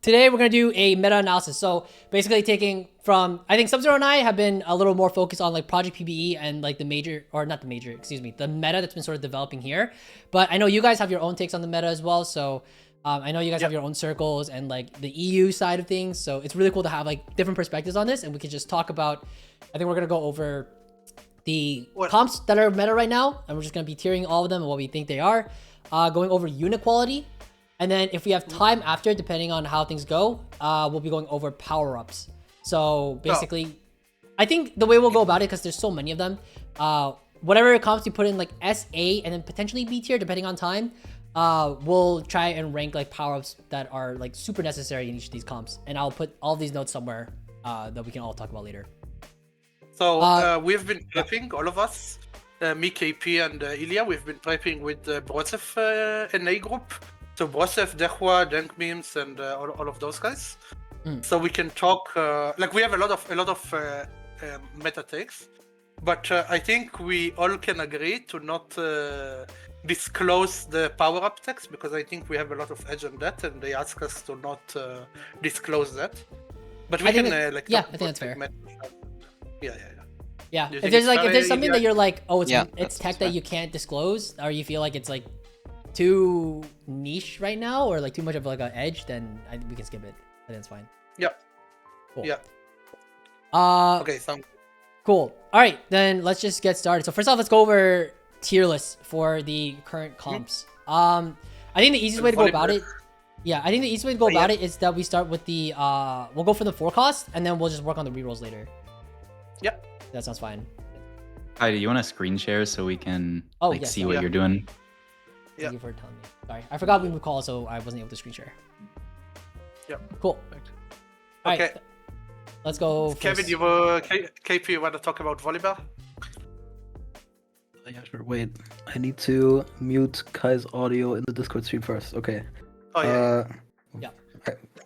Today we're going to do a meta-analysis. So basically taking from, I think Subzero and I have been a little more focused on like Project PBE and like the major, or not the major, excuse me, the meta that's been sort of developing here. But I know you guys have your own takes on the meta as well. So I know you guys have your own circles and like the EU side of things. So it's really cool to have like different perspectives on this. And we can just talk about, I think we're going to go over the comps that are meta right now. And we're just going to be tiering all of them and what we think they are. Going over unit quality. And then if we have time after, depending on how things go, we'll be going over power-ups. So basically, I think the way we'll go about it, because there's so many of them, whatever comps you put in like SA and then potentially B tier, depending on time, we'll try and rank like power-ups that are like super necessary in each of these comps. And I'll put all these notes somewhere that we can all talk about later. So we've been prepping, all of us, me, KP, and Ilya, we've been prepping with the Brosev NA group. So Brosev, Dehua, Dank Memes, and all of those guys. So we can talk, like we have a lot of meta takes, but I think we all can agree to not disclose the power-up text, because I think we have a lot of edge on that, and they ask us to not disclose that. But we can like I think that's fair. Yeah. If there's something that you're like, oh, it's tech that you can't disclose, or you feel like it's like too niche right now, or like too much of like an edge, then we can skip it. I think it's fine. Yeah. Cool. Yeah. Okay. Sounds cool. All right, then let's just get started. So first off, let's go over tier lists for the current comps. I think the easiest way to go about it. Yeah, I think the easiest way to go about it is that we start with the we'll go for the forecast, and then we'll just work on the rerolls later. Yeah. That sounds fine. Hi, do you want to screen share so we can see what you're doing? Thank you for telling me. Sorry, I forgot we would call, so I wasn't able to screen share. Yep. Cool. All right, let's go. Kevin, KP, you want to talk about volleyball? Yeah, sure. Wait, I need to mute Kai's audio in the Discord stream first. Okay. Oh yeah.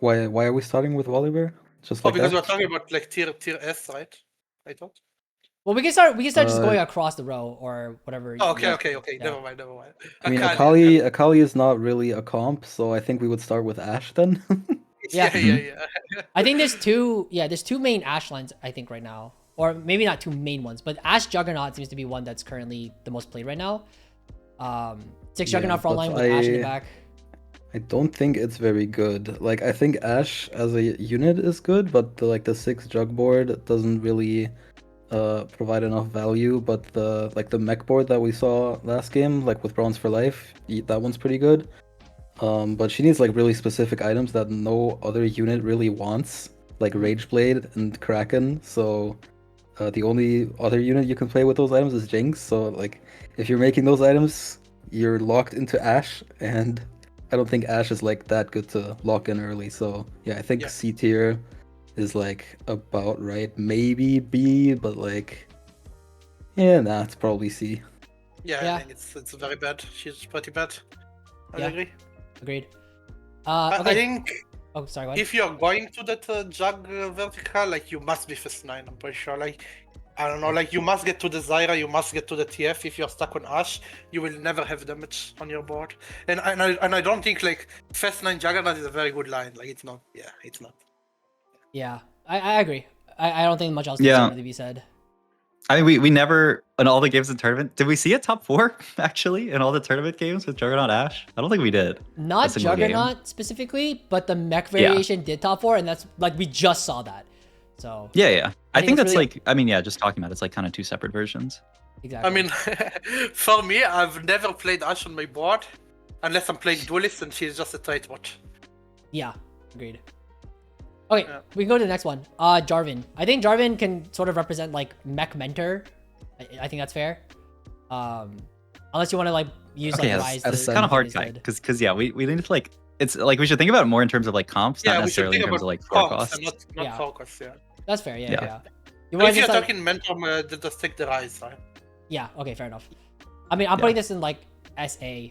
Why are we starting with volleyball? Just like because that? we're talking about like tier S, right? I thought. Well, we can start just going across the row or whatever. Oh, okay. Yeah. Never mind. I mean, Akali is not really a comp, so I think we would start with Ashe then. Yeah. I think there's two main Ashe lines, I think, right now. Or maybe not two main ones, but Ashe Juggernaut seems to be one that's currently the most played right now. 6 Juggernaut front line with Ashe in the back. I don't think it's very good. Like, I think Ashe as a unit is good, but the 6 Jug board doesn't really provide enough value. But the mech board that we saw last game, like with Bronze for Life, that one's pretty good. But she needs like really specific items that no other unit really wants, like Rageblade and Kraken. So the only other unit you can play with those items is Jinx. So like if you're making those items, you're locked into Ashe, and I don't think Ashe is like that good to lock in early. So yeah, I think C tier is like about right. Maybe B, but like it's probably C. Yeah. I think it's very bad. She's pretty bad. I agree. Agreed. I think. Oh, sorry. Go ahead. If you're going to that jug vertical, like you must be first 9. I'm pretty sure. Like I don't know. Like you must get to the Zyra. You must get to the TF. If you're stuck on Ashe, you will never have damage on your board. And I don't think like first 9 Juggernaut is a very good line. Like it's not. Yeah, it's not. Yeah, I agree. I don't think much else needs to really be said. I mean, we never, in all the games in tournament, did we see a top 4, actually, in all the tournament games with Juggernaut Ashe? I don't think we did. Not Juggernaut specifically, but the mech variation did top 4, and that's, like, we just saw that. So Yeah. I think that's really, like, I mean, just talking about it's like kind of 2 separate versions. Exactly. I mean, for me, I've never played Ashe on my board, unless I'm playing Duelist, and she's just a tight watch. Yeah, agreed. Okay, we can go to the next one. Jarvan. I think Jarvan can sort of represent like mech mentor. I think that's fair. Unless you want to like use like Rise. It's kind of hard, because we need to like, it's like we should think about it more in terms of like comps, not necessarily in terms of like forecasts. Not focus. Yeah. That's fair. Yeah. If you're talking mentor, just take the Rise, right? Yeah. Okay. Fair enough. I mean, I'm putting this in like SA.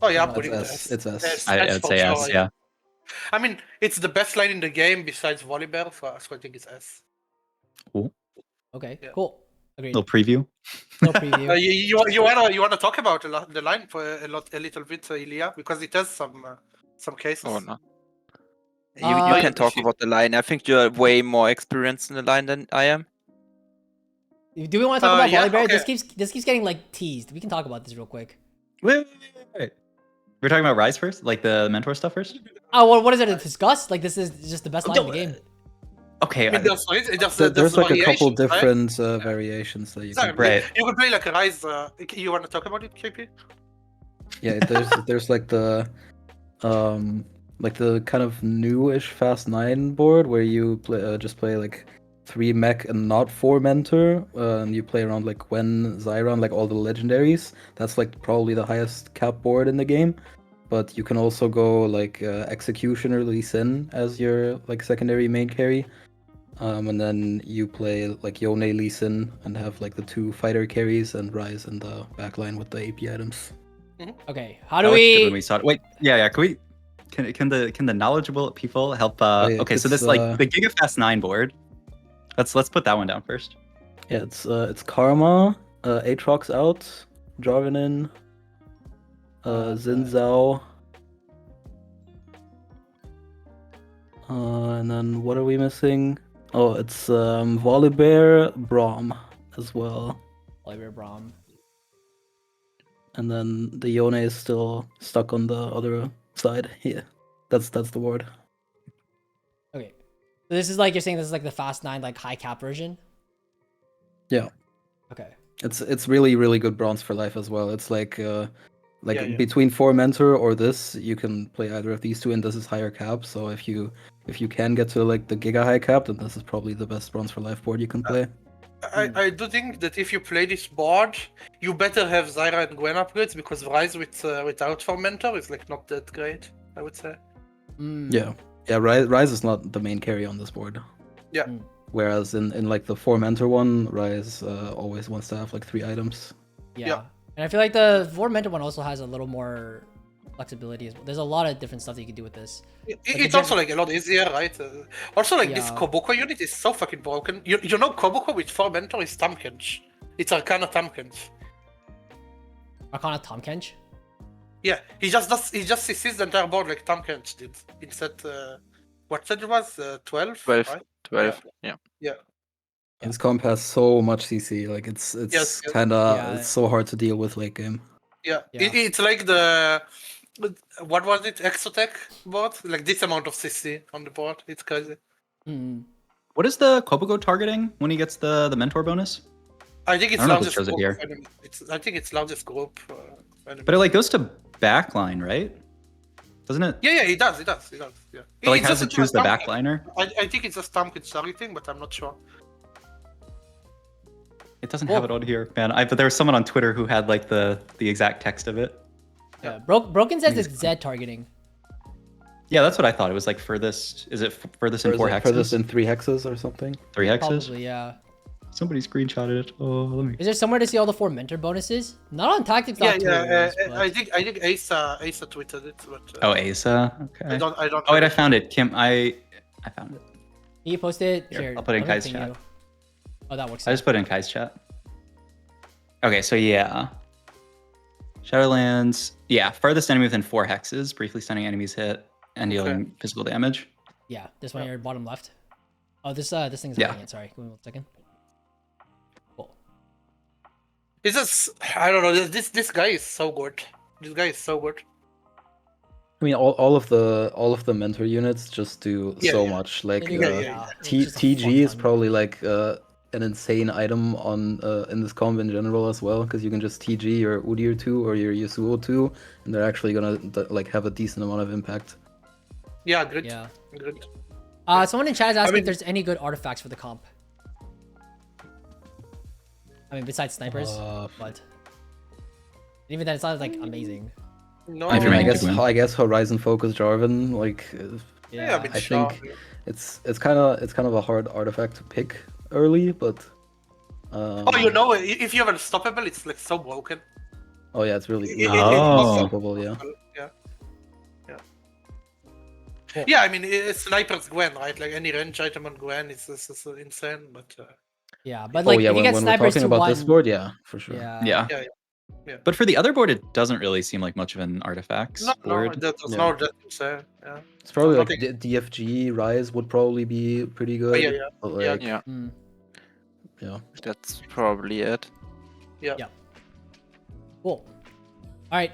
Oh yeah, I'm putting this. It's S. I'd say S. Yeah. I mean, it's the best line in the game besides Volibear, so I think it's S. Cool. Okay, cool. Agreed. Little preview. You wanna talk about the line for a little bit, Ilya, because it has some cases. Oh no. You Uh, can talk about the line. I think you're way more experienced in the line than I am. Do we want to talk about yeah, Volleyberry? okay. This keeps getting like teased. We can talk about this real quick. Wait. We're talking about Rise first, like the mentor stuff first. Oh, well, what is there to discuss? Like this is just the best line in the game. Okay. I mean, there's There's like a couple variations, right? different variations that you can. Exactly. Right. You can play like a Rise. You want to talk about it, KP? Yeah, there's like the kind of newish Fast 9 board where you play just play like 3 mech and not 4 mentor, and you play around like Gwen, Zyron, like all the legendaries. That's like probably the highest cap board in the game. But you can also go like Executioner Lee Sin as your like secondary main carry. And then you play like Yone Lee Sin and have like the 2 fighter carries and Rise in the backline with the AP items. Okay, how do That looked good when we? we saw it. Wait, yeah. Can the knowledgeable people help? yeah, Okay, so it's, this like the GigaFast 9 board. Let's put that one down first. Yeah, it's Karma, Aatrox out, Jarvan in, Xin Zhao. And then what are we missing? Oh, it's Volibear, Braum as well. Volibear, Braum. And then the Yone is still stuck on the other side. Yeah, that's the board. Okay, so this is like you're saying this is like the Fast 9 like high cap version. Yeah. Okay. It's really good bronze for life as well. It's like Yeah. between 4 mentor or this, you can play either of these two, and this is higher cap. So if you can get to like the giga high cap, then this is probably the best bronze for life board you can play. I do think that if you play this board, you better have Zyra and Gwen upgrades, because Rise without for mentor is like not that great, I would say. Yeah, Rise is not the main carry on this board. Yeah. Whereas in like the 4 mentor one, Rise always wants to have like 3 items. Yeah. And I feel like the 4 mentor one also has a little more flexibility as well. There's a lot of different stuff that you can do with this. It's also like a lot easier, right? Also, like this Koboko unit is so fucking broken. You know, Koboko with 4 mentor is Tamkench. It's Arcana Tamkench. Arcana Tamkench? Yeah, he just CCs the entire board like Tamkench did. Instead, what set it was? 12? 12. Right? 12. Yeah. His comp has so much CC, like it's Yes. kinda it's so hard to deal with late game. Yeah. Yeah. It's like what was it? Exotech board? Like this amount of CC on the board. It's crazy. What is the Kobogo targeting when he gets the mentor bonus? I think it's I don't know if it largest shows it group. here. Enemy. I think it's largest group. But it like goes to backline, right? Doesn't it? Yeah, he does. Yeah. But like, It's how does just it choose the a backliner? I think it's a Stamkins targeting, but I'm not sure. It doesn't have it on here, man. But there was someone on Twitter who had like the exact text of it. Yeah. Broken says it's Z targeting. Yeah, that's what I thought. It was like furthest. Is it furthest in 4 hexes? Furthest in 3 hexes or something? 3 hexes? Probably, yeah. Somebody screenshotted it. Oh, let me. Is there somewhere to see all the 4 mentor bonuses? Not on tactics. Yeah. I think Asa tweeted it, but Oh, Asa. Okay. I don't. Oh wait, I found it. Kim, I found it. Can you post it? Here, I'll put it in Kai's chat. Oh, that works. I just put it in Kai's chat. Okay, so yeah. Shadowlands. Yeah, farthest enemy within 4 hexes, briefly stunning enemies hit and dealing physical damage. Yeah, this one here, bottom left. Oh, this thing's running it. Sorry, give me 1 second. Cool. It's just, I don't know. This guy is so good. This guy is so good. I mean, all of the mentor units just do so much. Like TG is probably like an insane item on in this comp in general as well, because you can just TG your Udyr 2 or your Yasuo 2, and they're actually gonna like have a decent amount of impact. Yeah, good. Yeah. Good. Someone in chat is asking if there's any good artifacts for the comp. I mean, besides snipers, but even then, it's not like amazing. No, I mean, I guess Horizon Focus Jarvan, like, yeah, I think it's kind of a hard artifact to pick early, but. Oh, you know, if you have Unstoppable, it's like so broken. Oh yeah, it's really It's unstoppable. Yeah. Yeah, I mean, it's Sniper's Gwen, right? Like any range item on Gwen is insane, but. Yeah, but like if you get when snipers we're talking to about 1, this board, yeah, for sure. Yeah. But for the other board, it doesn't really seem like much of an artifacts No, board. there's no that to say. Yeah. It's probably like Nothing- DFG Rise would probably be pretty good. yeah. But Yeah. like, Yeah, yeah. that's probably it. Yeah. Cool. All right.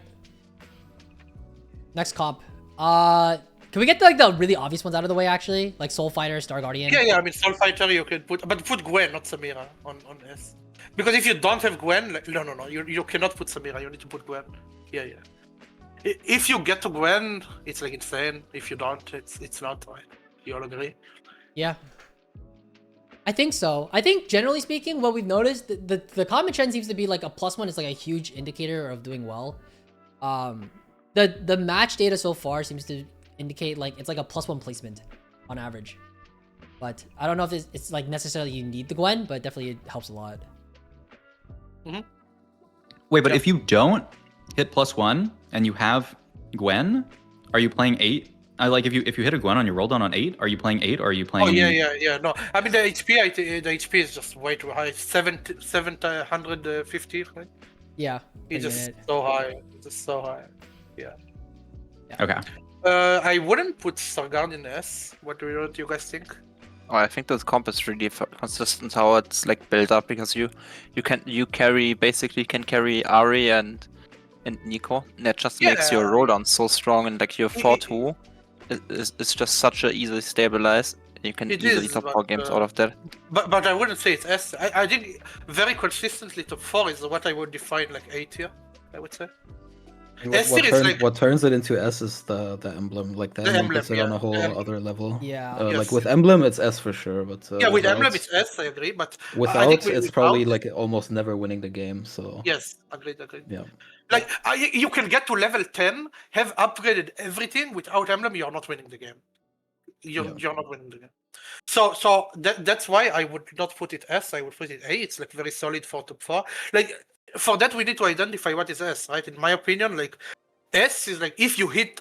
Next comp. Can we get like the really obvious ones out of the way? Actually, like Soul Fighter, Star Guardian. Yeah. I mean, Soul Fighter you can put, but put Gwen, not Samira, on S. Because if you don't have Gwen, like, no, you cannot put Samira. You need to put Gwen. Yeah. If you get to Gwen, it's like insane. If you don't, it's not, right? You all agree? Yeah. I think so. I think generally speaking, what we've noticed, the common trend seems to be like a +1 is like a huge indicator of doing well. The match data so far seems to indicate like it's like a +1 placement on average. But I don't know if it's like necessarily you need the Gwen, but definitely it helps a lot. Wait, but if you don't hit +1 and you have Gwen, are you playing 8? I like if you hit a Gwen on your roll down on 8, are you playing 8 or are you playing? Oh yeah. No, I mean the HP is just way too high. 750, right? Yeah. It's just so high. It's just so high. Yeah. Okay. I wouldn't put Star Guardian S. What do you guys think? Oh, I think this comp is really consistent how it's like built up because you basically can carry Ari and Nico. And that just makes your roll down so strong, and like your 4-2 is just such a easily stabilized. You can easily top 4 games out of that. But I wouldn't say it's S. I think very consistently top 4 is what I would define like A tier. I would say. What turns it into S is the emblem. Like the emblem puts it on a whole other level. Yeah. Like with emblem, it's S for sure. But with emblem, it's S. I agree. But without, it's probably like almost never winning the game. So yes, agreed. Yeah. Like you can get to level 10, have upgraded everything without emblem, you're not winning the game. You're not winning the game. So that's why I would not put it S. I would put it A. It's like very solid for top 4. Like. For that, we need to identify what is S, right? In my opinion, like S is like if you hit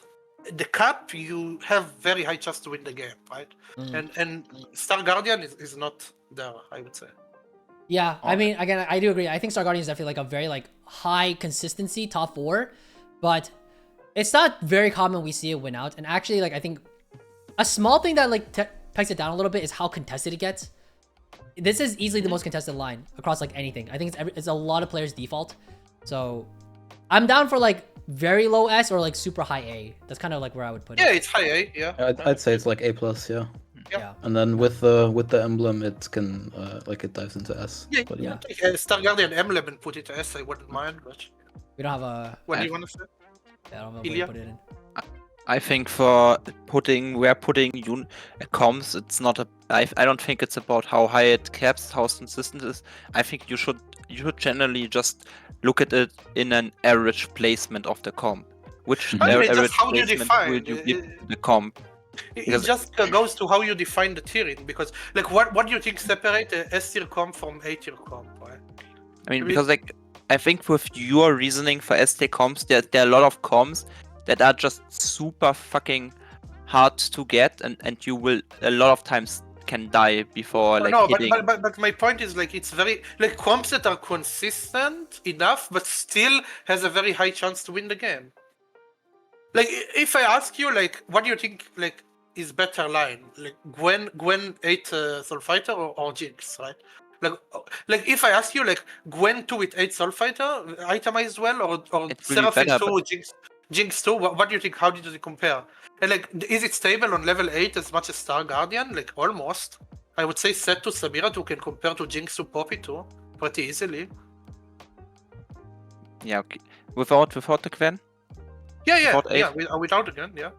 the cap, you have very high chance to win the game, right? And Star Guardian is not there, I would say. Yeah, I mean, again, I do agree. I think Star Guardian is definitely like a very like high consistency top 4, but it's not very common we see it win out. And actually, like I think a small thing that like pegs it down a little bit is how contested it gets. This is easily the most contested line across like anything. I think it's a lot of players' default. So I'm down for like very low S or like super high A. That's kind of like where I would put it. Yeah, it's high A. Yeah. I'd say it's like A+. Yeah. And then with the emblem, it can like it dives into S. Yeah. But yeah. Star Guardian emblem and put it to S. I wouldn't mind, but we don't have a. What do you want to say? Yeah, I don't know where to put it in. I think for putting comms, it's not a. I don't think it's about how high it caps, how consistent it is. I think you should generally just look at it in an average placement of the comp. Which average placement will you give the comp? It just goes to how you define the tiering, because like what do you think separate a S tier comp from A tier comp? Right? I mean, because like I think with your reasoning for S tier comps, there are a lot of comps that are just super fucking hard to get, and you will a lot of times can die before like hitting. But my point is like it's very like comps that are consistent enough, but still has a very high chance to win the game. Like if I ask you like what do you think like is better line, like Gwen 8 Soul Fighter or Jinx, right? Like if I ask you like Gwen 2 with 8 Soul Fighter itemized well or Seraphine 2 Jinx 2, what do you think? How does it compare? And like, is it stable on level 8 as much as Star Guardian? Like almost. I would say Set to Samira 2 can compare to Jinx to Poppy 2 pretty easily. Yeah, okay. Without the Gwen? Yeah, without the Gwen, yeah.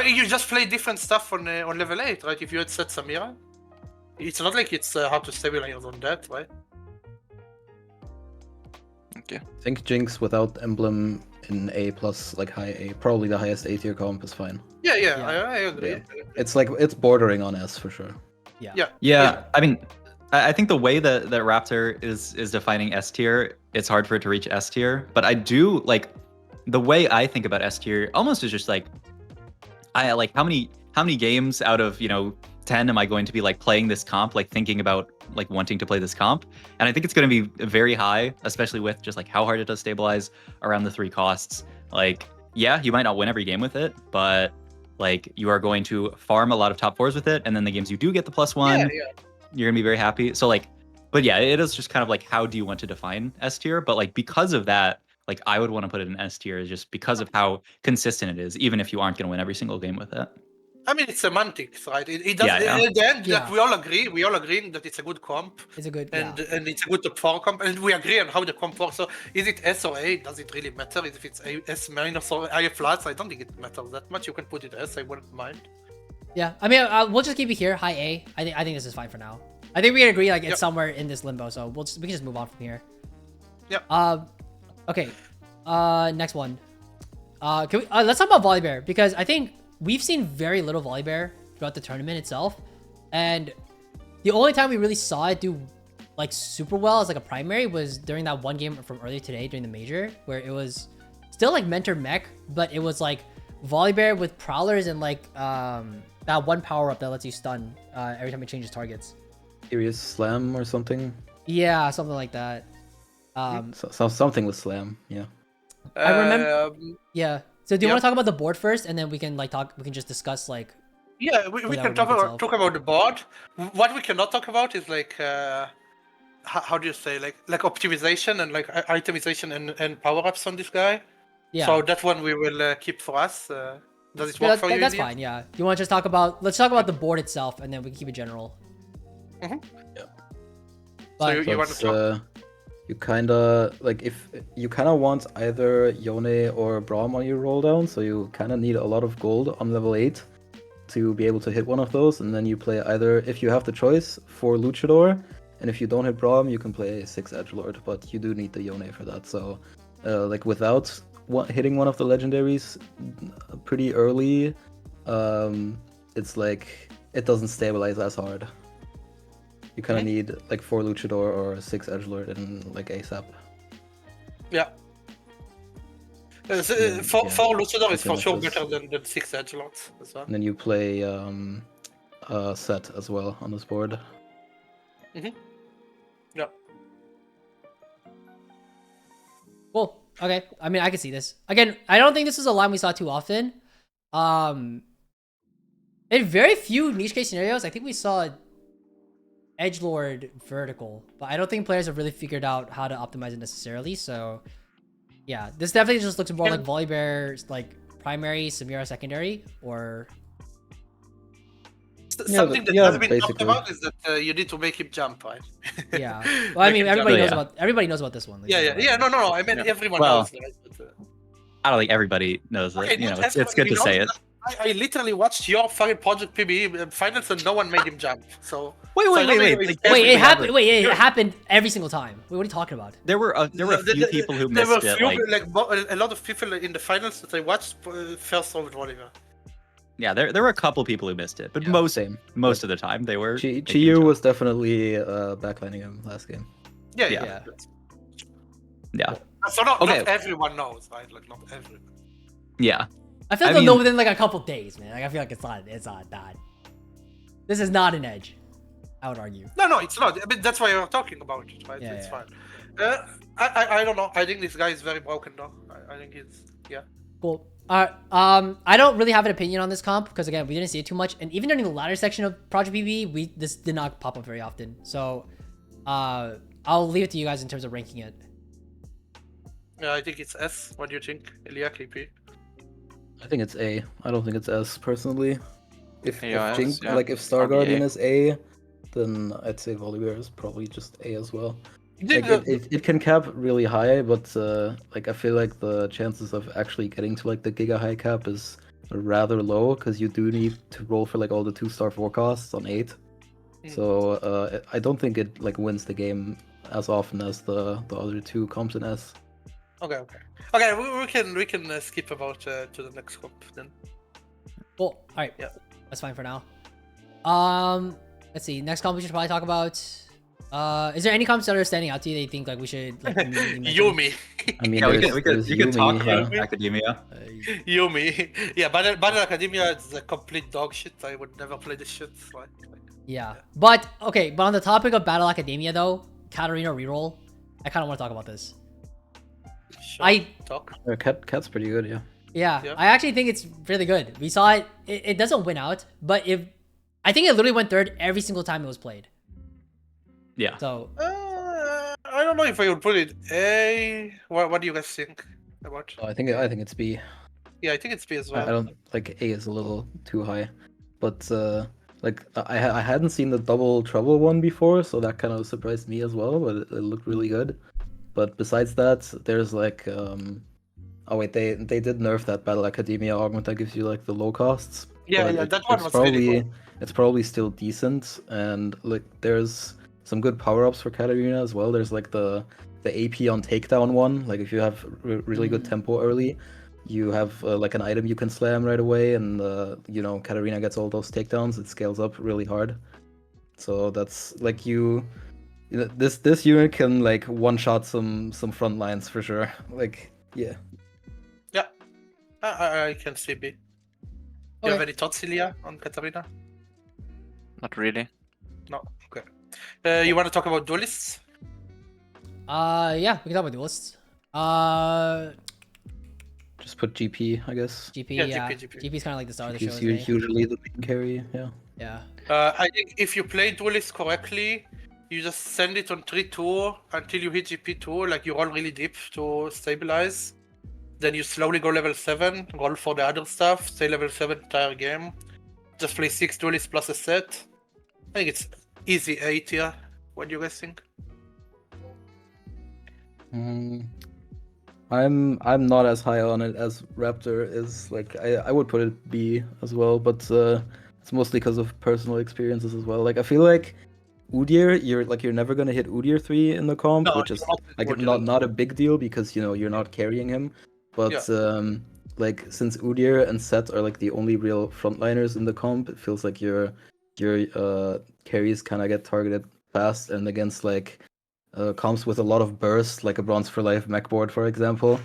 You just play different stuff on level 8, right? If you had Set Samira. It's not like it's hard to stabilize on that, right? Okay. I think Jinx without emblem in A+, like high A, probably the highest A tier comp is fine. Yeah. I agree. Yeah. It's like it's bordering on S for sure. Yeah. I mean, I think the way that Raptor is defining S tier, it's hard for it to reach S tier. But I do like the way I think about S tier almost is just like I like how many games out of 10 am I going to be like playing this comp, like thinking about like wanting to play this comp? And I think it's going to be very high, especially with just like how hard it does stabilize around the 3 costs. Like, yeah, you might not win every game with it, but like you are going to farm a lot of top 4s with it, and then the games you do get the +1, you're gonna be very happy. So like, but yeah, it is just kind of like, how do you want to define S tier? But like, because of that, like I would want to put it in S tier just because of how consistent it is, even if you aren't gonna win every single game with it. I mean, it's semantics, right? It does. Yeah, yeah. At the end, like, we all agree that it's a good comp. It's a good, and it's a good top 4 comp, and we agree on how the comp works. So, is it S or A? Does it really matter? If it's S minus or A flats, I don't think it matters that much. You can put it S. I wouldn't mind. Yeah, I mean, we'll just keep it here, high A. I think this is fine for now. I think we can agree like it's somewhere in this limbo, so we can just move on from here. Yep. Okay. Next one. Can we, let's talk about Volibear, because I think we've seen very little Volibear throughout the tournament itself, and the only time we really saw it do like super well as like a primary was during that one game from earlier today during the major, where it was still like mentor mech, but it was like Volibear with prowlers and like that one power up that lets you stun every time it changes targets. Serious slam or something. Yeah, something like that. Something with slam. Yeah. I remember. Yeah. So do you want to talk about the board first, and then we can like talk? We can just discuss like. Yeah, we can talk about the board. What we cannot talk about is like how do you say like optimization and like itemization and power ups on this guy. Yeah. So that one we will keep for us. Does it work for you? That's fine. Yeah. Do you want to just talk about? Let's talk about the board itself, and then we can keep it general. Mm-hmm. Yeah. So you want to talk? You kinda like if you kinda want either Yone or Braum on your roll down, so you kinda need a lot of gold on level 8 to be able to hit one of those, and then you play either, if you have the choice, 4 Luchador, and if you don't hit Braum, you can play 6 Edgelord, but you do need the Yone for that. So like without hitting one of the legendaries pretty early, it's like it doesn't stabilize as hard. You kind of need like 4 Luchador or 6 Edgelord in like ASAP. Yeah. For Luchador is for sure better than 6 Edgelords as well. And then you play Set as well on this board. Mm-hmm. Yeah. Cool. Okay. I mean, I can see this. Again, I don't think this is a line we saw too often. In very few niche case scenarios, I think we saw Edgelord vertical, but I don't think players have really figured out how to optimize it necessarily. So yeah, this definitely just looks more like Volibear, like primary, Samira secondary, or something that has been talked about is that you need to make him jump, right? Yeah. Well, I mean, everybody knows about this one. Yeah. No. I mean, everyone knows. Right? But, I don't think everybody knows it. You know, it's good to say it. I literally watched your fucking Project PBE finals and no one made him jump. So wait. It happened. Wait, it happened every single time. Wait, what are you talking about? There were a few people who missed it. A lot of people in the finals that I watched first over Oliver. Yeah, there were a couple people who missed it, but most of the time they were. Chiyu was definitely backlining him last game. Yeah. So not everyone knows, right? Like not everyone. Yeah. I feel like they'll know within like a couple days, man. Like I feel like it's not bad. This is not an edge, I would argue. No, it's not. I mean, that's why we're talking about it, right? It's fine. I don't know. I think this guy is very broken, though. I think he's cool. I don't really have an opinion on this comp because again, we didn't see it too much, and even during the latter section of Project PB, this did not pop up very often. So, I'll leave it to you guys in terms of ranking it. Yeah, I think it's S. What do you think, Ilya, KP? I think it's A. I don't think it's S personally. If Jink, yeah. like if Star Guardian is A, then I'd say Volibear is probably just A as well. Like it can cap really high, but like I feel like the chances of actually getting to like the giga high cap is rather low because you do need to roll for like all the 2-star forecasts on 8. So I don't think it like wins the game as often as the other 2 comps in S. Okay. We can skip about to the next comp then. Cool. All right. Yeah. That's fine for now. Let's see. Next comp we should probably talk about. Is there any comps that are standing out to you that you think like we should like immediately mention? Yumi. I mean, Yeah, there's we could talk Yumi, about yeah. academia. Yumi. Yeah, Battle Academia is a complete dog shit. I would never play this shit. Like, Yeah, but okay. But on the topic of Battle Academia though, Katarina reroll. I kind of want to talk about this. sure, talk. Cat's pretty good, yeah. Yeah, Yeah. I actually think it's really good. We saw it. It doesn't win out, but if I think it literally went third every single time it was played. Yeah. So I don't know if I would put it A. What do you guys think about? I think it's B. Yeah, I think it's B as I well. don't like A is a little too high, but like I hadn't seen the double trouble one before, so that kind of surprised me as well. But it looked really good. But besides that, there's like oh wait, they did nerf that Battle Academia augment that gives you like the low costs. Yeah, but yeah, that one was probably really good. it's probably still decent, and like there's some good power ups for Katarina as well. There's like the AP on takedown one. Like if you have really good tempo early, you have like an item you can slam right away, and you know, Katarina gets all those takedowns. It scales up really hard. So that's like you know, this unit can like one shot some front lines for sure. Like yeah. Yeah, I can see B. You have any thoughts, Ilya, on Katarina? Not really. No. Okay. You want to talk about duelists? yeah, we can talk about duelists. Just put GP, I guess. GP, Yeah, yeah. GP. GP is kind of like the star of the show. GP's Isn't it? usually the main carry, yeah. Yeah. I think if you play duelist correctly, you just send it on 3-2 until you hit GP2, like you roll really deep to stabilize. Then you slowly go level 7, roll for the other stuff, stay level 7 entire game. Just play 6 duelists plus a set. I think it's easy A tier. What do you guys think? I'm not as high on it as Raptor is. Like I would put it B as well, but it's mostly because of personal experiences as well. Like I feel like Udyr, you're never gonna hit Udyr 3 in the comp, No, which is you're not like Udyr. not a big deal because you know you're not carrying him. But like since Udyr and Set are like the only real frontliners in the comp, it feels like your carries kind of get targeted fast, and against like comps with a lot of burst, like a Bronze for Life mech board, for example,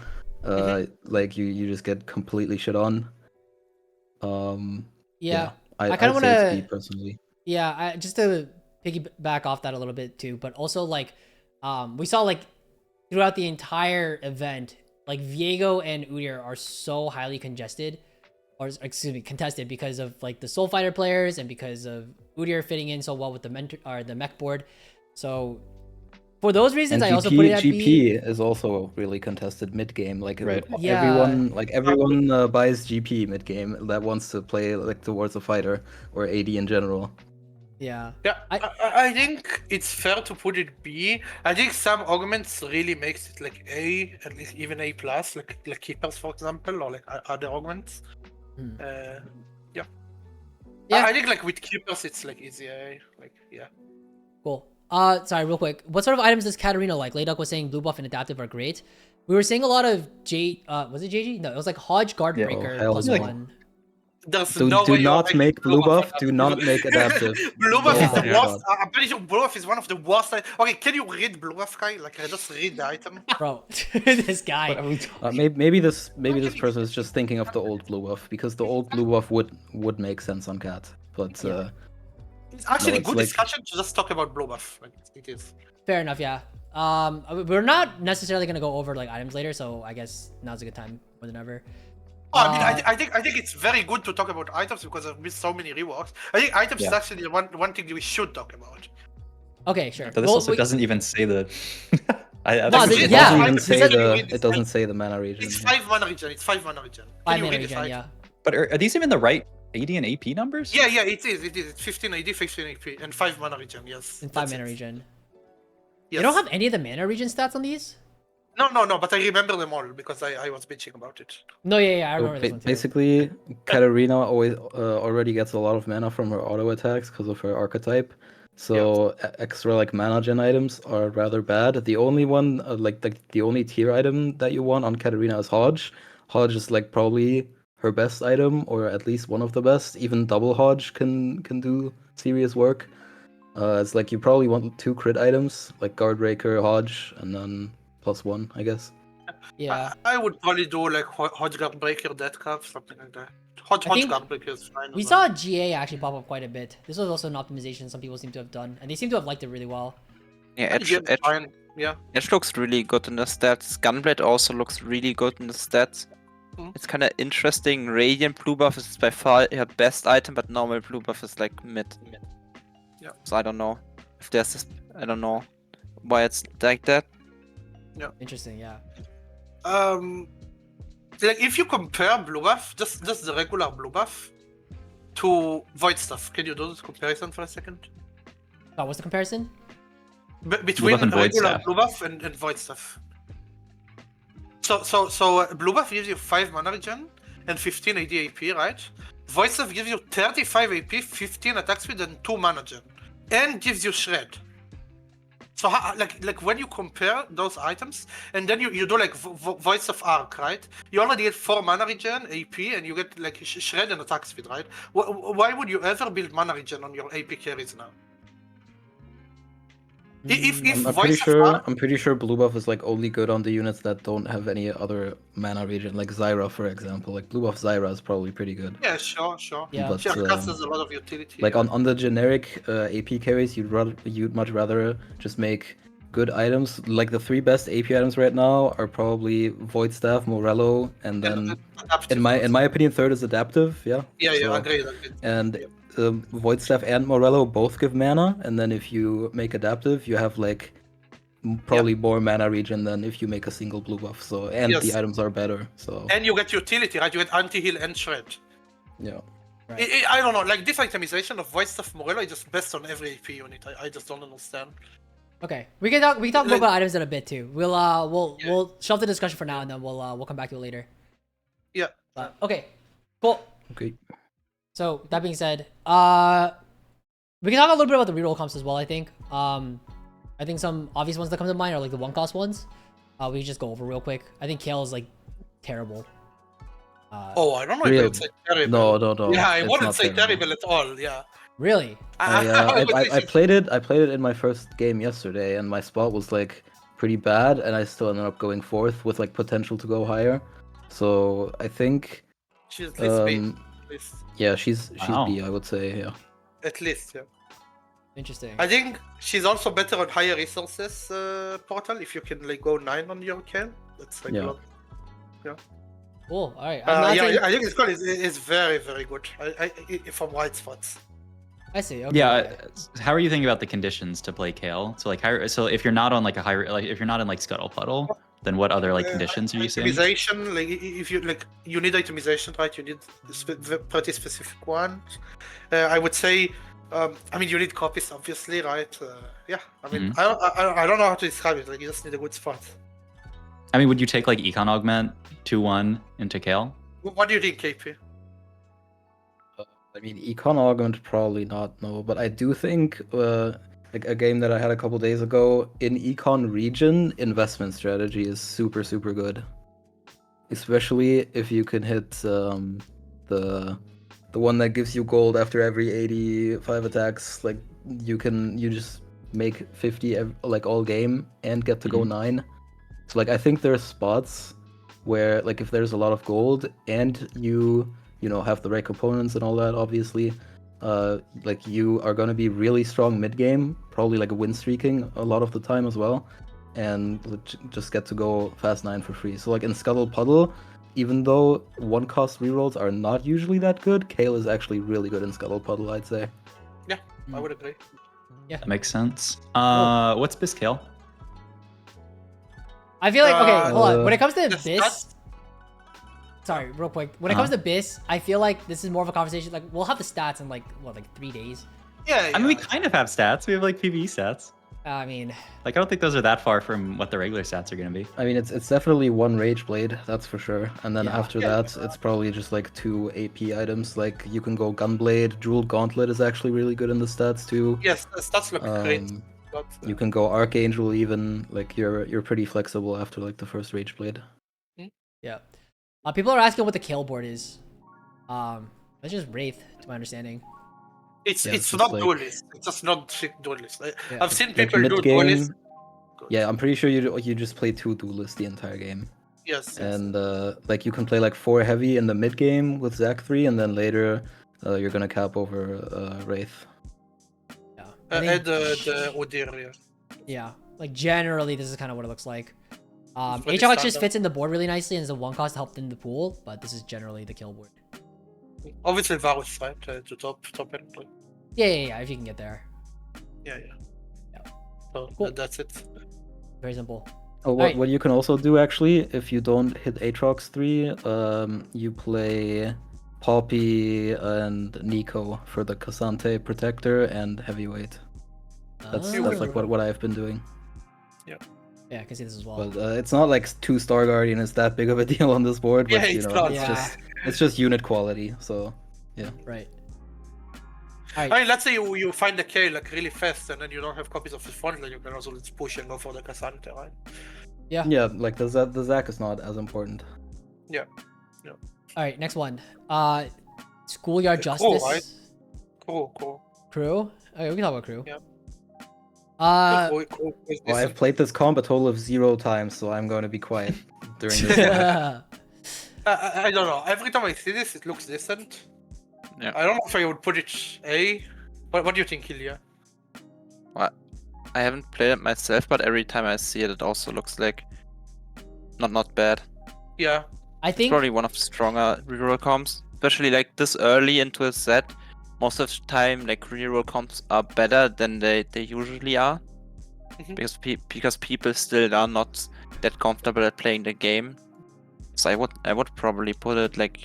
like you just get completely shit on. Yeah. I kind of I'd say it's B want to. personally. Yeah, just to piggyback off that a little bit too, but also like, we saw like throughout the entire event, like Viego and Udyr are so highly congested, or excuse me, contested because of like the Soul Fighter players and because of Udyr fitting in so well with the mentor or the mech board. So for those reasons, And I also put it at GP B. is also really contested mid game. Like Yeah. everyone buys GP mid game that wants to play like towards a fighter or AD in general. Yeah. Yeah, I think it's fair to put it B. I think some augments really makes it like A, at least even A plus, like Keepers for example, or like other augments. Yeah. I think like with Keepers it's like easy A, like yeah. Cool. Sorry, real quick. What sort of items does Katarina like? Layduck was saying blue buff and adaptive are great. We were seeing a lot of was it JG? No, it was like Hodge Guard Breaker hell plus no. 1. There's Do no way you're not making make blue buff. adaptive. Do not make adaptive. Blue buff is the Yeah. worst. I'm pretty sure blue buff is one of the worst. Okay, can you read blue buff, Kai? Like, just read the item. Bro, this guy. Maybe this person is just thinking of the old blue buff, because the old blue buff would make sense on Cat. But It's actually it's good like- discussion to just talk about blue buff. Like, it is. Fair enough, yeah. We're not necessarily gonna go over like items later, so I guess now's a good time more than ever. I mean, I think it's very good to talk about items because I've missed so many reworks. I think items is actually the one thing we should talk about. Okay, sure. But this also doesn't even say the. No, it yeah, doesn't even this say is- it doesn't say the mana region. It's 5 mana region. It's 5 mana region. Can 5 you mana read this region, item? yeah. But are these even the right AD and AP numbers? Yeah, it is. It's 15 AD, 15 AP, and 5 mana region. Yes. In 5 that's mana it. region. Yes. You don't have any of the mana region stats on these? No, but I remember them all because I was bitching about it. No, yeah, I So remember this one too. basically, Katarina already gets a lot of mana from her auto attacks because of her archetype. So extra like mana gen items are rather bad. The only one, the only tier item that you want on Katarina is Hodge. Hodge is like probably her best item, or at least one of the best. Even double Hodge can do serious work. It's like you probably want 2 crit items, like Guardbreaker, Hodge, and then +1, I guess. Yeah. I would probably do like Hodge Guardbreaker, Dead Cap, something like that. Hodge think Guardbreaker is fine. We as well. saw GA actually pop up quite a bit. This was also an optimization some people seem to have done, and they seem to have liked it really well. Yeah, Edge is fine. Yeah. Edge looks really good in the stats. Gunblade also looks really good in the stats. Mhm. It's kind of interesting. Radiant blue buff is by far her best item, but normal blue buff is like mid. Yeah. So I don't know if there's this. I don't know why it's like that. Interesting, yeah. Like if you compare blue buff, just the regular blue buff, to void stuff, can you do this comparison for a second? What's the comparison? Between buff and void regular staff. blue buff and void stuff. So blue buff gives you 5 mana regen and 15 AD AP, right? Void stuff gives you 35 AP, 15 attack speed, and 2 mana gen, and gives you shred. So like when you compare those items, and then you do like Voice of Arc, right? You already get 4 mana regen, AP, and you get like shred and attack speed, right? Why would you ever build mana regen on your AP carries now? If I'm pretty sure blue buff is like only good on the units that don't have any other mana regen, like Zyra, for example. Like blue buff Zyra is probably pretty good. Yeah, sure. Yeah. But, Has a lot of utility. Like on the generic AP carries, you'd much rather just make good items. Like the 3 best AP items right now are probably Void Staff, Morello, and then in my opinion, third is Adaptive. Yeah. Yeah, So, agreed. And Void Staff and Morello both give mana, and then if you make Adaptive, you have like probably more mana regen than if you make a single blue buff. So and the items are better. So and you get utility, right? You get anti-heal and shred. Yeah. Right. I don't know, like this itemization of Void Stuff Morello is just best on every AP unit. I just don't understand. Okay, we can talk more about items in a bit too. We'll shelve the discussion for now, and then we'll come back to it later. Yeah. Okay, cool. Okay. So that being said, we can talk a little bit about the reroll comps as well. I think some obvious ones that come to mind are like the 1-cost ones. We can just go over real quick. I think Kale is like terrible. I don't know if it's like terrible. No. Yeah, I wouldn't say terrible at all. Yeah. Really? I played it in my first game yesterday, and my spot was like pretty bad, and I still ended up going 4th with like potential to go higher. So I think she's at least B. Yeah, she's B, I would say. Yeah. At least, yeah. Interesting. I think she's also better on higher resources portal. If you can like go 9 on your can, that's like a lot. Yeah. Cool. All right. I think it's very, very good. From white spots. I see. Okay. Yeah. How are you thinking about the conditions to play Kale? So like, so if you're not on like a high, like if you're not in like Scuttle Puddle, then what other like conditions are you seeing? Itemization, like if you like, you need itemization, right? You need pretty specific ones. I would say, I mean, you need copies, obviously, right? Yeah. I mean, I don't know how to describe it. Like, you just need a good spot. I mean, would you take like Econ Augment 2-1 into Kale? What do you think, KP? I mean, Econ Augment probably not, no, but I do think like a game that I had a couple days ago in Econ region, investment strategy is super good, especially if you can hit the one that gives you gold after every 85 attacks. Like you just make 50 like all game and get to go 9. So like I think there's spots where like if there's a lot of gold and you know have the right components and all that, obviously like you are going to be really strong mid game, probably like a win streaking a lot of the time as well, and just get to go fast 9 for free. So like in Scuttle Puddle, even though 1-cost rerolls are not usually that good, Kale is actually really good in Scuttle Puddle, I'd say. Yeah, I would agree. Yeah, that makes sense. What's Bis Kale? I feel like okay, hold on. When it comes to Bis, sorry, real quick. When it comes to Bis, I feel like this is more of a conversation. Like we'll have the stats in like 3 days. Yeah. I mean, we kind of have stats. We have like PvE stats. I mean, like I don't think those are that far from what the regular stats are gonna be. I mean, it's definitely 1 Rage Blade, that's for sure. And then after that, it's probably just like 2 AP items. Like you can go Gunblade, Jeweled Gauntlet is actually really good in the stats too. Yes, the stats look great. You can go Archangel even. Like you're pretty flexible after like the first Rage Blade. Yeah. People are asking what the Kale board is. That's just Wraith, to my understanding. It's Yeah, it's just not like- duelist. It's just not duelist. Yeah. I've seen Like people do mid-game, duelist. yeah, I'm pretty sure you just play 2 duelists the entire game. Yes. And like you can play like 4 heavy in the mid game with Zac 3, and then later you're gonna cap over Wraith. Yeah. I think- Add the Udyr. Yeah. Yeah, like generally this is kind of what it looks like. pretty HLX just standard. fits in the board really nicely and is a 1 cost to help in the pool, but this is generally the kill board. Obviously Varus, right? To top end. Right? Yeah, if you can get there. Yeah. Yeah. So Cool. that's it. Very simple. Oh, Alright. what you can also do actually, if you don't hit Aatrox 3, you play Poppy and Nico for the Cassante Protector and Heavyweight. That's like what I've been doing. Yeah, I can see this as well. But it's not like 2 Star Guardian is that big of a deal on this board, but Yeah, you it's know, not. it's just unit quality, so Right. I mean, let's say you find the K like really fast and then you don't have copies of the front, then you can also just push and go for the Cassante, right? yeah, like the Zac is not as important. Alright, next one. Schoolyard Crew, Justice. right? Cool. Crew? Okay, we can talk about crew. Yeah. Cool is Well, I've decent. played this comp a total of 0 times, so I'm going to be quiet during this one. I don't know. Every time I see this, it looks decent. Yeah. I don't know if I would put it A. What do you think, Ilya? I haven't played it myself, but every time I see it, it also looks like not bad. Yeah. I It's think probably one of the stronger reroll comps, especially like this early into a set. Most of the time, like reroll comps are better than they usually are, Mhm. because people still are not that comfortable at playing the game. So I would probably put it like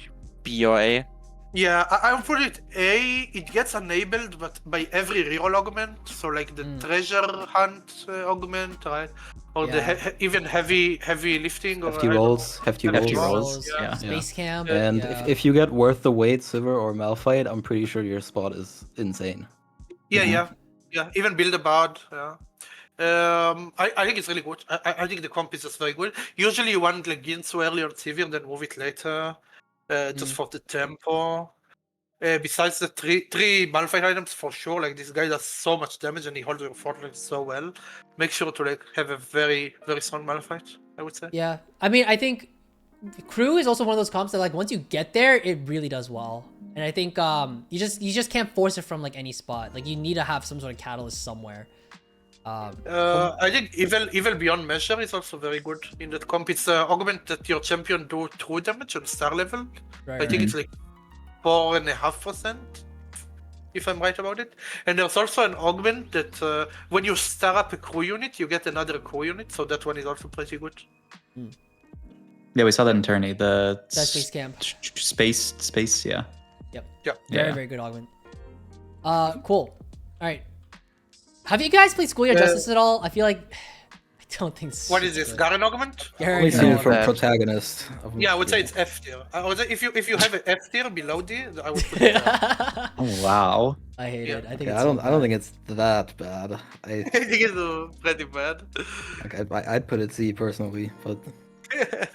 B or A. Yeah, I would put it A. It gets enabled, but by every reroll augment. So like the treasure hunt augment, right? Or the Yeah. even heavy lifting. Or Hefty rolls, hefty Hefty rolls. rolls. Yeah. Space Camp. And yeah. if you get worth the wait, Sivir or Malphite, I'm pretty sure your spot is insane. Yeah. Even build a bard. Yeah. I think it's really good. I think the comp is just very good. Usually you want like Ginsu early on Sivir, then move it later, just for the tempo. Besides the three Malphite items, for sure, like this guy does so much damage and he holds your fortress so well. Make sure to like have a very strong Malphite, I would say. Yeah, I mean, I think crew is also one of those comps that like once you get there, it really does well. And I think you just can't force it from like any spot. Like you need to have some sort of catalyst somewhere. I think evil beyond measure is also very good in that comp. It's augment that your champion do true damage on star level. Right, I think it's like 4.5%, if I'm right about it. And there's also an augment that when you star up a crew unit, you get another crew unit. So that one is also pretty good. Yeah, we saw that in tourney. The That's Space Camp. Space, yeah. Yep. Yeah. Very, very good augment. Cool. All right. Have you guys played Schoolyard Justice at all? I feel like I don't think. What is this? Garen augment? Garen Only seen it augment. from bad. Protagonist. Yeah, I would say it's F tier. I would say if you have an F tier below D, I would put it down. Oh wow. I hate Yeah. it. I think Okay, it's I don't so think it's that bad. I think it's pretty bad. I'd put it C personally, but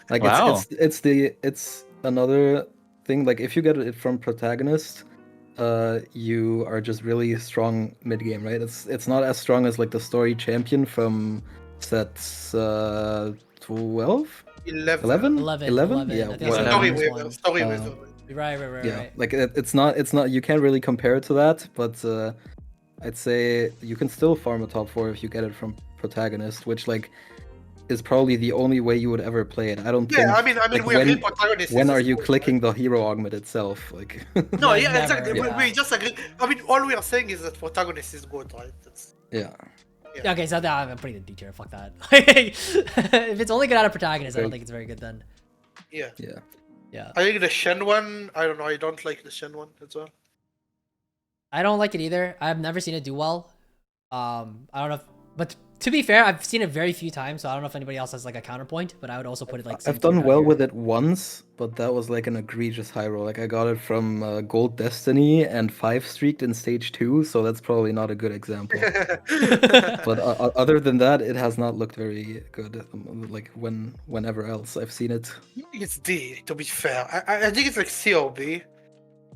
like Wow. it's another thing. Like if you get it from Protagonist, you are just really strong mid game, right? It's not as strong as like the story champion from sets 12, 11. 11. Yeah, I think whatever. Story that's wave. one. Story Uh, wave. Right. Yeah, Right. like it's not you can't really compare it to that, but I'd say you can still farm a top 4 if you get it from Protagonist, which like is probably the only way you would ever play it. I don't think. Yeah, I mean, like, we agree. Protagonist. when is are a you spoiler. clicking the hero augment itself? Like. No, Yeah, yeah, never, exactly. yeah. We just agree. I mean, all we are saying is that protagonist is good, right? That's... Yeah. Yeah, okay, so that, I'm putting the D tier. Fuck that. If it's only good out of Protagonist, I don't think it's very good then. Yeah. Yeah. Yeah. I think the Shen one, I don't know. I don't like the Shen one as well. I don't like it either. I've never seen it do well. I don't know if, but to be fair, I've seen it very few times, so I don't know if anybody else has like a counterpoint, but I would also put it like I've done well with it once, but that was like an egregious high roll. Like I got it from Gold Destiny and 5 streaked in stage 2, so that's probably not a good example. But other than that, it has not looked very good. Like whenever else I've seen it. I think it's D, to be fair. I think it's like C or B,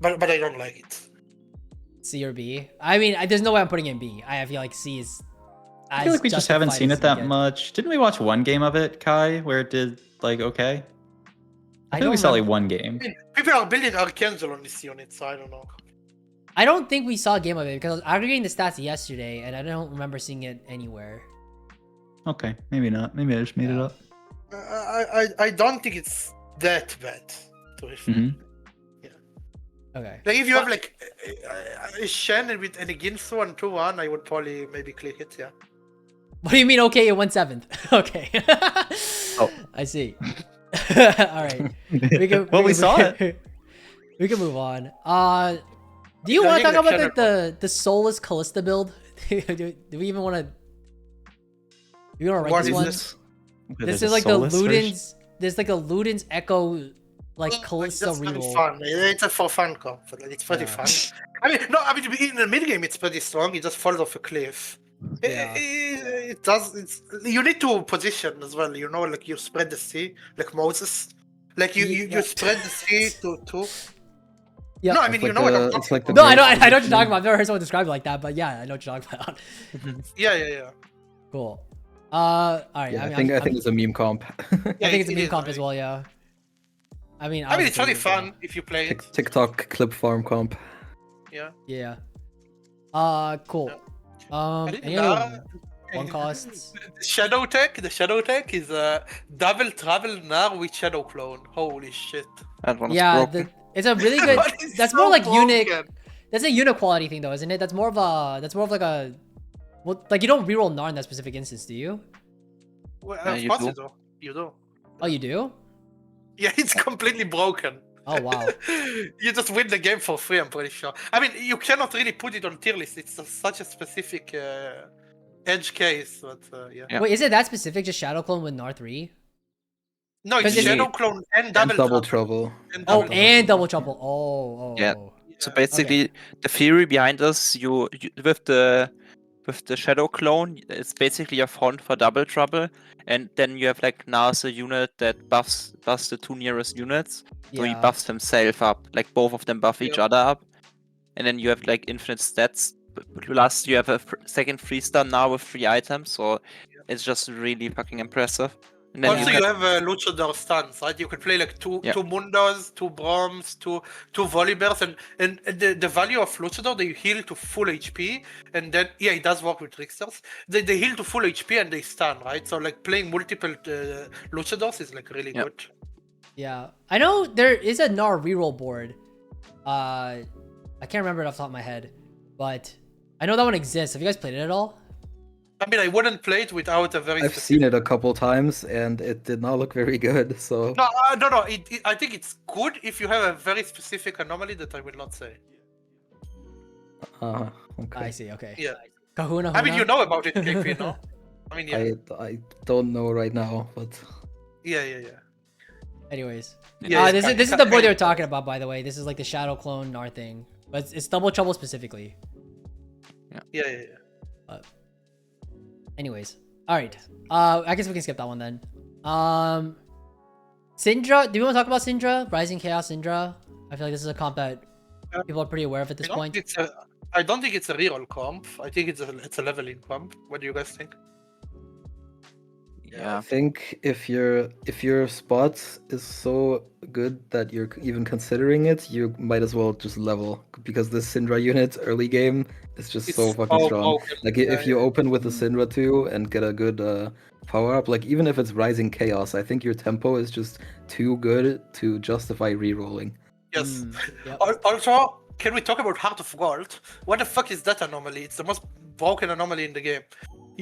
but I don't like it. C or B. I mean, there's no way I'm putting it in B. I feel like C is. I feel like we just haven't justified seen as it that you get. much. Didn't we watch one game of it, Kai, where it did like okay? I think we saw like one game. I mean, people are building Archangel on this unit, so I don't know. I don't think we saw a game of it because I was aggregating the stats yesterday and I don't remember seeing it anywhere. Okay, maybe not. Maybe I just made it up. I don't think it's that bad. Okay. Like if you have like a Shen and with and a Ginsu and 2-1, I would probably maybe click it. Yeah. What do you mean? Okay, it went 7th. Okay. Oh, I see. All right. We saw it. We can move on. Do you want to talk about like the soulless Callista build? do we even want to? Do you want to write this one? This is like the Luden's. There's like a Luden's Echo, like Callista reroll. Fun. It's a for fun comp. It's pretty fun. I mean, no. I mean, in the mid game, it's pretty strong. It just falls off a cliff. Yeah. It does. You need to position as well. You know, like you spread the sea, like Moses. Like you spread the sea to. Yeah. No, I mean, you know what I'm talking about. No, I know what you're talking about. I've never heard someone describe it like that, but yeah, I know what you're talking about. Yeah. Cool. All right. Yeah, I think it's a meme comp. I think it's a meme comp as well. Yeah. I mean, it's really fun if you play it. TikTok clip farm comp. Yeah. Yeah. Cool. Any other one costs? The Shadow Tech is a double travel now with Shadow Clone. Holy shit. Yeah, it's a really good. That's more like broken. unit. That's a unit quality thing though, isn't it? That's more of like a. Well, like you don't reroll Gnar in that specific instance, do you? Well, of course you do. Oh, you do? Yeah, it's completely broken. Oh wow. You just win the game for free, I'm pretty sure. I mean, you cannot really put it on tier list. It's such a specific edge case, but yeah. Wait, is it that specific? Just Shadow Clone with Gnar 3? No, it's Shadow Clone and double trouble. And double trouble. Oh. Yeah. So basically, the theory behind this, you with the Shadow Clone, it's basically a font for double trouble, and then you have like Gnar's a unit that buffs the two nearest units, so he buffs himself up, like both of them buff each other up, and then you have like infinite stats. Plus, you have a second 3-star now with 3 items, so it's just really fucking impressive. And then also, you have Luchador stuns, right? You could play like two Mundos, 2 Broms, 2 Volibears, and the value of Luchador, they heal to full HP, and then it does work with Tricksters. They heal to full HP and they stun, right? So like playing multiple Luchadors is like really good. Yeah, I know there is a Gnar reroll board. I can't remember it off the top of my head, but I know that one exists. Have you guys played it at all? I mean, I wouldn't play it without a very. I've seen it a couple times, and it did not look very good. So no. I think it's good if you have a very specific anomaly that I will not say. Okay. I see. Okay. Yeah. Kahuna. I mean, you know about it, KP, no? I mean, yeah. I don't know right now, but. Yeah. Anyways, Yeah, this is the board they were talking about, by the way. This is like the Shadow Clone Gnar thing, but it's double trouble specifically. Yeah. Anyways, all right. I guess we can skip that one then. Syndra. Do you want to talk about Syndra? Rising Chaos Syndra. I feel like this is a comp that people are pretty aware of at this point. I don't think it's a reroll comp. I think it's a leveling comp. What do you guys think? Yeah, I think if your spot is so good that you're even considering it, you might as well just level, because this Syndra unit early game is just so fucking strong. Like if you open with the Syndra 2 and get a good power up, like even if it's Rising Chaos, I think your tempo is just too good to justify rerolling. Yes. Also, can we talk about Heart of Gold? What the fuck is that anomaly? It's the most broken anomaly in the game.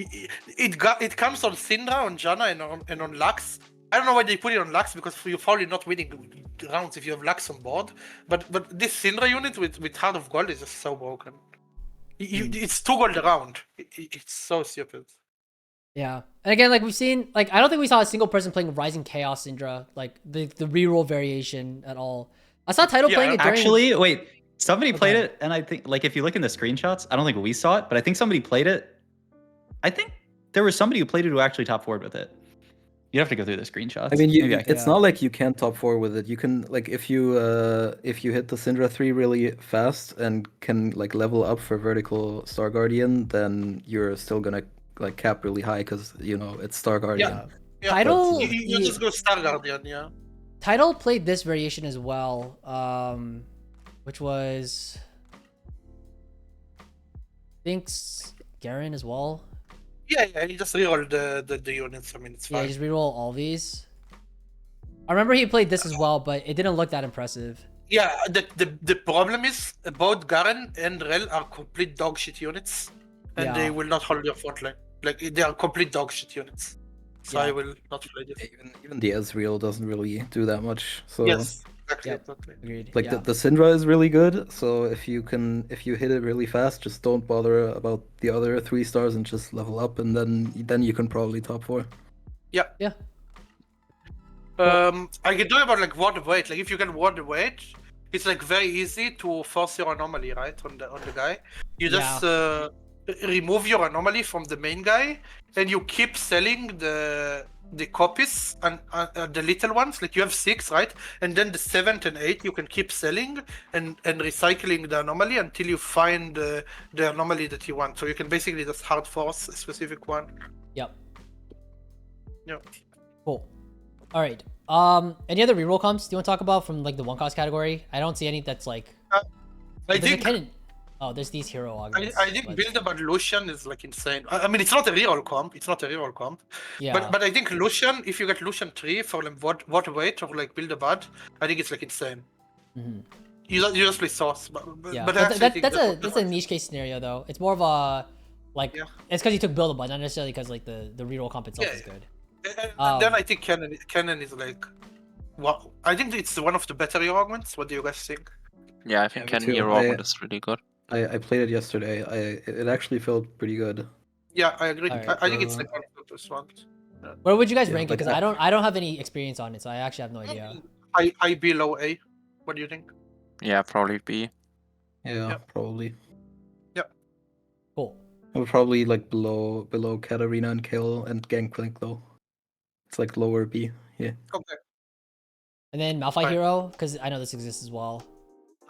It comes on Syndra, on Janna, and on Lux. I don't know why they put it on Lux, because you're probably not winning rounds if you have Lux on board. But this Syndra unit with Heart of Gold is just so broken. It's 2 gold around. It's so stupid. Yeah, and again, like we've seen, like I don't think we saw a single person playing Rising Chaos Syndra, like the reroll variation at all. I saw Title playing it during... Actually, wait, somebody played it, and I think, like, if you look in the screenshots, I don't think we saw it, but I think somebody played it. I think there was somebody who played it who actually top forward with it. You have to go through the screenshots. I mean, Maybe I can. it's not like you can't top 4 with it. You can like if you hit the Syndra 3 really fast and can like level up for vertical Star Guardian, then you're still gonna like cap really high because you know it's Star Guardian. Yeah, Title, you just go Star Guardian, yeah. Title played this variation as well, which was I think Garen as well. Yeah, he just rerolled the units. I mean, it's Yeah, fine. just reroll all these. I remember he played this as well, but it didn't look that impressive. Yeah, the problem is both Garen and Rel are complete dog shit units, and they will not hold your front line. Like they are complete dog shit units. So I will not play this. Even the Ezreal doesn't really do that much. So Yes, exactly. Yep. Exactly. Agreed. like yeah. the Syndra is really good. So if you hit it really fast, just don't bother about the other 3 stars and just level up, and then you can probably top 4. Yeah. Yeah. I can talk about like ward weight. Like if you can ward weight, it's like very easy to force your anomaly, right? On the guy. You just remove your anomaly from the main guy, and you keep selling the copies and the little ones. Like you have 6, right? And then the 7th and 8th you can keep selling and recycling the anomaly until you find the anomaly that you want. So you can basically just hard force a specific one. Yep. Yeah. Cool. All right. Any other reroll comps do you want to talk about from like the 1-cost category? I don't see any that's like. I think. Oh, there's these hero augments. I think build about Lucian is like insane. I mean, it's not a reroll comp. Yeah. But I think Lucian, if you get Lucian 3 for like what weight or like build a bud, I think it's like insane. Mm-hmm. You just play source. But that's a niche case scenario though. It's more of a like it's because you took build a bud, not necessarily because like the reroll comp itself is good. And then I think Cannon is like, well, I think it's one of the better hero augments. What do you guys think? Yeah, I think me Ken too. Hero Augment is really good. I played it yesterday. It actually felt pretty good. Yeah, I agree. Alright. I think it's like one of the best ones. Where would you guys rank it? like Because I don't have any experience on it, so I actually have no idea. I below A. What do you think? Yeah, probably B. Yeah, probably. Cool. I would probably like below Katarina and Kill and Gangplank though. It's like lower B. Yeah. Okay. And then Malphite hero, because I know this exists as well.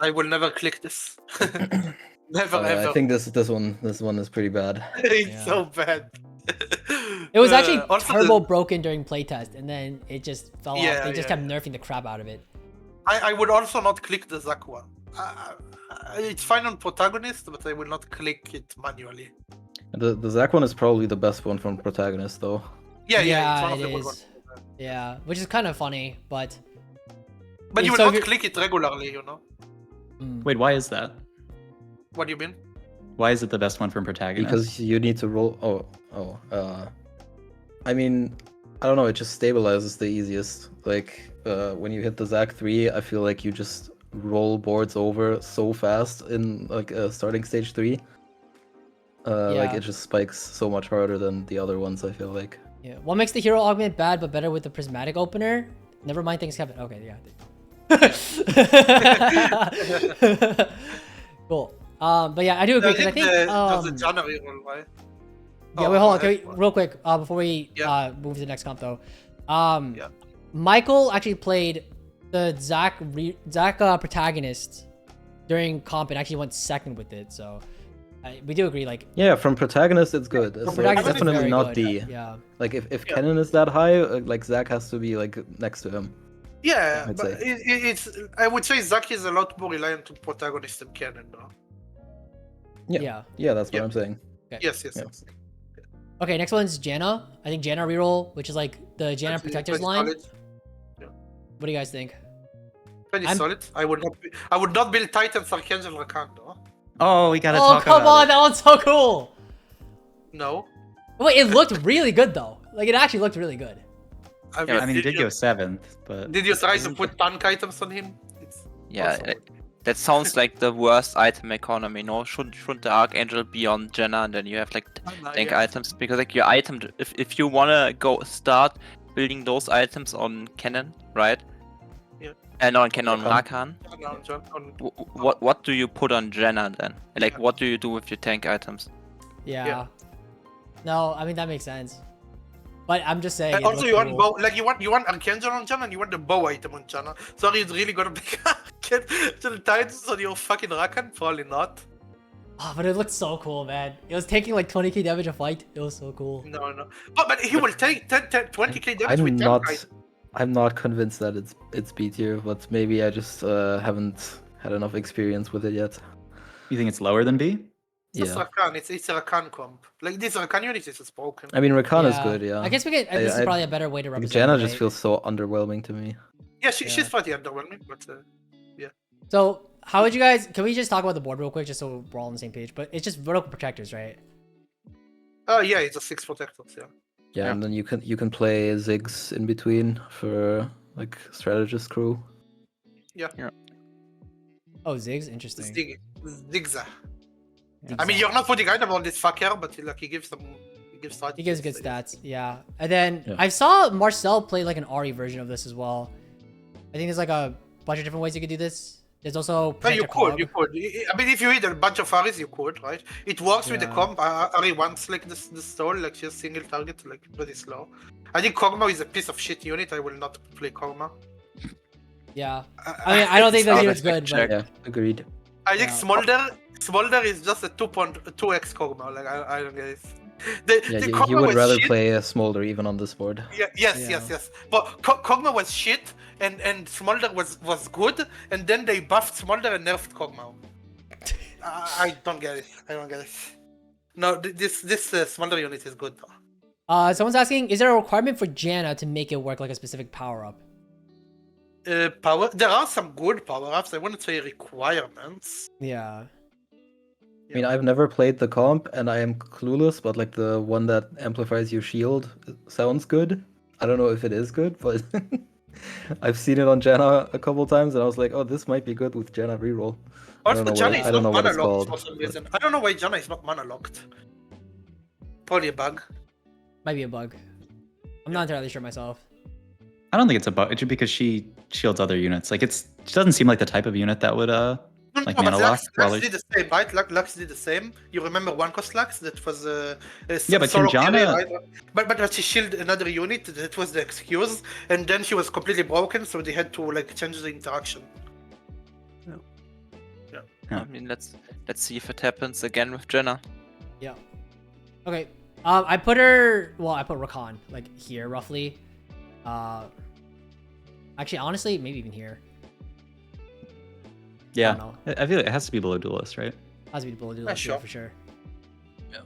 I will never click this. Never ever. I think this one is pretty bad. It's so bad. It was actually also turbo broken during playtest, and then it just fell off. Yeah, They just kept nerfing the crap out of it. I would also not click the Zac one. It's fine on protagonist, but I will not click it manually. The Zac one is probably the best one from protagonist though. Yeah, it's one it of the good is. ones. Yeah, which is kind of funny, but. But you will not click it regularly, you know? Wait, why is that? What do you mean? Why is it the best one from protagonist? Because you need to roll. I mean, I don't know. It just stabilizes the easiest. Like when you hit the Zac 3, I feel like you just roll boards over so fast in like starting stage 3. Like it just spikes so much harder than the other ones. I feel like. Yeah. What makes the hero augment bad but better with the prismatic opener? Never mind things happen. Okay, yeah. Cool. But yeah, I do agree because I think. There's a January rule, right? Yeah, wait, hold on. Can we, real quick, before we move to the next comp though. Michael actually played the Zac protagonist during comp and actually went second with it. So we do agree. Like from protagonist, it's good. It's definitely not D. Yeah. Like if Kennen is that high, like Zac has to be like next to him. Yeah, but it's. I would say Zac is a lot more reliant on protagonist than Cannon, though. Yeah, that's what I'm saying. Okay. Yes. Okay, next one's Janna. I think Janna reroll, which is like the Janna Protectors line. Solid. What do you guys think? Pretty solid. I would not build Titans Archangel Rakan, though. Oh, we gotta talk about come on, that one's so cool. No. Wait, it looked really good though. Like it actually looked really good. I mean, he did go 7th, but... Did you try to put tank items on him? That sounds like the worst item economy, no? Shouldn't the Archangel be on Janna and then you have like tank items? Because like your item, if you wanna start building those items on Cannon, right? Yeah. And on Cannon Rakan, what do you put on Janna then? Like what do you do with your tank items? Yeah. No, I mean that makes sense. But I'm just saying. Also, it you want cool. bow, like you want Archangel on Janna, and you want the bow item on Janna. Sorry, it's really gonna pick the Titans on your fucking Rakan? Probably not. Oh, but it looked so cool, man. It was taking like 20k damage a fight. It was so cool. No. But he will take 20k damage with 10 guys. I'm not convinced that it's B tier, but maybe I just haven't had enough experience with it yet. You think it's lower than B? It's just Rakan. It's a Rakan comp. Like this Rakan unit is just broken. I mean, Rakan is good, yeah. I guess we could. This is probably a better way to represent. Janna it, just right? feels so underwhelming to me. Yeah, she's pretty underwhelming, but yeah. So how would you guys? Can we just talk about the board real quick, just so we're all on the same page? But it's just vertical protectors, right? Oh yeah, it's a 6 protectors. Yeah, and then you can play Ziggs in between for like strategist crew. Yeah. Oh, Ziggs, interesting. Zigza. I mean, you're not putting item on this fucker, but like he gives stats. He gives good stats, yeah. And then I saw Marcel play like an Ahri version of this as well. I think there's like a bunch of different ways you could do this. There's also you could. I mean, if you read a bunch of Ahris, you could, right? It works with the comp. Ahri wants like the stall, like just single target, like pretty slow. I think Kog'Maw is a piece of shit unit. I will not play Kog'Maw. I mean, I don't think the unit's good, but yeah, agreed. I think Smolder is just a 2x Kog'Maw. Like I don't get it. You would rather play a Smolder even on this board. Yes. But Kog'Maw was shit, and Smolder was good, and then they buffed Smolder and nerfed Kog'Maw. I don't get it. No, this Smolder unit is good though. Someone's asking, is there a requirement for Janna to make it work like a specific power up? There are some good power-ups. I wouldn't say requirements. Yeah. I mean, I've never played the comp, and I am clueless, but like the one that amplifies your shield sounds good. I don't know if it is good, but I've seen it on Janna a couple times, and I was like, oh, this might be good with Janna reroll. Also, Janna is not mana locked for some reason. I don't know why Janna is not mana locked. Probably a bug. Might be a bug. I'm not entirely sure myself. I don't think it's a bug. It's just because she shields other units. Like she doesn't seem like the type of unit that would like mana lock. Lux did the same, right? Lux did the same. You remember one cost Lux that was yeah, but can Janna... right? But she shielded another unit. That was the excuse, and then she was completely broken, so they had to like change the interaction. Yeah. I mean, let's see if it happens again with Janna. Yeah. Okay. I put her. Well, I put Rakan like here roughly. Actually, honestly, maybe even here. Yeah, I feel like it has to be below Duelist, right? Has to be below Duelist, sure. for sure. Yeah.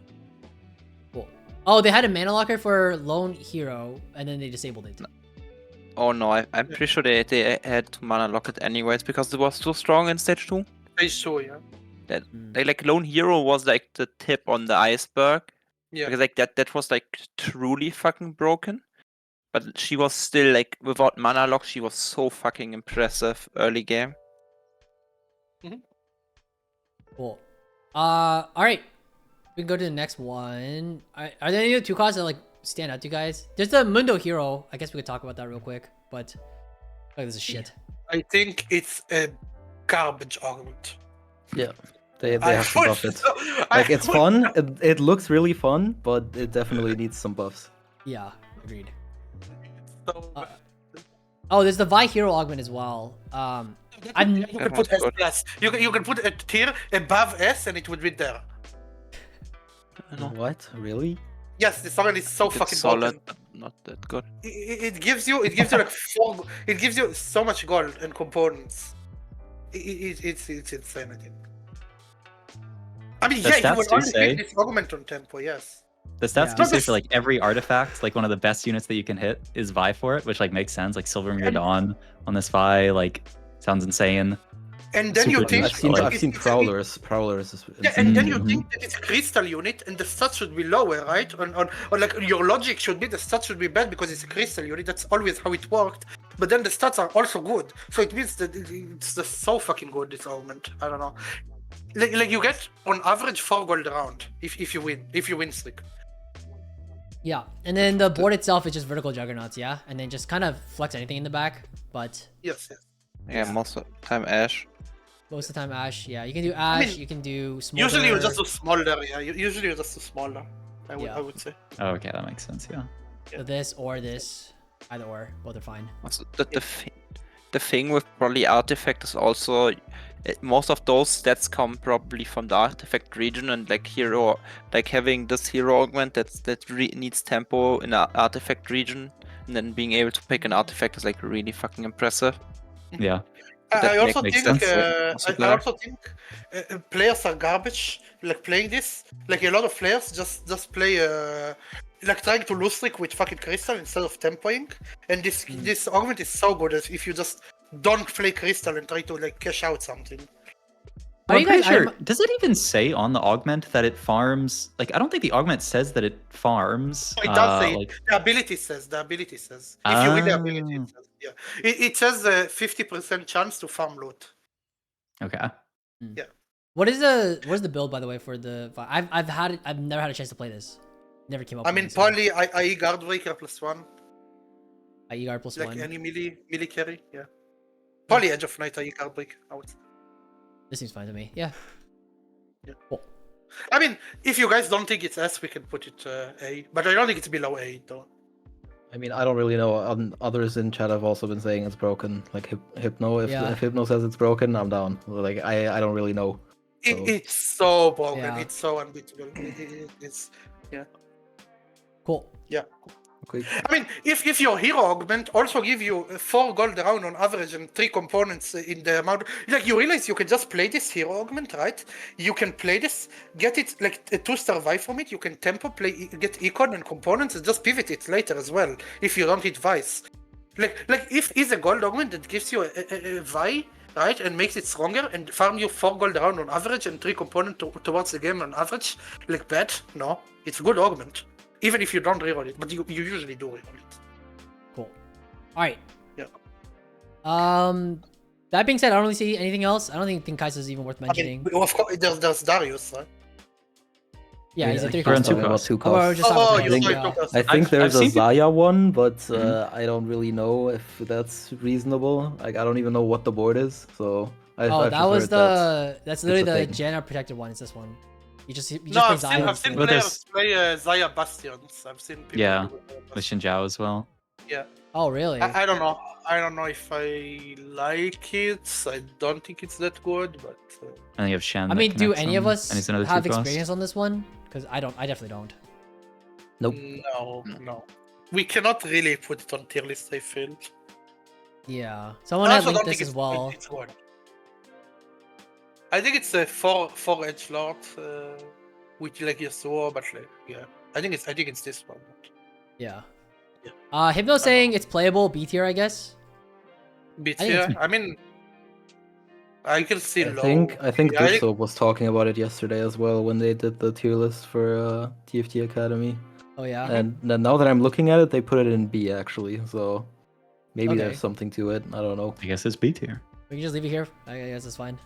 Cool. Oh, they had a mana locker for Lone Hero, and then they disabled it. Oh no, I'm pretty sure they had to mana lock it anyways because it was too strong in stage 2. Stage 2, yeah. That like Lone Hero was like the tip on the iceberg. Yeah. Because like that was like truly fucking broken. But she was still like without mana lock, she was so fucking impressive early game. Cool. All right. We can go to the next one. Are there any other 2 cards that like stand out to you guys? There's the Mundo Hero. I guess we could talk about that real quick, but this is shit. I think it's a garbage argument. Yeah. They have to buff it. Like it's fun. It looks really fun, but it definitely needs some buffs. Yeah, agreed. So, oh, there's the Vi Hero augment as well. you can put S plus. You can put a tier above S, and it would be there. What? Really? Yes, this summon is so fucking solid, broken. but not that good. It gives you like 4. It gives you so much gold and components. It's insane, I think. I mean, The you will stats do only say- get this augment on tempo, yes. The stats Yeah. do say for like every artifact, like one of the best units that you can hit is Vi for it, which like makes sense. Like Silvermere Dawn on this Vi, like sounds insane. And then you Super think deep. I've seen Prowlers. Prowlers is yeah, and then you think that it's a crystal unit, and the stats should be lower, right? Or like your logic should be the stats should be bad because it's a crystal unit. That's always how it worked. But then the stats are also good, so it means that it's just so fucking good. This augment, I don't know. Like you get on average 4 gold a round if you win streak. Yeah, and then the board itself is just vertical juggernauts, yeah, and then just kind of flex anything in the back, but Yes. Yeah, most of the time Ash. most of the time Ash, yeah, you can do Ash, you can do Smolder. Usually you just do smaller, yeah. Usually you just do smaller. I would say. Oh, okay, that makes sense. Yeah. So this or this, either or, both are fine. Also, the thing with probably artifact is also most of those stats come probably from the artifact region, and like hero, like having this hero augment that needs tempo in an artifact region, and then being able to pick an artifact is like really fucking impressive. Yeah. I also makes think sense. I also think players are garbage. Like playing this, like a lot of players just play like trying to lose streak with fucking crystal instead of tempoing. And this augment is so good as if you just don't play crystal and try to like cash out something. Are I'm you pretty guys? sure. Does it even say on the augment that it farms? Like, I don't think the augment says that it farms. It does say like, the ability says. The ability says. If you read the ability, it says, yeah. It says 50% chance to farm loot. Okay. Yeah. What is the build, by the way, for the? I've never had a chance to play this. Never came up. I with mean, this, probably IE Guardbreaker +1. IER plus Like 1. any melee carry, yeah. Probably Edge of Night IE Guardbreaker. I would say. This seems fine to me. Yeah. Yeah. Cool. I mean, if you guys don't think it's S, we can put it A. But I don't think it's below A, though. I mean, I don't really know. Others in chat have also been saying it's broken. Like Hypno, if Hypno says it's broken, I'm down. Like I don't really know. So. It's so broken. Yeah. It's so unbeatable. It's yeah. Cool. Yeah. Okay. I mean, if your hero augment also give you 4 gold around on average and 3 components in the amount, like you realize you can just play this hero augment, right? You can play this, get it like a 2-star vibe from it. You can tempo play, get econ and components, and just pivot it later as well if you don't hit vice. Like if it's a gold augment that gives you a vi, right, and makes it stronger and farm you 4 gold around on average and 3 components towards the game on average, like bad? No, it's a good augment. Even if you don't reroll it, but you usually do reroll it. Cool. All right. Yeah. That being said, I don't really see anything else. I don't think Kai'Sa is even worth mentioning. I mean, of course, there's Darius, right? Yeah, he's a 3 we're on cost. 2 player. costs. Two Oh, we're costs. just talking Oh, about you Darius, saw yeah. it took us. I think there's a seen people- Zaya one, but I don't really know if that's reasonable. Like I don't even know what the board is, so I've Oh, that just was heard that's literally a the thing. Janna protected one. It's this one. You just No, play I've Zaya. seen But players play Zaya Bastions. I've seen people. Yeah. do it. With Shinjao as well. Yeah. Oh, really? I don't know. I don't know if I like it. I don't think it's that good, but. And you have Shen. I that mean, do connects any of him, us and he's another have 2 cost. experience on this one? Because I don't. I definitely don't. Nope. No. We cannot really put it on tier list, I feel. Yeah. Someone I had also linked don't this think as well. it's good. I think it's a 4 edge lord with like Yasuo, but like yeah. I think it's this one. Yeah. Yeah. Hypno saying it's playable B tier, I guess. Bit I think here. I mean, I can see I low. think Yeah, Dipsoap was talking about it yesterday as well when they did the tier list for TFT Academy. Oh yeah. And now that I'm looking at it, they put it in B actually. So maybe Okay. there's something to it. I don't know. I guess it's B tier. We can just leave it here. I guess it's fine.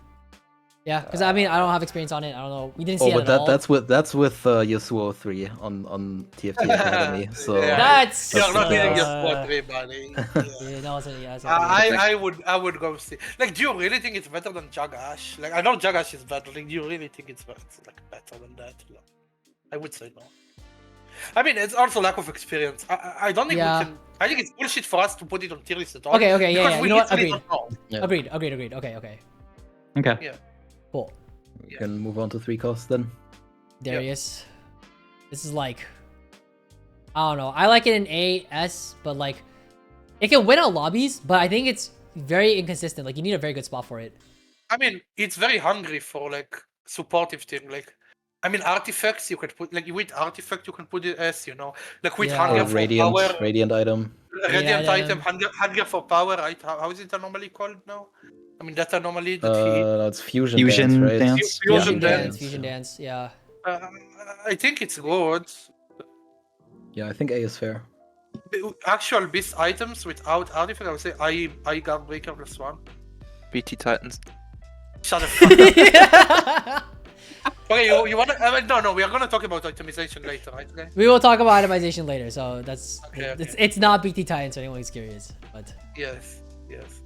Yeah, because I mean, I don't have experience on it. I don't know. We didn't see Oh, it but at all. that's with Yasuo 3 on TFT Academy. So Yeah. That's. You're not hitting your uh, spot, buddy. Yeah, no, it's I would go see. Like, do you really think it's better than Jagash? Like, I know Jagash is better. Like, do you really think it's like better than that? No. I would say no. I mean, it's also lack of experience. I don't think we can. I think it's bullshit for us to put it on tier list at all. Okay, yeah, because yeah. we You know what? literally Agreed. don't know. Yeah. Agreed. Okay. Okay. Yeah. Cool. we can move on to 3 costs then. Darius. This is like, I don't know. I like it in AS, but like, it can win at lobbies, but I think it's very inconsistent. Like, you need a very good spot for it. I mean, it's very hungry for like supportive team. Like, I mean, artifacts you could put like with artifact you can put it as like with Yeah. hunger for power, Radiant item. radiant Yeah, item, hunger for power. Right? How is it normally called now? I mean, that anomaly that No, it's fusion Fusion dance, right? dance. Fusion Fusion dance. Fusion Dance, yeah. I think it's good. Yeah, I think A is fair. Actual beast items without artifact, I would say I Guardbreaker +1. BT Titans. Shut the fuck up. Okay, you wanna? No, we are gonna talk about itemization later, right? Okay. We will talk about itemization later, so that's Okay. it's not BT Titan, so anyone who's curious, but Yes.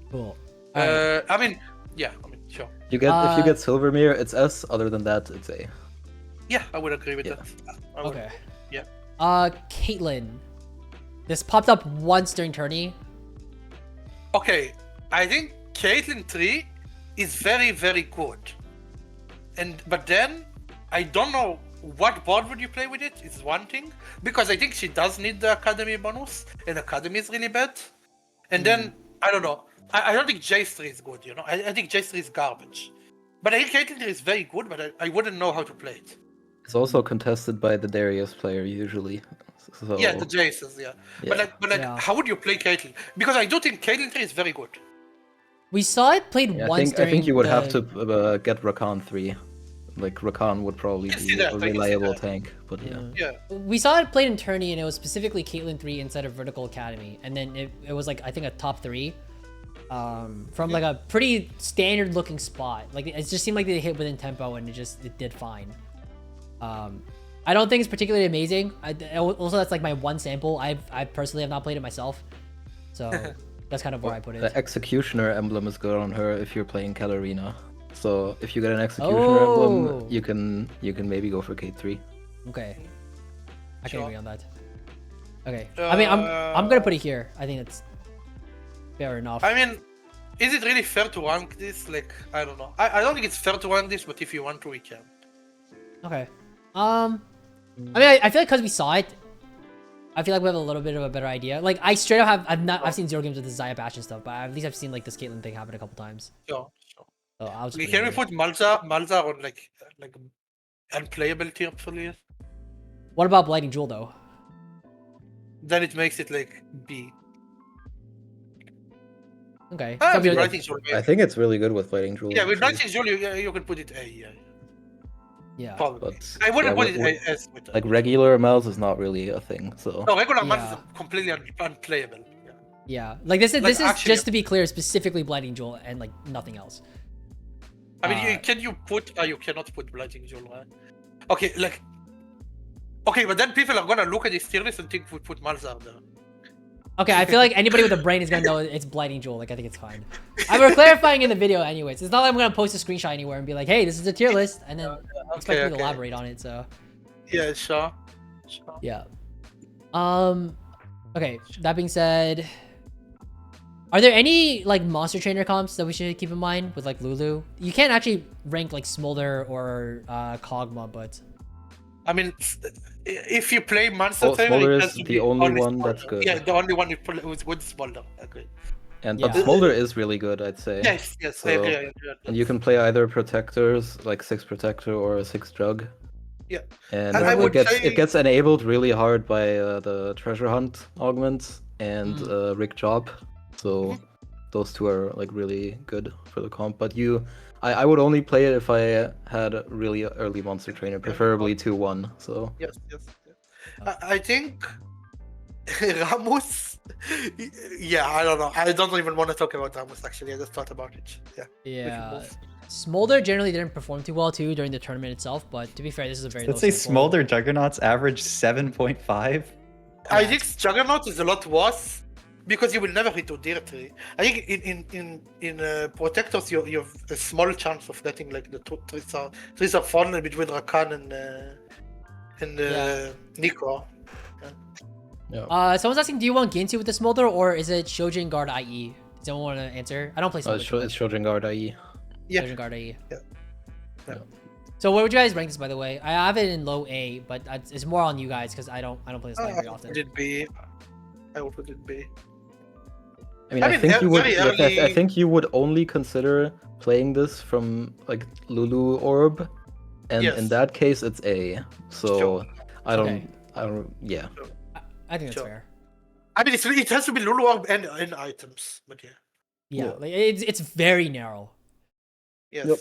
cool. Alright. I mean, sure. If you get Silvermere, it's S. Other than that, it's A. Yeah, I would agree with Yeah. that. I would- Okay. Yeah. Caitlyn. This popped up once during tourney. Okay, I think Caitlyn 3 is very, very good. But then, I don't know what board would you play with it, is one thing. Because I think she does need the Academy bonus, and Academy is really bad. And then, I don't know. I don't think Jace 3 is good, you know? I think Jace 3 is garbage. But I think Caitlyn 3 is very good, but I wouldn't know how to play it. It's also contested by the Darius player usually. So, Yeah, the Jaces, yeah. Yeah. But Yeah. how would you play Caitlyn? Because I do think Caitlyn 3 is very good. We saw it played yeah, once I think you would have the- to get Rakan 3. Like Rakan would probably I can be see that, a I can see reliable that. tank, but yeah. Yeah. We saw it played in tourney, and it was specifically Caitlyn 3 inside of Vertical Academy, and then it was like I think a top 3, from like a pretty standard looking spot. Like it just seemed like they hit within tempo, and it did fine. I don't think it's particularly amazing. Also that's like my one sample. I personally have not played it myself, so that's kind of where I put The it. Executioner emblem is good on her if you're playing Katarina. So if you get an Executioner emblem, you can maybe go for Kate 3. Okay, I can Sure. agree on that. Okay, I mean I'm gonna put it here. I think that's fair enough. I mean, is it really fair to rank this? Like, I don't know. I don't think it's fair to rank this, but if you want to, we can. Okay. I mean, I feel like because we saw it, I feel like we have a little bit of a better idea. Like, I straight up I've seen zero games with the Zaya Bash and stuff, but at least I've seen like this Caitlyn thing happen a couple times. Sure. So I was. Can we put Malza on like unplayable tier for you? What about Blighting Jewel though? Then it makes it like B. Okay. Ah, Some with people- Blighting Jewel, I think it's really good with Lighting Jewel. yeah, with actually. Blighting Jewel, you can put it A. Yeah, yeah. probably. But, I wouldn't yeah, put it A as with Like regular Mels is not really a thing, so. no regular Malza Yeah. is completely unplayable. Yeah. Yeah. Like this is actually- just to be clear, specifically Blighting Jewel and like nothing else. I mean, can you put? You cannot put Blighting Jewel, right? Okay, like. Okay, but then people are gonna look at this tier list and think we put Malza there. Okay, I feel like anybody with a brain is gonna know it's Blighting Jewel. Like I think it's fine. We're clarifying in the video, anyways. It's not like I'm gonna post a screenshot anywhere and be like, "Hey, this is a tier list," and then expect me to okay. elaborate on it. So Yeah, sure. yeah. Okay. That being said, are there any like monster trainer comps that we should keep in mind with like Lulu? You can't actually rank like Smolder or Kog'Maw, but I mean, if you play Monster Oh, Trainer, Smolder it is has to the be only one Smolder. that's good. Yeah, the only one who's good Smolder. Okay. But Yeah. Smolder is really good, I'd say. Yes, I So- agree. I agree. And you can play either protectors, like 6 protector or a 6 jug. Yeah. And I would say- it gets enabled really hard by the treasure hunt augments and Rick Job. So those two are like really good for the comp. But I would only play it if I had a really early monster trainer, preferably 2-1. So Yes. I think Ramos. Yeah, I don't know. I don't even want to talk about Ramos. Actually, I just thought about it. Yeah. we can yeah. move. Smolder generally didn't perform too well too during the tournament itself. But to be fair, this is a very Let's low say sample. Smolder Juggernauts average 7.5. I think Juggernaut is a lot worse because you will never hit to tier 3. I think in protectors you have a small chance of getting like the trees are fallen between Rakan and Nico. Someone's asking, do you want Ginsu with the Smolder or is it Shojin Guard IE? Does anyone want to answer? I don't play Smolder. it's Shojin Guard IE. Yeah. Shojin Guard IE. Yeah. So where would you guys rank this, by the way? I have it in low A, but it's more on you guys because I don't play this line very often. Would it be? I would put it B. I mean, I I mean, think you would. very I early- think you would only consider playing this from like Lulu Orb, and Yes. in that case, it's A. So Sure. I don't. Okay. Yeah. I think that's Sure. fair. I mean, it has to be Lulu Orb and items, but yeah. Yeah, Yeah. like it's very narrow. Yes. Yep.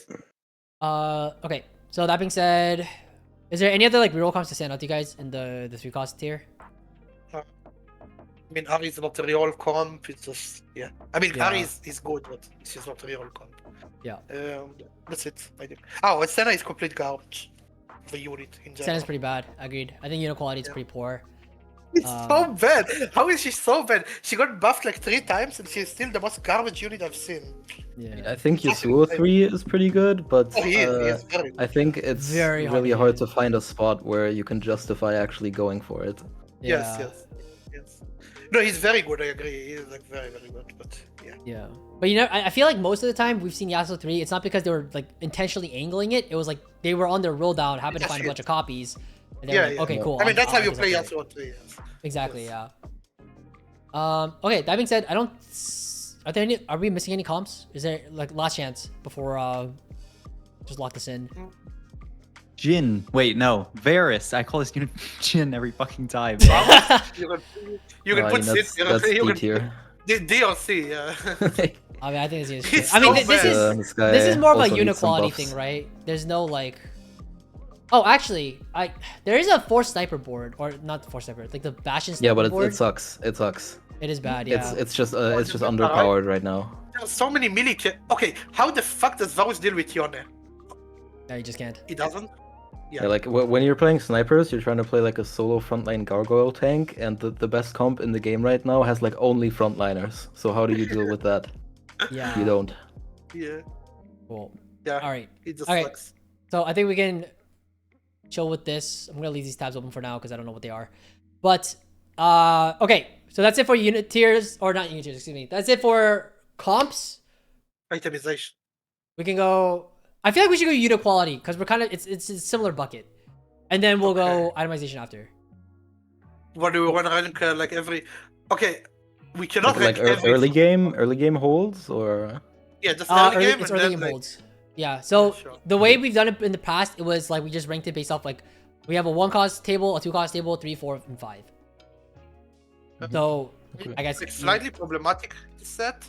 Okay. So that being said, is there any other like reroll comps to stand out to you guys in the 3 cost tier? I mean, Ari is not a real comp. It's just I mean, Yeah. Ari is good, but she's not a real comp. Yeah. That's it. I think. Oh, Senna is complete garbage. The unit in general. Senna's pretty bad. Agreed. I think unit quality is pretty poor. It's so bad. How is she so bad? She got buffed like 3 times, and she's still the most garbage unit I've seen. Yeah. I think Yasuo 3 is pretty good, but Oh, he is very I think it's Very hard really to hard do. to find a spot where you can justify actually going for it. Yeah. Yes. No, he's very good. I agree. He's like very good. But yeah. Yeah. But you know, I feel like most of the time we've seen Yasuo 3, it's not because they were like intentionally angling it. It was like they were on their roll down, happened to find a bunch of copies. And they were like, okay, cool. I mean, that's how you I'll play play. Yasuo 3. Yes. Exactly, yeah. Okay, that being said, are we missing any comps? Is there like last chance before just lock this in? Jin. Wait, no. Varus. I call this unit Jin every fucking time. You can put that's you D tier. D or C, yeah. I mean, I think it's It's I mean, so bad. this is more of a also unit needs some quality buffs. thing, right? There's no like. Oh, actually, there is a forced sniper board, or not the forced sniper, like the Bastion sniper Yeah, but board. it sucks. It sucks. It is bad, yeah. It's just Alright. underpowered right now. There's so many melee. Okay, how the fuck does Varus deal with Yone? No, you just can't. He doesn't. Yeah, like when you're playing snipers, you're trying to play like a solo frontline gargoyle tank, and the best comp in the game right now has like only frontliners. So how do you deal with that? Yeah. You don't. Yeah. Cool. Yeah. All right. It just Okay. sucks. So I think we can chill with this. I'm gonna leave these tabs open for now because I don't know what they are. But okay, so that's it for unit tiers, or not unit tiers, excuse me. That's it for comps. Itemization. We can go. I feel like we should go unit quality because we're kind of it's a similar bucket, and then we'll go itemization after. What do we want to rank like every? Okay, we cannot Like rank every. early game holds or Yeah, just early game It's and early then game like, holds. Yeah. So Sure. the way we've done it in the past, it was like we just ranked it based off like we have a 1 cost table, a 2 cost table, 3, 4, and 5. So I guess it's slightly problematic set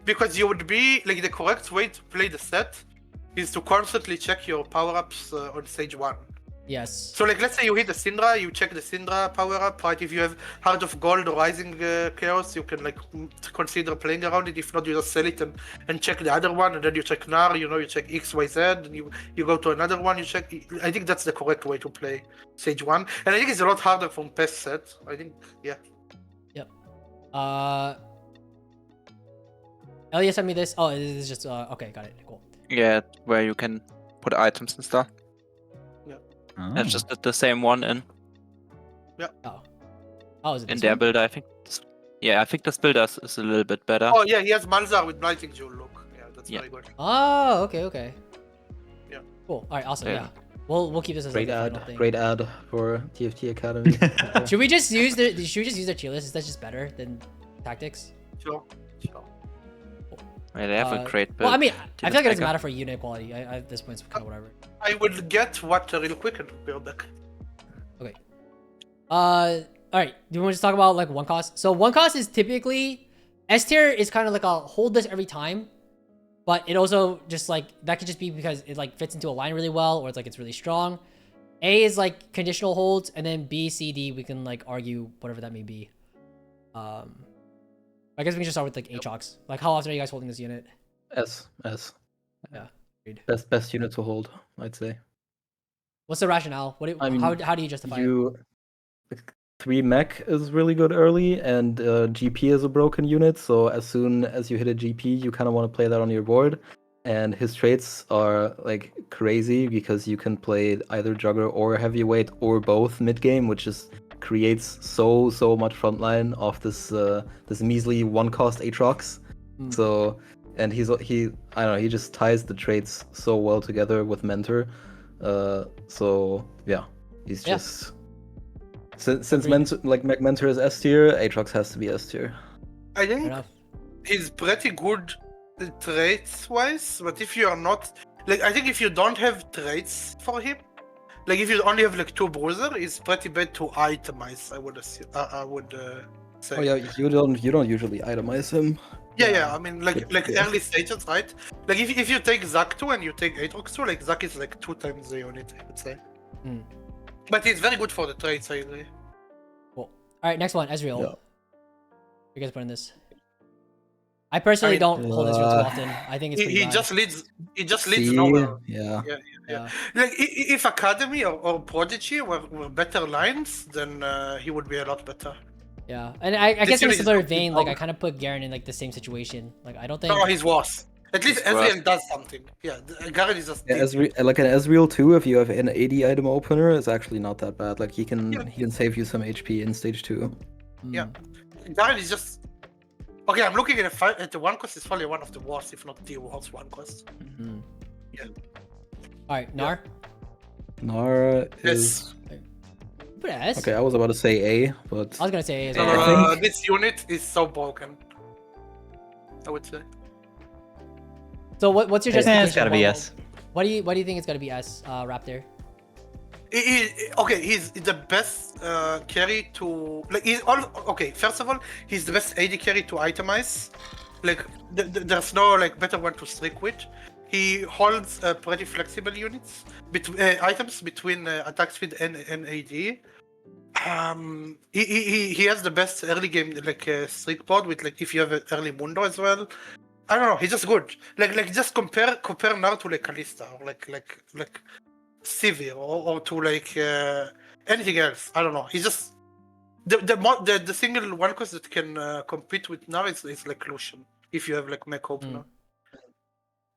because you would be like the correct way to play the set is to constantly check your power-ups on stage 1. yes. So like let's say you hit the Syndra, you check the Syndra power-up, right? If you have Heart of Gold or Rising Chaos, you can like consider playing around it. If not, you just sell it and check the other one, and then you check Nar, you check X, Y, Z, and you go to another one, you check. I think that's the correct way to play stage 1. And I think it's a lot harder from past set. I think, yeah. Elia sent me this. Oh, this is just okay, got it. Cool. Yeah, where you can put items and stuff. Oh. I just did the same one in Oh, is it in this their one? build. I think. Yeah, I think this build is a little bit better. Oh yeah, he has Malzar with Blighting Jewel. Look, yeah, that's very good. Oh, okay. Yeah. Cool. All right, awesome. Yeah. Yeah. We'll keep this as great like, a ad, final thing. great ad for TFT Academy. Should we just use their tier list? Is that just better than tactics? Sure. Yeah, they have a great build. Well, I mean, I feel like it doesn't Tiger. matter for unit quality. I at this point, it's kind of whatever. I will get what real quick and build back. Okay. All right. Do you want to just talk about like 1 cost? So 1 cost is typically S tier is kind of like a hold this every time, but it also just like that could just be because it like fits into a line really well, or it's like it's really strong. A is like conditional holds, and then B, C, D we can like argue whatever that may be. I guess we can just start with like Aatrox. Like, how often are you guys holding this unit? S. Yeah. Agreed. Best unit to hold, I'd say. What's the rationale? I mean, how do you justify it? 3 mech is really good early, and GP is a broken unit, so as soon as you hit a GP, you kind of want to play that on your board. And his traits are like crazy because you can play either Jugger or Heavyweight or both mid game, which just creates so much frontline off this measly 1 cost Aatrox. So, and he I don't know, he just ties the traits so well together with Mentor. So yeah, he's just since Mentor is S tier, Aatrox has to be S tier. I Fair think enough. he's pretty good traits wise, but if you are not like, I think if you don't have traits for him, like if you only have like 2 bruiser, it's pretty bad to itemize. I would assume. I would say. Oh yeah, you don't usually itemize him. Yeah. I mean, like Yeah. early stages, right? Like if you take Zac 2 and you take Aatrox 2, like Zac is like 2 times the unit, I would say. But it's very good for the traits, I agree. Cool. All right, next one, Ezreal. Yeah. You guys putting this? I personally don't hold Ezreal too often. I think it's pretty He bad. just leads See? nowhere. Yeah. Yeah. Like if Academy or Prodigy were better lines, then he would be a lot better. Yeah, and I guess in a unit is similar not vein, like I power. kind of put Garen in like the same situation. Like I don't think. No, he's worse. At least He's worse. Ezreal does something. Yeah, Garen is just. Yeah, like an Ezreal 2, if you have an 80 item opener, is actually not that bad. Like he can save you some HP in stage 2. Yeah. Garen is just okay. I'm looking at the one cost. It's probably one of the worst, if not the worst one cost. Yeah. All right, Nar. Nara is Put it S. okay. I was about to say A, but I was gonna say A as No, well. think- this unit is so broken. I would say. So what's your Yeah, justification? it's gotta be S. Why do you think it's gotta be S, Raptor? Okay, he's the best carry to like. Okay. First of all, he's the best AD carry to itemize. Like there's no like better one to streak with. He holds pretty flexible units items between attack speed and AD. He has the best early game like streak board with like if you have an early Mundo as well. I don't know. He's just good. Like just compare Nar to like Kalista or like Sivir or to like anything else. I don't know. He's just the single one cost that can compete with Nar is like Lucian if you have like mech opener.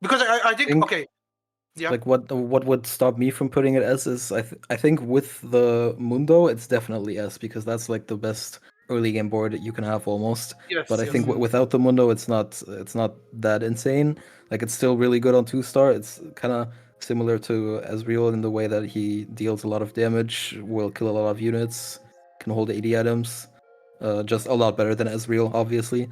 Because I think okay. Yeah. like what would stop me from putting it S is I think with the Mundo it's definitely S because that's like the best early game board that you can have almost. Yes, But I yes. think without the Mundo it's not that insane. Like it's still really good on 2-star. It's kind of similar to Ezreal in the way that he deals a lot of damage, will kill a lot of units, can hold 80 items. Just a lot better than Ezreal, obviously.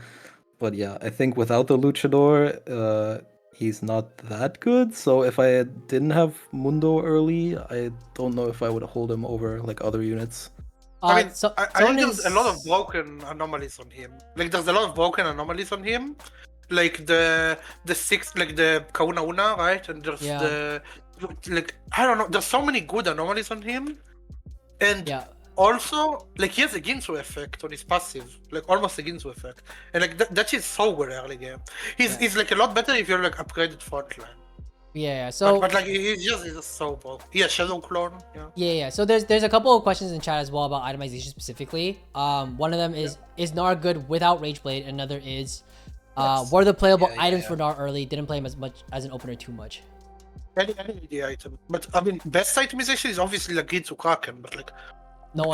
But yeah, I think without the Luchador, he's not that good. So if I didn't have Mundo early, I don't know if I would hold him over like other units. I mean, So I think there's a lot of broken anomalies on him. Like there's a lot of broken anomalies on him. Like the six, like the Kauna Una, right? And there's the like I don't know. There's so many good anomalies on him, and also like he has a Ginsu effect on his passive, like almost a Ginsu effect, and like that is so good early game. He's like a lot better if you're like upgraded frontline. Yeah. So but like he's just so broke. Yeah, Shadow Clone. Yeah. So there's a couple of questions in chat as well about itemization specifically. One of them is Nar good without Rage Blade? Another is what are the playable items for Nar early? Didn't play him as much as an opener too much. Any item, but I mean best itemization is obviously like Ginsu Kraken, but like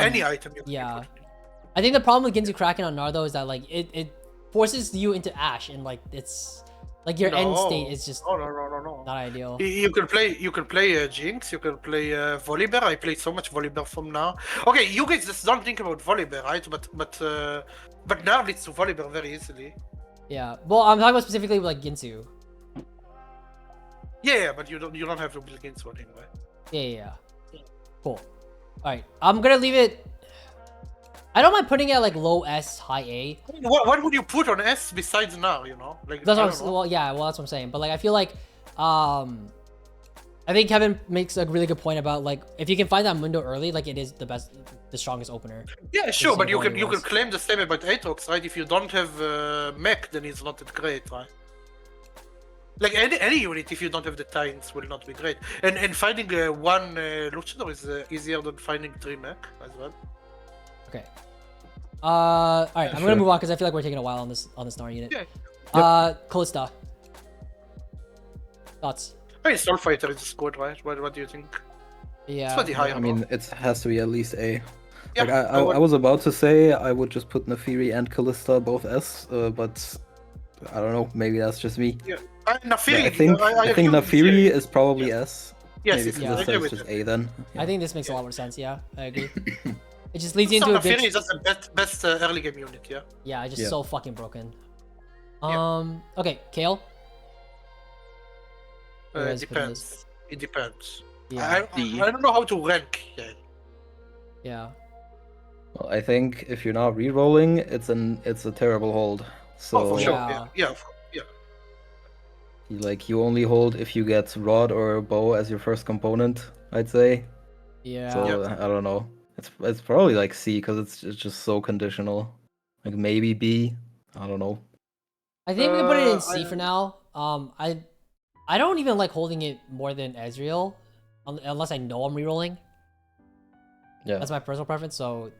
any item. I think the problem with Ginsu Kraken on Nar though is that like it forces you into Ashe and like it's like your end state is just no. not ideal. You can play Jinx, you can play Volibear. I play so much Volibear from now. Okay, you guys just don't think about Volibear, right? But now leads to Volibear very easily. Yeah, well, I'm talking about specifically like Ginsu. Yeah, but you don't have to build Ginsu on him, right? Yeah. Cool. All right, I'm gonna leave it. I don't mind putting it at like low S, high A. What would you put on S besides now? You know, like that's what that's what I'm saying. But like, I feel like, I think Kevin makes a really good point about like if you can find that Mundo early, like it is the strongest opener. Yeah, sure, but you can claim the same about Aatrox, right? If you don't have mech, then it's not that great, right? Like any unit, if you don't have the Titans, will not be great. And finding one Luchador is easier than finding 3 mech as well. Okay. All right, I'm gonna move on because I feel like we're taking a while on this Nar unit. Yeah. Kalista. Thoughts? I mean, Soul Fighter is good, right? What do you think? Yeah. It's pretty high. I mean, it has to be at least A. Yeah, like I was about to say I would just put Nafiri and Kalista both S, but I don't know. Maybe that's just me. Yeah. Nafiri. I think Nafiri is probably S. Yes, maybe Kalista is just A then. I think this makes a lot more sense. Yeah, I agree. It just leads you into a Nafiri is just the best early game unit. Yeah. Yeah, it's just so fucking broken. Okay, Kale. Depends. It depends. Yeah. I don't know how to rank Kale. Yeah. Well, I think if you're not re-rolling, it's a terrible hold. So for sure. Yeah. You only hold if you get Rod or Bow as your first component, I'd say. Yeah. So I don't know. It's probably like C because it's just so conditional. Like maybe B. I don't know. I think we can put it in C for now. I don't even like holding it more than Ezreal, unless I know I'm rerolling. Yeah. That's my personal preference. So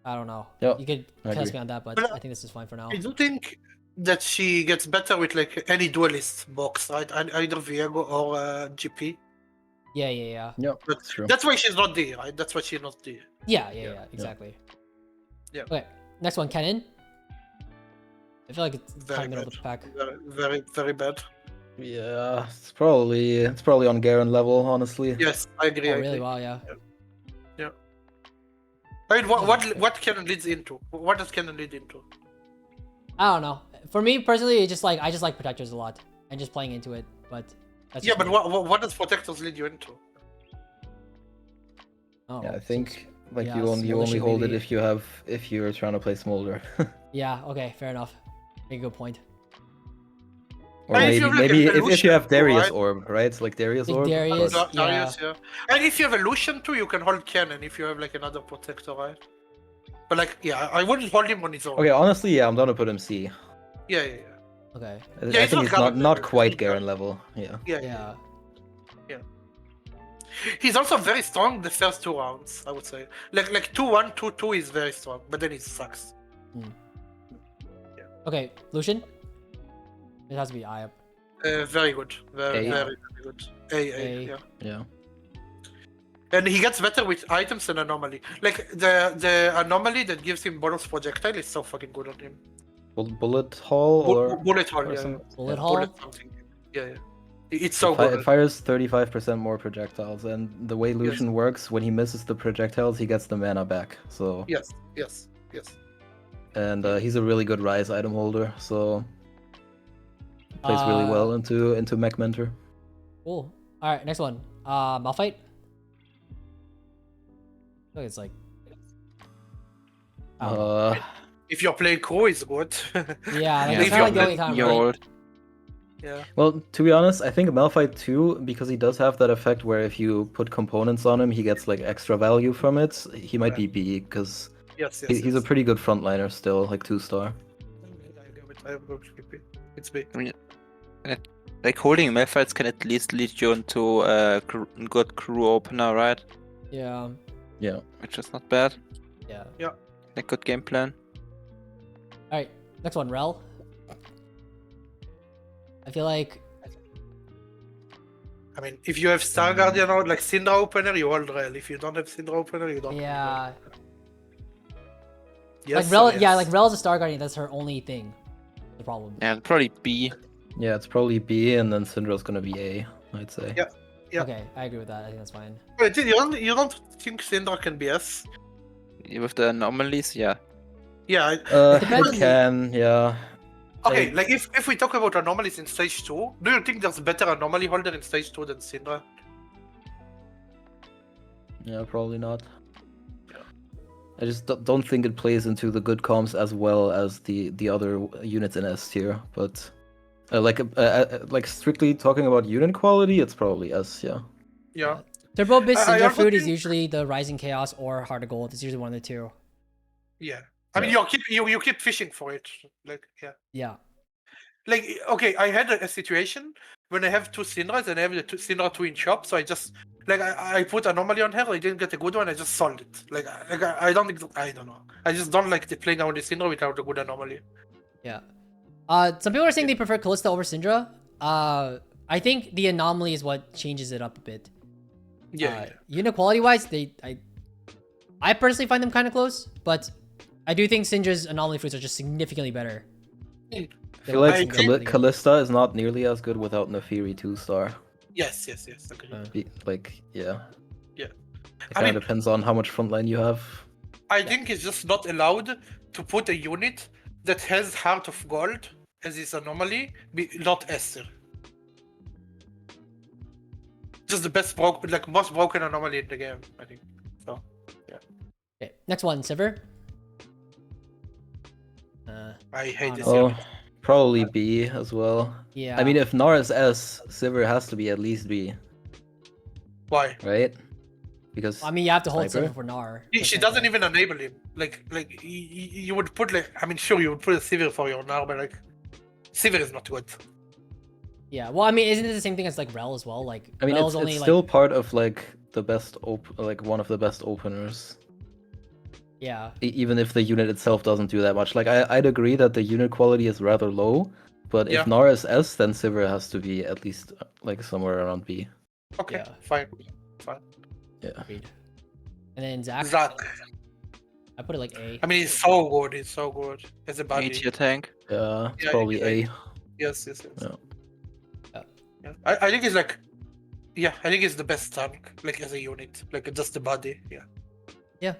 I don't know. Yep. You could test me on that, but I think this is fine for now. I do think that she gets better with like any duelist box, right? Either Viego or GP. Yeah. Yeah, that's true. That's why she's not D, right? That's why she's not D. Yeah, exactly. Yeah. Okay, next one, Kennen. I feel like it's Very kind of middle of bad. the pack. Very bad. Yeah, it's probably on Garen level, honestly. Yes, I agree. Oh, I really? agree. Wow, yeah. I mean, what Canon leads into? What does Canon lead into? I don't know. For me personally, it's just like I just like protectors a lot and just playing into it. But that's Yeah, just but me. what does protectors lead you into? Oh, Yeah, I think like yeah, you only Smolder hold it maybe. if you're trying to play Smolder. Yeah. Okay. Fair enough. Make a good point. Or And if you maybe have like if you have Illusion too, Darius right? Orb, right? Like Darius Like Orb. Darius, but- Darius, yeah. And if you have Illusion too, you can hold Cannon if you have like another protector, right? But like, yeah, I wouldn't hold him on his own. Okay, honestly, yeah, I'm gonna put him C. Yeah. Okay. I Yeah, think he's he's not not Garen quite level. Garen level. Yeah. Yeah. He's also very strong the first 2 rounds, I would say. Like 2-1, 2-2 is very strong, but then he sucks. Okay. Lucian. It has to be I up. Very good. Very A. very good. A. Yeah. Yeah. And he gets better with items and anomaly. Like the anomaly that gives him bonus projectile is so fucking good on him. Bullet Hall or Bullet hole, or yeah. some- Bullet yeah. Hall. Bullet something. Yeah. It's so It good. fires 35% more projectiles, and the way Lucian works, when he misses the projectiles, he gets the mana back. So Yes. and he's a really good Rise item holder, so plays really well into Mech Mentor. Cool. All right. Next one. Malphite. I feel like it's like. I don't know. If you're playing Crow, it's good. Yeah, like, Yeah, it's if kind of like the you're only time, you right? hold. Yeah. Well, to be honest, I think Malphite too, because he does have that effect where if you put components on him, he gets like extra value from it. He might be B, because Yes. he's a pretty good frontliner still, like 2-star. I agree with B. It's B. I mean, like holding Malphites can at least lead you into a good crew opener, right? Yeah. Yeah. Which is not bad. Yeah. A good game plan. All right. Next one. Rel. I feel like. I mean, if you have Star Guardian or like Syndra opener, you hold Rel. If you don't have Syndra opener, you don't. Yeah. Yes, Like Rel. or yes? Yeah. Like Rel is a Star Guardian. That's her only thing. The problem. Yeah, probably B. Yeah, it's probably B, and then Syndra's gonna be A, I'd say. Yeah. Yeah. Okay, I agree with that. I think that's fine. Wait, you don't think Syndra can be S? With the anomalies, yeah. Yeah. depends. It can, yeah. Okay, like if we talk about anomalies in stage 2, do you think there's a better anomaly holder in stage 2 than Syndra? Yeah, probably not. I just don't think it plays into the good comps as well as the other units in S tier, but like strictly talking about unit quality, it's probably S, yeah. Yeah. Turbo Bis I Syndra also Fruit is think- usually the Rising Chaos or Heart of Gold. It's usually one of the two. Yeah. I mean, you keep fishing for it. Like, yeah. Yeah. Like, okay, I had a situation when I have 2 Syndras and I have the Syndra 2 in shop, so I just like I put anomaly on her. I didn't get a good one. I just sold it. Like I don't know. I just don't like the playing around the Syndra without a good anomaly. Yeah. Some people are saying they prefer Callista over Syndra. I think the anomaly is what changes it up a bit. Yeah. Unit quality wise, I personally find them kind of close, but I do think Syndra's anomaly fruits are just significantly better. I feel like I Callista is not nearly as good without Nefiri 2-star. Yes. Okay. Like, yeah. Yeah. It kind of depends on how much frontline you have. I think it's just not allowed to put a unit that has Heart of Gold as its anomaly, not Esther. Just the most broken anomaly in the game, I think. So, yeah. Okay, next one, Sivir. I hate this Oh, unit. probably B as well. Yeah. I mean, if Nar is S, Sivir has to be at least B, Why? right? Because I mean, you have to hold Sniper? Sivir for Gnar. She doesn't even enable him. Like you would put I mean, sure you would put a Sivir for your Nar, but like Sivir is not good. Yeah. Well, I mean, isn't it the same thing as like Rel as well? Like, I mean, Rel's it's only still like part of like the best like one of the best openers. yeah. Even if the unit itself doesn't do that much. Like I'd agree that the unit quality is rather low, but Yeah. if Nar is S, then Sivir has to be at least like somewhere around B. Okay, Yeah. fine. Yeah. Agreed. And then Zach. Zach. I put it like A. I mean, he's so good. He's so good as a A body. tier tank. Yeah, it's Yeah, probably A. Yes. Yeah. Yeah. I think he's like, yeah, I think he's the best tank, like as a unit, like just the body. Yeah. Yeah.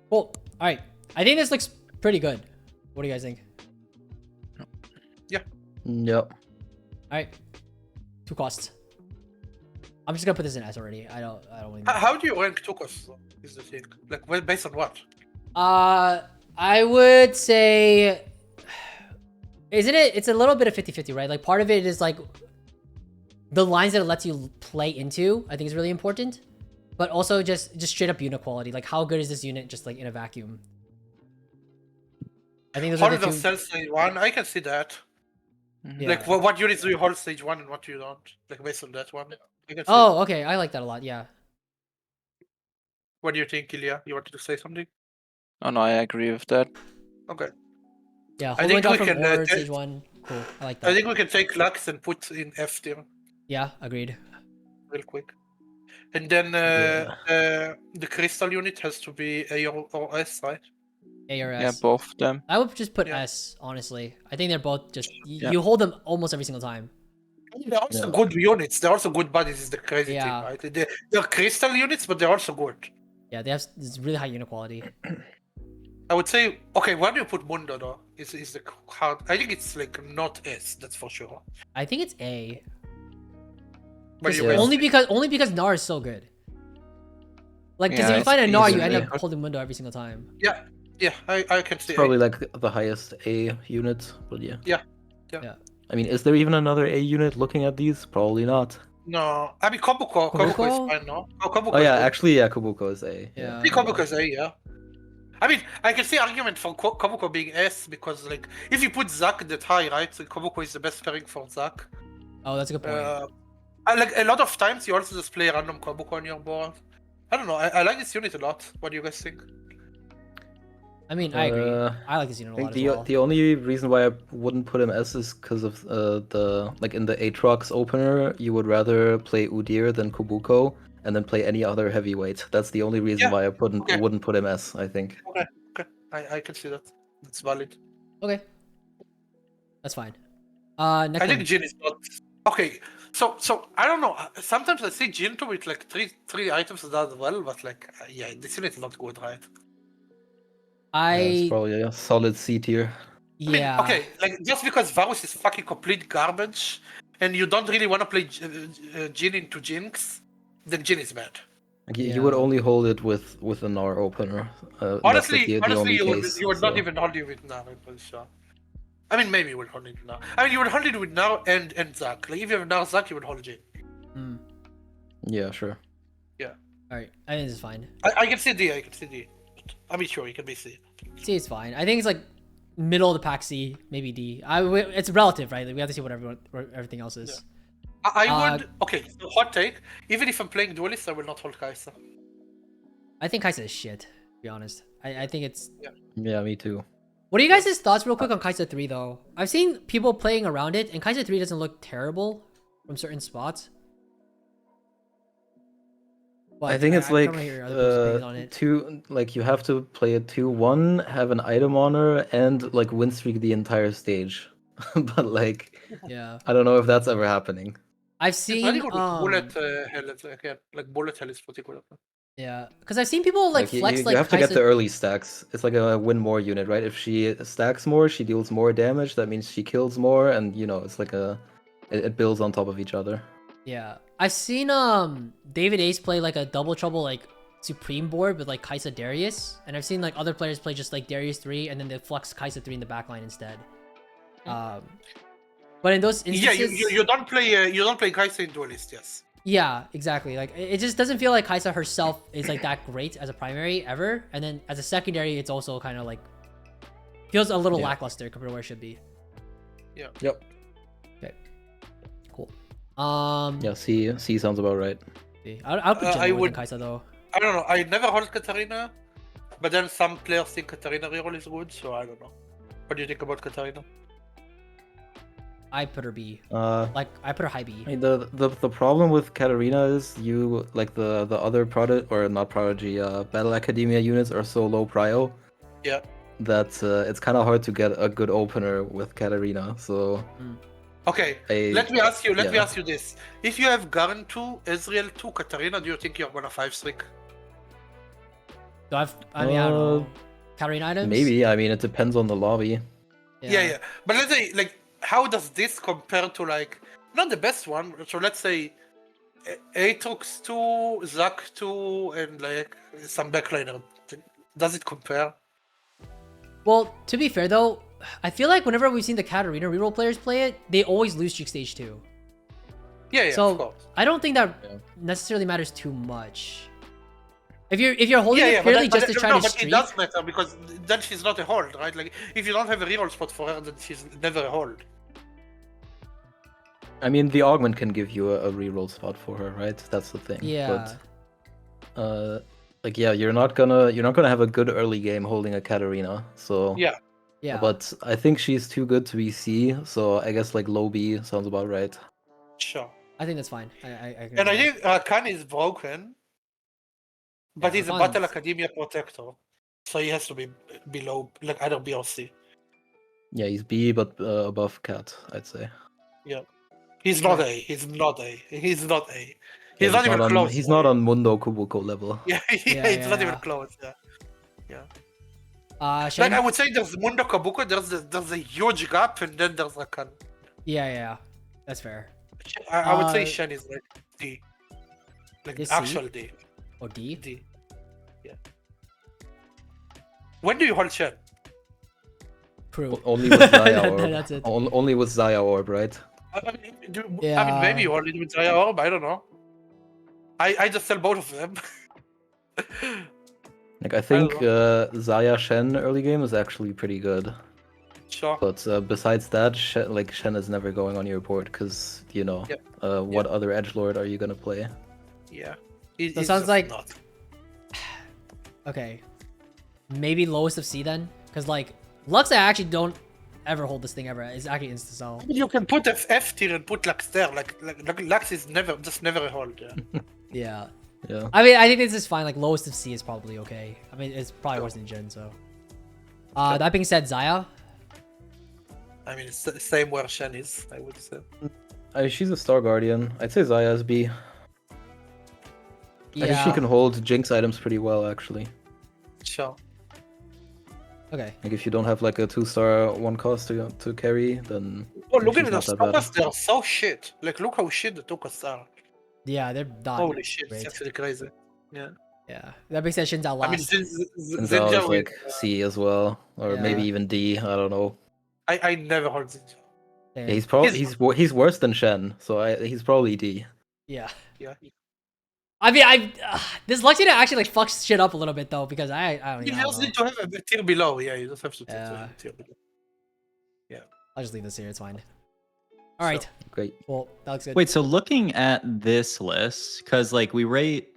Cool. All right. I think this looks pretty good. What do you guys think? Yep. All right. 2 costs. I'm just gonna put this in S already. I don't. Really How do you rank Tukos? Is the thing like based on what? I would say, isn't it? It's a little bit of 50-50, right? Like part of it is like the lines that it lets you play into. I think is really important, but also just straight up unit quality. Like how good is this unit just like in a vacuum? I think those are the Hold two. sell stage 1. I can see that. Yeah. Like what units do you hold stage 1 and what you don't? Like based on that one. I can see. Oh, okay. I like that a lot. Yeah. What do you think, Ilya? You wanted to say something? Oh no, I agree with that. Okay. Yeah. I Hold think down we from can, Ord, stage 1. Cool. I like that. I think we can take Lux and put in F tier Yeah. Agreed. real quick. And then the crystal unit has to be A or S, right? A or S. Yeah, both of them. I would just put Yeah. S, honestly. I think they're both just Yeah. you hold them almost every single time. They're also good units. They're also good bodies. Is the crazy thing, Yeah. right? They're crystal units, but they're also good. Yeah, they have this really high unit quality. I would say, okay, where do you put Mundo though? Is the hard? I think it's like not S. That's for sure. I think it's A. But Just you guys only think- because Nar is so good. Like, because Yeah, if you it's find a Nar, you easily- end up holding Mundo every single time. Yeah, I can see. It's probably like the highest A unit, but yeah. Yeah. I mean, is there even another A unit looking at these? Probably not. No, I mean Kobuko. Kobuko is fine, no? Oh, Kobuko Oh yeah, is good. actually, yeah, Kubuko is A. Yeah. I think Kobuko is A, yeah. I mean, I can see argument for Kobuko being S because, like, if you put Zack that high, right? So Kobuko is the best pairing for Zack. Oh, that's a good point. Like a lot of times, you also just play a random Kobuko on your board. I don't know. I like this unit a lot. What do you guys think? I mean, I agree. I like this unit a I lot think as well. the only reason why I wouldn't put him S is because of the like in the Aatrox opener, you would rather play Udyr than Kubuko and then play any other heavyweight. That's the only reason Yeah, why I okay. wouldn't put him S, I think. Okay. I can see that. That's valid. Okay. That's fine. Next I one. think Jin is not. Okay, so I don't know. Sometimes I see Jin with like three items that does well, but like yeah, this unit is not good, right? Yeah, it's I probably a solid C tier. I mean, yeah. okay, like just because Varus is fucking complete garbage, and you don't really want to play Jin into Jinx, then Jin is bad. Like, Yeah. you would only hold it with an R opener. That's Honestly, like the only you case. would not so. even hold it with now. I'm pretty sure. I mean, maybe you would hold it now. I mean, you would hold it with now and Zack. Like if you have now Zack, you would hold Jin. Hmm. Yeah, sure. All right. I think this is fine. I can see D. I can see D. I mean, sure, you can be C. C is fine. I think it's like middle of the pack C, maybe D. It's relative, right? Like, we have to see what everything else is. I would. Okay, so hot take. Even if I'm playing Duelist, I will not hold Kai'Sa. I think Kai'Sa is shit, to be honest. I think it's... Yeah, me too. What are you guys' thoughts real quick on Kai'Sa 3, though? I've seen people playing around it, and Kai'Sa 3 doesn't look terrible from certain spots. But I think it's like can't really hear other people's opinions on it. two. Like you have to play a 2-1, have an item on her, and like win streak the entire stage. But like, Yeah. I don't know if that's ever happening. I've It's very seen... good with bullet hell again. Like bullet hell is pretty good. Yeah, because I've seen people like you, flex you like have to get Kai'Sa- the early stacks. It's like a win more unit, right? If she stacks more, she deals more damage. That means she kills more, and you know it's like it builds on top of each other. Yeah, I've seen David Ace play like a double trouble like Supreme board with like Kai'Sa Darius, and I've seen like other players play just like Darius 3 and then they flex Kai'Sa 3 in the backline instead. But in those instances, Yeah, you don't play Kai'Sa in Duelist, yes. yeah, exactly. Like it just doesn't feel like Kai'Sa herself is like that great as a primary ever, and then as a secondary, it's also kind of like feels a little lackluster compared to where it should be. Yeah. Yep. Okay. Cool. Yeah. C sounds about right. I'll put Jhin I more would- than Kai'Sa though. I don't know. I never hold Katarina, but then some players think Katarina reroll is good, so I don't know. What do you think about Katarina? I put her B. I I put her high B. mean, the problem with Katarina is you like the other prodigy or not prodigy Battle Academia units are so low prio. Yeah. That it's kind of hard to get a good opener with Katarina. So. Okay, let me ask you this. If you have Garen 2, Ezreal 2, Katarina, do you think you're gonna 5-streak? I don't know. Katarina items? Maybe. I mean, it depends on the lobby. Yeah. But let's say, like, how does this compare to, like, not the best one, so let's say Aatrox 2, Zac 2, and, like, some backliner. Does it compare? Well, to be fair though, I feel like whenever we've seen the Katarina reroll players play it, they always lose streak stage 2. Yeah, so of course. I don't think that necessarily matters too much. If you're holding it purely just to try to streak... But it does matter, because then she's not a hold, right? Like, if you don't have a reroll spot for her, then she's never a hold. I mean, the augment can give you a reroll spot for her, right? That's the thing. Yeah. But, like, yeah, you're not gonna have a good early game holding a Katarina. So Yeah. But I think she's too good to be C. So I guess like low B sounds about right. Sure. I think that's fine. I agree. And I think Khan is broken, but he's a Battle Academia protector, so he has to be below, like either B or C. Yeah, he's B, but above Cat, I'd say. Yeah. He's not A. He's not A. He's not A. He's Yeah, not even close. He's not on Mundo Kubuko level. Yeah, it's not even close. Yeah. Shen? Like I would say, there's Mundo Kabuko. There's a huge gap, and then there's Khan. Yeah. That's fair. I would say Shen is like D, like is actual C? D. Or D? D. Yeah. When do you hold Shen? True. Only with Zaya Orb. That's it. Only with Zaya Orb, right? I mean, maybe you hold it with Zaya Orb. I don't know. I just sell both of them. Like I think Zaya Shen early game is actually pretty good. Sure. But besides that, Shen is never going on your board because you know what other edgelord are you gonna play? Yeah. So it sounds like okay, maybe lowest of C then, because like Lux I actually don't ever hold this thing ever. It's actually insta sell. You can put F tier and put Lux there. Like Lux is never a hold. Yeah. Yeah. I mean, I think this is fine. Like lowest of C is probably okay. I mean, it's probably worse than Jin. So, that being said, Zaya. I mean, it's the same where Shen is. I would say. She's a Star Guardian. I'd say Zaya is B. Yeah. I think she can hold Jinx items pretty well, actually. Sure. Okay. Like if you don't have like a 2-star 1 cost to carry, then. Oh, look at she's the not that bad. Stokas. They're so shit. Like, look how shit the Stokas are. Yeah, they're not. Holy shit, great. it's actually crazy. Yeah. That being said, Shin's out last. I mean, Zinzao is like C as well, or maybe even D. I don't know. I never heard Zinzao. Yeah. Yeah, he's probably he's worse than Shen, so he's probably D. Yeah. I mean, this Luxina actually like fucks shit up a little bit though, because I don't You even just know. need to have a tier below. Yeah, you just have to tier below. Yeah. I'll just leave this here. It's fine. All right. Great. Well, that looks good. Wait, so looking at this list, because like we rate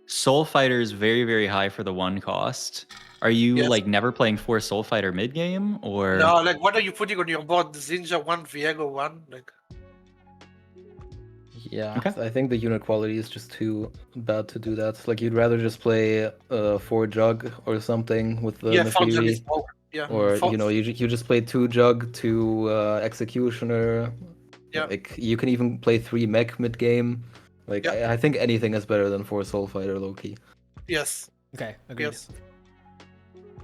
Soul Fighters very, very high for the 1 cost. Are you like never playing 4 Soul Fighter mid game, or no? Like, what are you putting on your board? Zinja 1, Viego 1, like. Yeah, Okay. I think the unit quality is just too bad to do that. Like you'd rather just play 4 Jug or something with the Nefiri. Yeah. Or you know, you just play 2 Jug, 2 Executioner. Yeah. Like you can even play 3 Mech mid game. Like I think anything is better than 4 Soul Fighter low key. Yes. Okay. Agreed. Yes.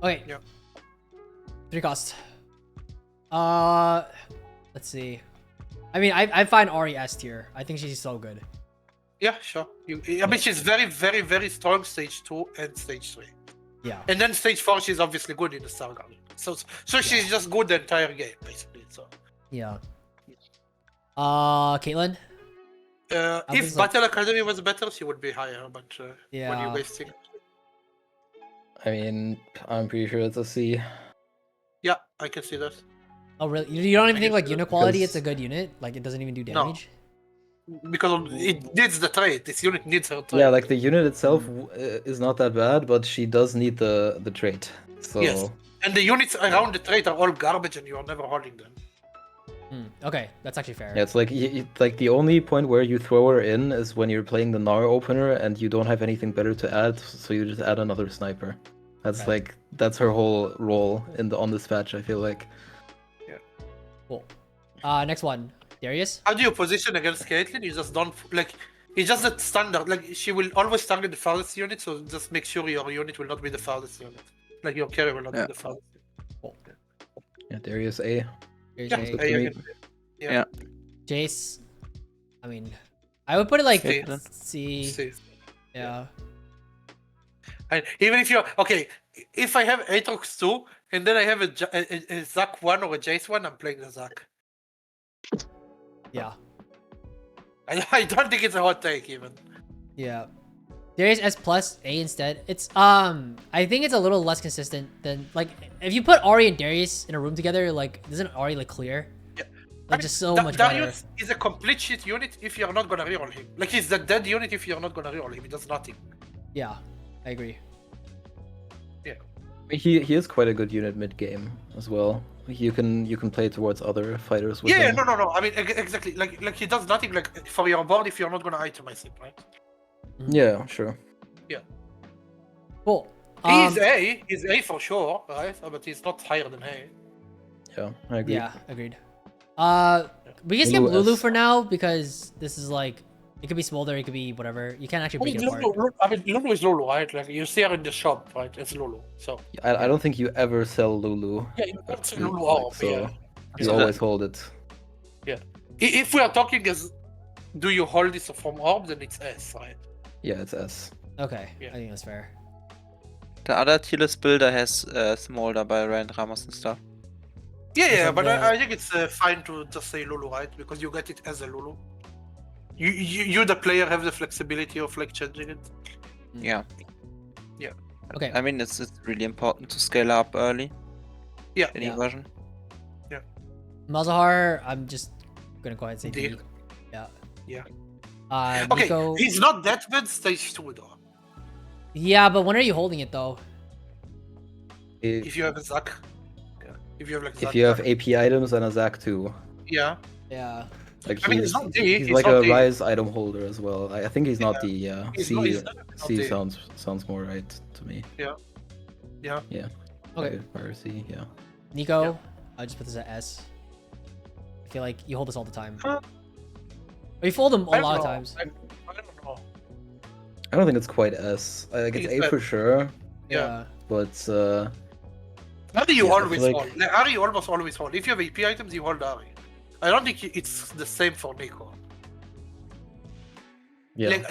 Okay. Yeah. 3 costs. Let's see. I mean, I find Ari S tier. I think she's so good. Yeah, sure. I mean, she's very, very, very strong stage 2 and stage 3. Yeah. And then stage 4, she's obviously good in the Star Guardian. So she's just good the entire game, basically. So. Yeah. Caitlyn? If Battle Academy was better, she would be higher. But what do you guys think? I mean, I'm pretty sure it's a C. Yeah, I can see that. Oh, really? You don't even think like unit quality? It's a good unit. Like it doesn't even do damage. Because it needs the trait. This unit needs her trait. Yeah, like the unit itself is not that bad, but she does need the trait. So yes, and the units around the trait are all garbage, and you are never holding them. Okay, that's actually fair. Yeah, it's like like the only point where you throw her in is when you're playing the Gnar opener and you don't have anything better to add, so you just add another sniper. That's Okay. like that's her whole role on this patch. I feel like. Cool. Next one, Darius. How do you position against Caitlyn? You just don't like. It's just that standard. Like she will always target the farthest unit, so just make sure your unit will not be the farthest unit. Like your carry will not be the farthest. Yeah, Darius A. Darius Yeah, A. for me. Yeah. Jace. I mean, I would put it like Caitlyn. C. See. Yeah. And even if you're okay, if I have Aatrox 2 and then I have a Zac 1 or a Jace 1, I'm playing the Zac. Yeah. I don't think it's a hot take even. Yeah. Darius S plus A instead. It's I think it's a little less consistent than like if you put Ahri and Darius in a room together, like doesn't Ahri like clear? Yeah. Like just so much better. Darius is a complete shit unit if you're not gonna reroll him. Like he's the dead unit if you're not gonna reroll him. He does nothing. Yeah, I agree. He is quite a good unit mid game as well. You can play towards other fighters with Yeah, him. no. I mean exactly. Like he does nothing like for your board if you're not gonna itemize him, right? Yeah, sure. Cool. He's A for sure, right? But he's not higher than A. Yeah, I agree. Yeah, agreed. We can skip Lulu Lulu S. for now because this is like it could be Smolder, it could be whatever. You can't actually break it apart. Lulu is Lulu, right? Like you see her in the shop, right? It's Lulu. So I don't think you ever sell Lulu. yeah, you don't see Like, Lulu orb, so yeah. you So always hold it. If we are talking as do you hold this from orb, then it's S, right? Yeah, it's S. Okay, Yeah. I think that's fair. The other tier list builder has Smolder by Rand Ramos and stuff. Yeah, like but the- I think it's fine to just say Lulu, right? Because you get it as a Lulu. You the player have the flexibility of like changing it. Yeah. Yeah. Okay. I mean, it's really important to scale up early. Yeah. Any Yeah. version. Malzahar, I'm just gonna go ahead and say D. D. Yeah. Yeah. Okay, Nico, he's not that bad stage 2 though. yeah, but when are you holding it though? If you have a Zac. Yeah. If you have like Zac. If you have AP items and a Zac too. Yeah. Yeah. Like I mean, he's, it's not D, he's it's like not a D. Rise item holder as well. I think he's not D, yeah. He's C not C D. sounds more right to me. Yeah. Okay. Fire C, yeah. Nico, Yeah. I just put this at S. I feel like you hold this all the time. Huh? Or you fold them a I don't lot of know. times. I don't know. I don't think it's quite S. Like it's It's A for sure, Yeah. but Ari you Yeah, I always feel like- hold. Like, Ari you almost always hold. If you have AP items, you hold Ari. I don't think it's the same for Nico. yeah. Like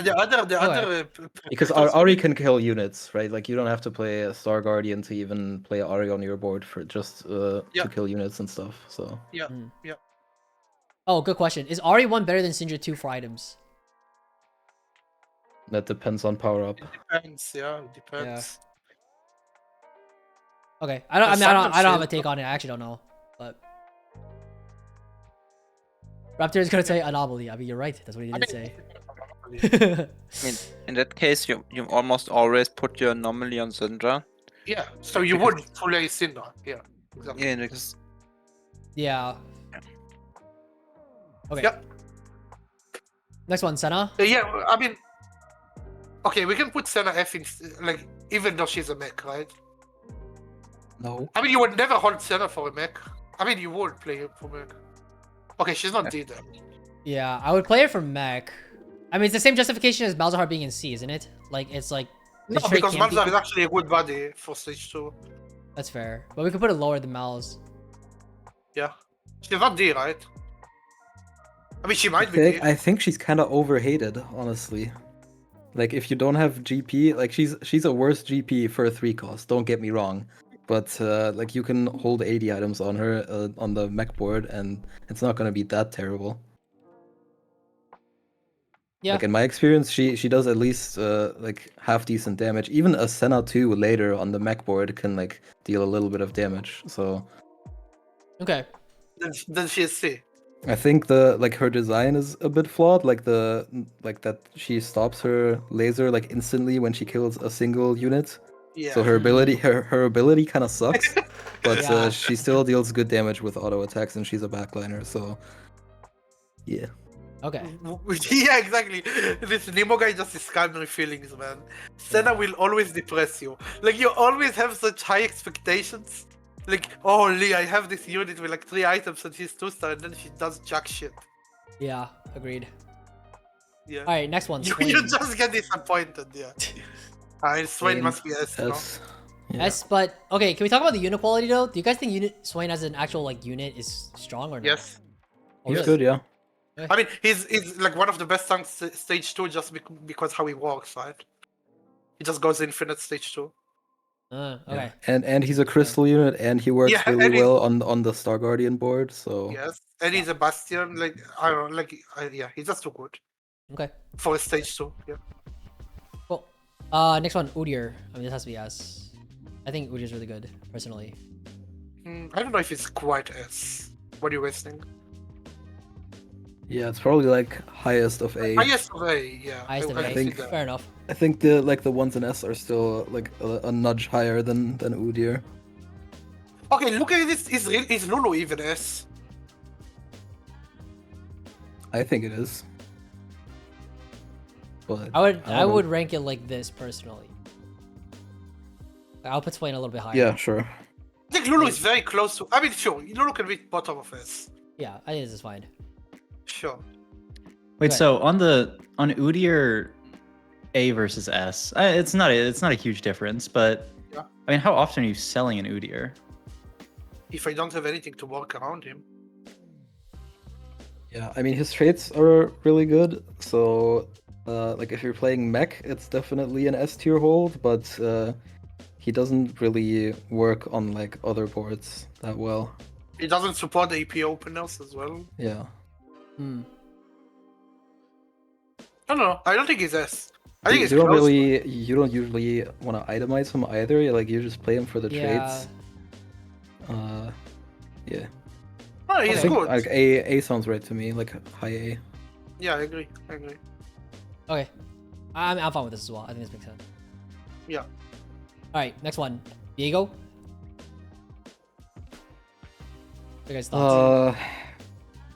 the other Because Ari can kill units, right? Like you don't have to play a Star Guardian to even play Ari on your board for just Yeah. to kill units and stuff. So Oh, good question. Is Ahri 1 better than Syndra 2 for items? that depends on power up. depends. Yeah, it depends. Okay. I don't have a take on it. I actually don't know. But Raptor is gonna say anomaly. I mean, you're right. That's what he did say. I mean, in that case, you almost always put your anomaly on Syndra. Yeah. So you would play Cinder. Yeah. Exactly. Yeah, because Yeah. Okay. Yeah. Next one, Senna. Yeah. I mean, okay, we can put Senna F in, like even though she's a mech, right? No. I mean, you would never hold Senna for a mech. I mean, you would play it for mech. Okay, she's not D then. Yeah, I would play it for mech. I mean, it's the same justification as Malzahar being in C, isn't it? Like, it's like... No, straight because campy. Malzahar is actually a good body for stage 2. That's fair. But we could put it lower than Mal's. Yeah. She's not D, right? I mean, she might be D. I think she's kind of overhated, honestly. Like if you don't have GP, like she's a worse GP for a 3 cost. Don't get me wrong, but like you can hold 80 items on her on the mech board, and it's not gonna be that terrible. Yeah. Like in my experience, she does at least like half decent damage. Even a Senna 2 later on the mech board can like deal a little bit of damage. So Okay. Then she is C. I think her design is a bit flawed. Like that she stops her laser like instantly when she kills a single unit. Yeah. So her ability kind of sucks, but Yeah. she still deals good damage with auto attacks, and she's a backliner. So yeah. Okay. Yeah, exactly. This Nemo guy just is calming feelings, man. Senna will always depress you. Like, you always have such high expectations. Like, oh, Lee, I have this unit with like 3 items and she's 2-star, and then she does jack shit. Yeah. Agreed. Yeah. All right. Next one. You Swain. just get disappointed, yeah. Swain must be S, no? S. Yeah. S, but okay. Can we talk about the unit quality though? Do you guys think Swain as an actual like unit is strong or not? Yes. Oh, He's really? good, yeah. I mean, he's like one of the best tanks stage 2 just because how he works, right? He just goes infinite stage 2. Okay. And he's a crystal unit, and he works Yeah, really and he's- well on the Star Guardian board. So Yes, and he's a bastion. Like, I don't know, like, yeah, he's just too good Okay. for a stage 2. Yeah. Cool. Next one, Udyr. I mean, this has to be S. I think Udyr's really good, personally. I don't know if it's quite S. What do you guys think? yeah, it's probably like highest of A. Highest of A, yeah. Highest of I A. think- that. Fair enough. I think the ones in S are still like a nudge higher than Udyr. Okay, look at this. Is Lulu even S? I think it is. But I don't know. would rank it like this personally. I'll put Swain a little bit higher. Yeah, sure. I think Lulu is very close to. I mean, sure, Lulu can be bottom of S. Yeah, I think this is fine. Sure. Wait, Okay. so on Udyr, A versus S, it's not a huge difference, but Yeah. I mean, how often are you selling an Udyr? If I don't have anything to work around him. Yeah, I mean his traits are really good. So like if you're playing mech, it's definitely an S tier hold, but he doesn't really work on like other boards that well. He doesn't support the AP openers as well. Yeah. Hmm. I don't know. I don't think he's S. I think You it's don't close. you don't usually want to itemize him either. Like you just play him for the Yeah. traits. Yeah. Oh, he's I think good. like A sounds right to me, like high A. Yeah, I agree. Okay. I'm fine with this as well. I think this makes sense. Yeah. Alright, next one. Diego? What are you guys' thoughts?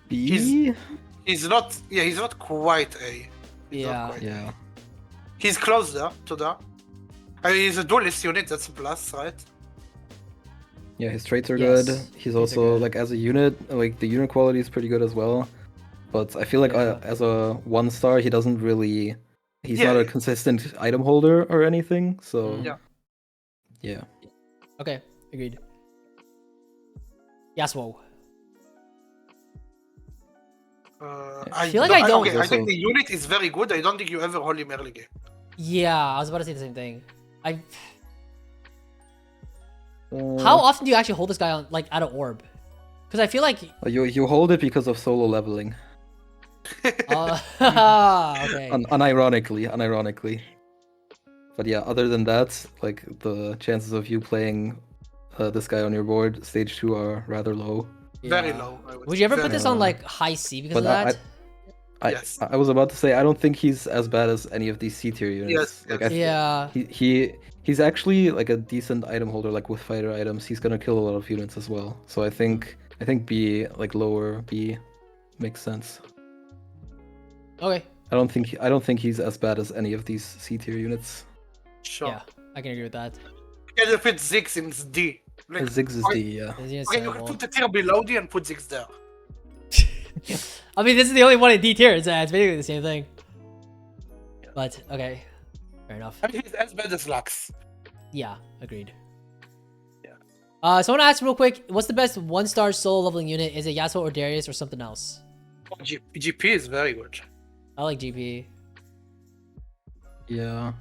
B. He's not. Yeah, he's not quite A. He's not Yeah. quite A. Yeah. He's closer to that. I mean, he's a duelist unit. That's a plus, right? Yeah, his traits are Yes, good. traits He's are also good. like as a unit, like the unit quality is pretty good as well. But I feel like Yeah. as a 1-star, he doesn't really. He's Yeah. not a consistent item holder or anything. So Mm. Yeah. yeah. Okay, agreed. Yasuo. I feel like I don't- Okay, I Also- think the unit is very good. I don't think you ever hold him early game. Yeah, I was about to say the same thing. Uh, How often do you actually hold this guy on like at an orb? Because I feel like you hold it because of solo leveling? okay. Unironically. But yeah, other than that, like the chances of you playing this guy on your board stage 2 are rather low. Very Yeah. low. I would Would say. you ever put Very this low. on like high C because But of that? Yes. I was about to say I don't think he's as bad as any of these C tier units. Yes, Like yes. Yeah. he's actually like a decent item holder. Like with fighter items, he's gonna kill a lot of units as well. So I think B, like lower B, makes sense. Okay. I don't think he's as bad as any of these C tier units. Sure. Yeah, I can agree with that. You can put Ziggs in D. Like, Ziggs is okay, D, yeah. This unit's okay, you can terrible. put the tier below D and put Ziggs there. I mean, this is the only one in D tier. It's basically the same thing. But okay, fair enough. I mean, he's as bad as Lux. Yeah, agreed. Yeah. Someone asked real quick, what's the best 1-star solo leveling unit? Is it Yasuo or Darius or something else? GP is very good. I like GP. Yeah.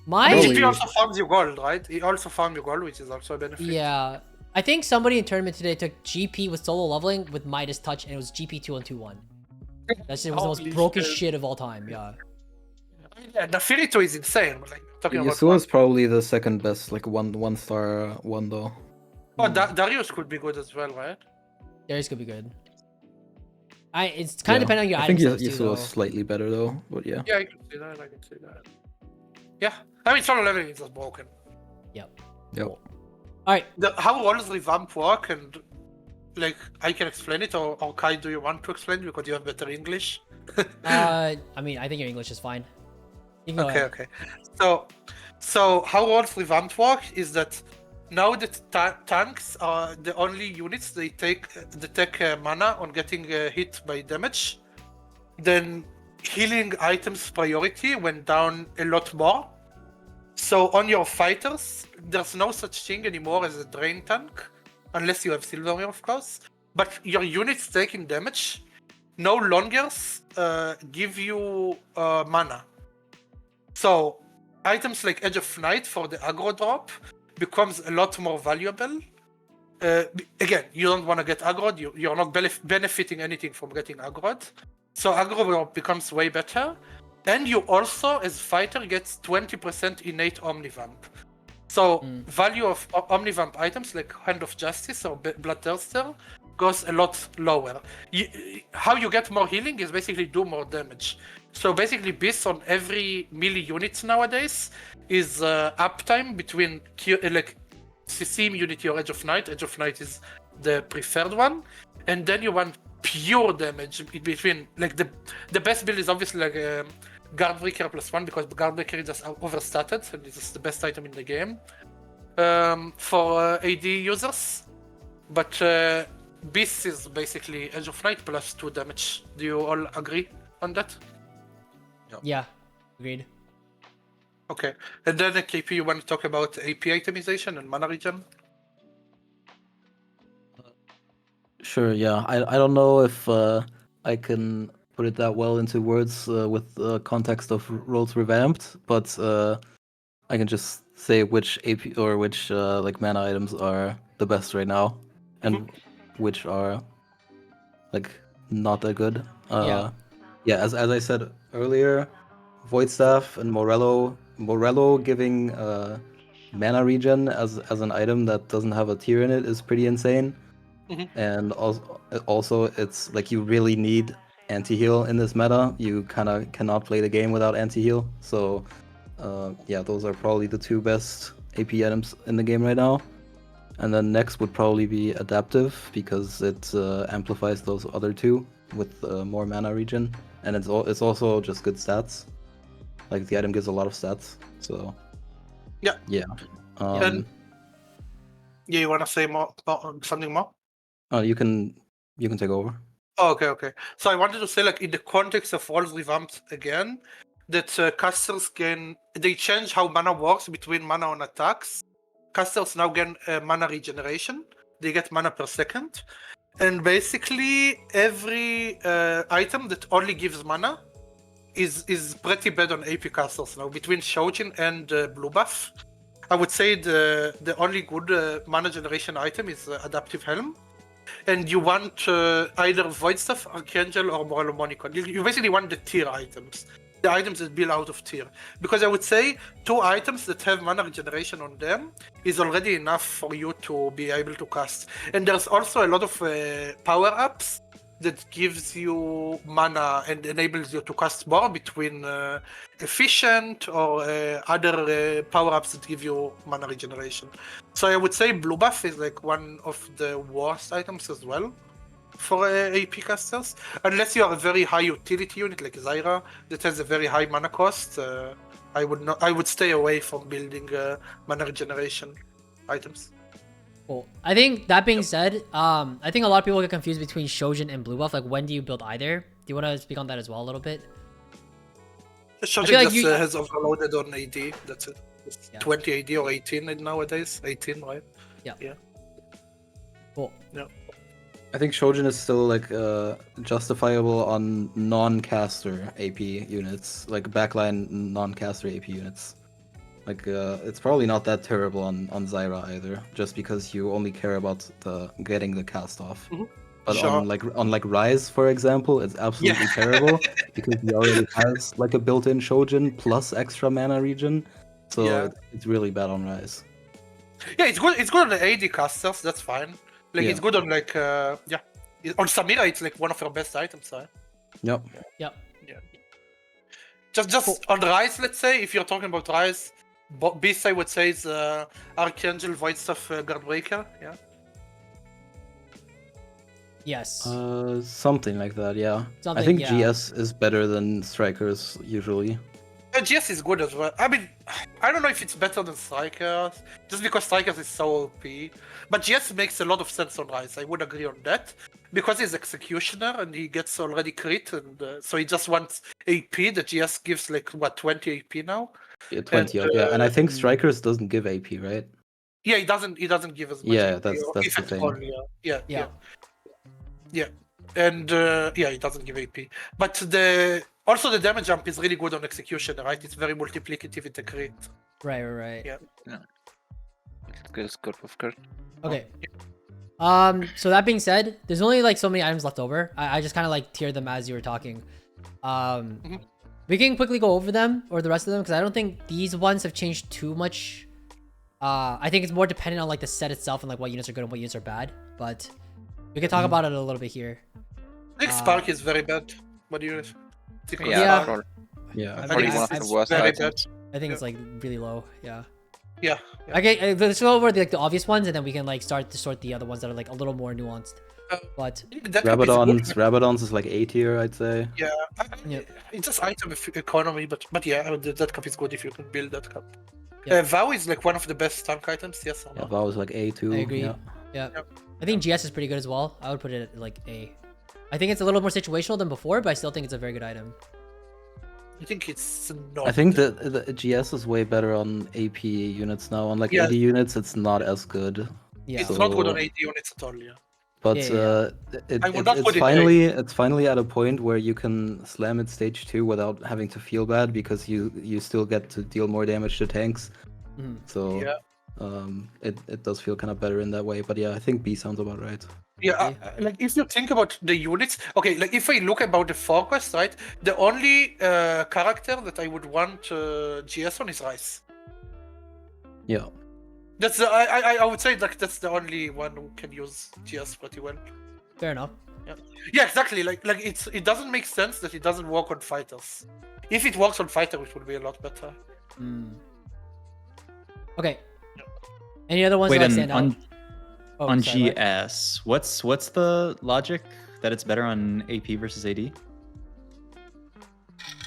My Probably- GP also farms you gold, right? He also farms you gold, which is also a benefit. yeah, I think somebody in tournament today took GP with solo leveling with Midas touch, and it was GP 2-1-2-1. That shit was the most Holy broken shit. shit of all time. Yeah. I mean, yeah, Nafirito is insane. But like talking about Yasuo is probably the second best, like one star one though. Oh, Darius could be good as well, right? Darius could be good. It's kind of Yeah. depending on your I item think sets too, Yasuo though. is slightly better though, but yeah. Yeah, I can see that. Yeah, I mean solo leveling is just broken. Yep. Yep. Cool. All right. How roles revamp work, and like I can explain it, or Kai, do you want to explain because you have better English? I mean, I think your English is fine. You can go Okay, ahead. okay. So how roles revamp work is that now that tanks are the only units they take mana on getting hit by damage, then healing items priority went down a lot more. So on your fighters, there's no such thing anymore as a drain tank, unless you have Silverware, of course. But your units taking damage no longer give you mana. So items like Edge of Night for the aggro drop becomes a lot more valuable. Again, you don't want to get aggroed. You're not benefiting anything from getting aggroed. So aggro drop becomes way better. And you also, as fighter, gets 20% innate Omnivamp. So value of Omnivamp items like Hand of Justice or Bloodthirster goes a lot lower. How you get more healing is basically do more damage. So basically, based on every melee units nowadays is uptime between like Steam Unity or Edge of Night. Edge of Night is the preferred one, and then you want pure damage in between. Like the best build is obviously like Guardbreaker +1 because Guardbreaker is just overstated and it's just the best item in the game for AD users. But Beast is basically Edge of Night +2 damage. Do you all agree on that? Yeah, agreed. Okay, and then KP, you want to talk about AP itemization and mana regen? Sure, yeah. I don't know if I can put it that well into words with the context of roles revamped, but I can just say which AP or which like mana items are the best right now, and which are like not that good. Yeah. Yeah. As I said earlier, Void Staff and Morello giving mana regen as an item that doesn't have a tier in it is pretty insane. And also it's like you really need anti-heal in this meta. You kind of cannot play the game without anti-heal. So yeah, those are probably the two best AP items in the game right now. And then next would probably be Adaptive because it amplifies those other two with more mana regen, and it's also just good stats. Like the item gives a lot of stats. So yeah. Yeah, You want to say something more? You can take over. Oh, okay. So I wanted to say, like, in the context of Roles Revamped again, that casters they change how mana works between mana on attacks. Casters now gain mana regeneration. They get mana per second. And basically, every item that only gives mana is pretty bad on AP casters now, between Shojin and Blue Buff. I would say the only good mana generation item is Adaptive Helm. And you want either Void Staff, Archangel, or Morello Monicon. You basically want the tier items. The items that build out of tier. Because I would say 2 items that have mana regeneration on them is already enough for you to be able to cast. And there's also a lot of power-ups that gives you mana and enables you to cast more between efficient or other power-ups that give you mana regeneration. So I would say Blue Buff is like one of the worst items as well for AP casters, unless you are a very high utility unit like Zyra that has a very high mana cost. I would stay away from building mana regeneration items. Cool. I think that being said, I think a lot of people get confused between Shojin and Blue Buff. Like, when do you build either? Do you want to speak on that as well a little bit? Shojin like just has overloaded on AD. That's it. It's 20 AD or 18 nowadays. 18, right? Yeah. Cool. Yeah. I think Shojin is still like justifiable on non-caster AP units, like backline non-caster AP units. Like it's probably not that terrible on Zyra either, just because you only care about getting the cast off. But Sure. on Rise, for example, it's absolutely terrible because he already has like a built-in Shojin plus extra mana regen, so it's really bad on Rise. Yeah, it's good. It's good on the AD casters. That's fine. Like it's good on like on Samira. It's like one of her best items, right? Yep. Yep. Yeah. Just on Rise, let's say, if you're talking about Rise, Beast I would say is Archangel, Void Stuff, Guardbreaker. Yeah. Yes. Something like that, yeah. Something, I think yeah. GS is better than Strikers usually. GS is good as well. I mean, I don't know if it's better than Strikers, just because Strikers is so OP. But GS makes a lot of sense on Rise. I would agree on that. Because he's Executioner and he gets already crit, and so he just wants AP. The GS gives like, what, 20 AP now? Yeah, 20 And, up, yeah. And I think Strikers doesn't give AP, right? Yeah, he doesn't give as much Yeah, AP. that's or the if at thing. all, yeah. And yeah, it doesn't give AP. But the damage jump is really good on Executioner, right? It's very multiplicative with the crit. Right. Yeah. It's good with crit. Okay. So that being said, there's only like so many items left over. I just kind of like tiered them as you were talking. We can quickly go over them or the rest of them because I don't think these ones have changed too much. I think it's more dependent on like the set itself and like what units are good and what units are bad. But we can talk about it a little bit here. I think Spark is very bad. What do you think? Yeah. Probably, Yeah. I probably think one of it's the worst very items. I think it's like really low. Yeah. Yeah. Okay, let's go over the obvious ones and then we can like start to sort the other ones that are like a little more nuanced. But Rabadons is like A tier, I'd say. Yeah. Yeah. It's just item economy, but yeah, I mean, that cup is good if you can build that cup. Yeah. Vow is like one of the best tank items, yes or no? Yeah, Vow is like A too. I agree. Yeah. Yeah. I think GS is pretty good as well. I would put it at like A. I think it's a little more situational than before, but I still think it's a very good item. I think it's not. I think that the GS is way better on AP units now. On like Yeah. AD units, it's not as good. Yeah. It's not good on So- AD units at all, yeah. But Yeah. I would not put it it's finally at a point where you can slam it stage 2 without having to feel bad because you still get to deal more damage to tanks. Mhm. So Yeah. it does feel kind of better in that way. But yeah, I think B sounds about right. Yeah, like if you think about the units, okay, like if I look about the forecast, right, the only character that I would want GS on is Rice. Yeah. That's the, I would say like that's the only one who can use GS pretty well. Fair enough. Yeah, exactly. Like it doesn't make sense that it doesn't work on fighters. If it works on fighter, it would be a lot better. Okay. Any other ones Wait, that like, and stand out? Oh, on sorry, what? GS, what's the logic that it's better on AP versus AD?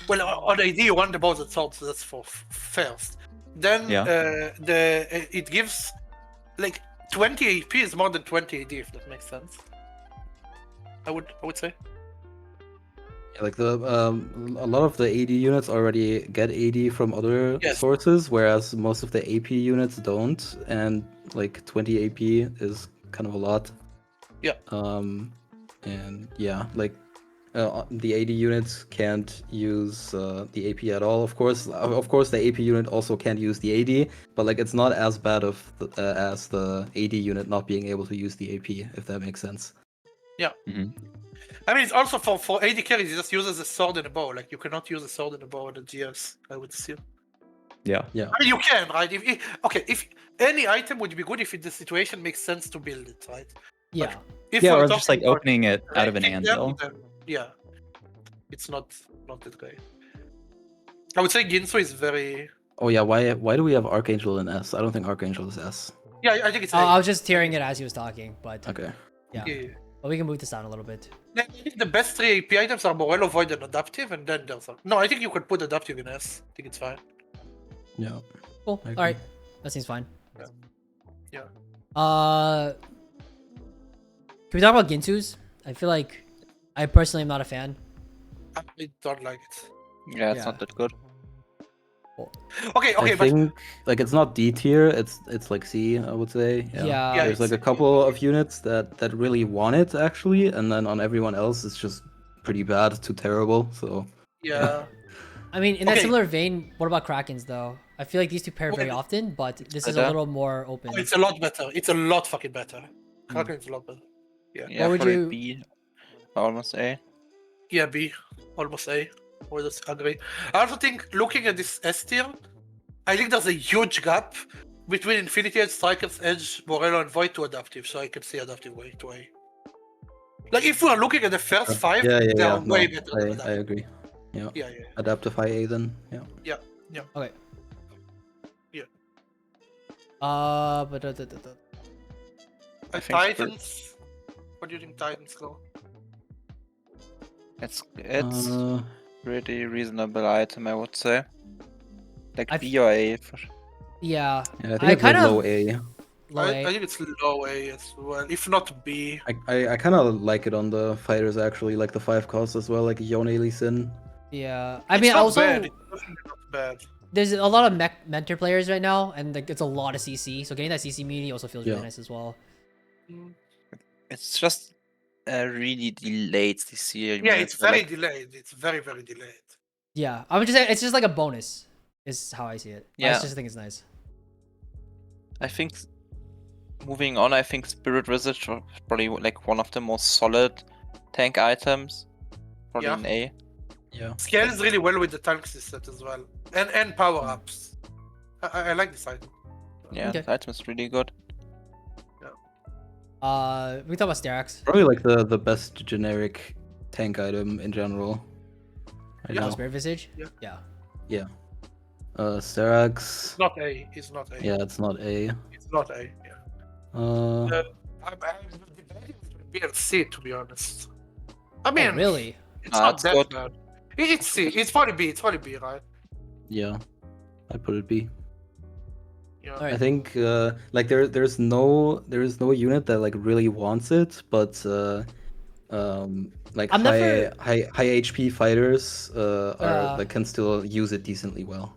Well, on AD you want the bows and swords, so that's for first. Then it gives like 20 AP is more than 20 AD, if that makes sense. I would say. Yeah, like the a lot of the AD units already get AD from other Yes. sources, whereas most of the AP units don't, and like 20 AP is kind of a lot. Yeah. And yeah, like the AD units can't use the AP at all. Of course, the AP unit also can't use the AD, but like it's not as bad as the AD unit not being able to use the AP, if that makes sense. Yeah. Mhm. I mean, it's also for AD carries, it just uses a sword and a bow. Like you cannot use a sword and a bow on the GS, I would assume. Yeah. I mean, you can, right? If any item would be good if the situation makes sense to build it, right? Yeah. If Yeah, we're or just like talking about opening it out of an ranking them, anvil. then, yeah, it's not that great. I would say Ginsu is very. Oh yeah, why do we have Archangel in S? I don't think Archangel is S. Yeah, I think it's. I was just tearing it as he was talking, but Okay. yeah. Yeah. But we can move this down a little bit. I think the best 3 AP items are Morello, Void, and Adaptive, and then there's no. I think you could put Adaptive in S. I think it's fine. Yeah. Cool. I All agree. right. That seems fine. Yeah. Can we talk about Ginsus? I feel like I personally am not a fan. I don't like it. Yeah, it's Yeah. not that good. Okay, I but think like it's not D tier. It's like C, I would say. Yeah. Yeah, There's like a it's- couple of units that really want it actually, and then on everyone else it's just pretty bad to terrible. So yeah. I mean, in that Okay. similar vein, what about Krakens though? I feel like these two pair very Well, often, but this is a better. little more open. It's a lot better. It's a lot fucking better. Kraken is a lot better. Yeah, would probably you- B, almost A. Yeah, B, almost A. I would agree. I also think looking at this S tier, I think there's a huge gap between Infinity Edge, Striker's Edge, Morello, and Void to Adaptive, so I can see Adaptive way to A. Like if we are looking at the first 5, yeah, they yeah. are way No, better than I Adaptive. agree. Yeah. Yeah. Adaptify A then. Yeah. Okay. Yeah. But I think Titans. What do you think Titans go? it's Uh, pretty reasonable item, I would say. Like I've- B or A. For sure. yeah, yeah, I think I it's like kind of low A. low I A. think it's low A as well, if not B. I kind of like it on the fighters actually, like the 5 costs as well, like Yone Lee Sin. Yeah, I It's mean not also bad. It's definitely not bad. there's a lot of mentor players right now, and like it's a lot of CC. So getting that CC immunity also feels really Yeah. nice as well. It's just really delayed this year. Yeah, it's very like, delayed. It's very delayed. Yeah, I would just say it's just like a bonus, is how I see it. I Yeah. just think it's nice. I think moving on, I think Spirit Wizard is probably like one of the most solid tank items. Probably Yeah. an A. Yeah. Scales really well with the tank system as well, and power ups. I like this item. Yeah, Okay. the item is really good. We talk about Sterax. Probably like the best generic tank item in general. Right Yeah. now. Spirit Visage. Yeah. Yeah. Sterax. It's not A. It's not A. Yeah, it's not A. It's not A. Yeah. I'm debating with B and C, to be honest. I mean, Oh, really? It's Nah, not it's that good. bad. It's C. It's probably B. It's probably B, right? Yeah, I'd put it B. Yeah. Alright. I think like there's no unit that like really wants it, but like I'm high never- high HP fighters are Uh. like can still use it decently well.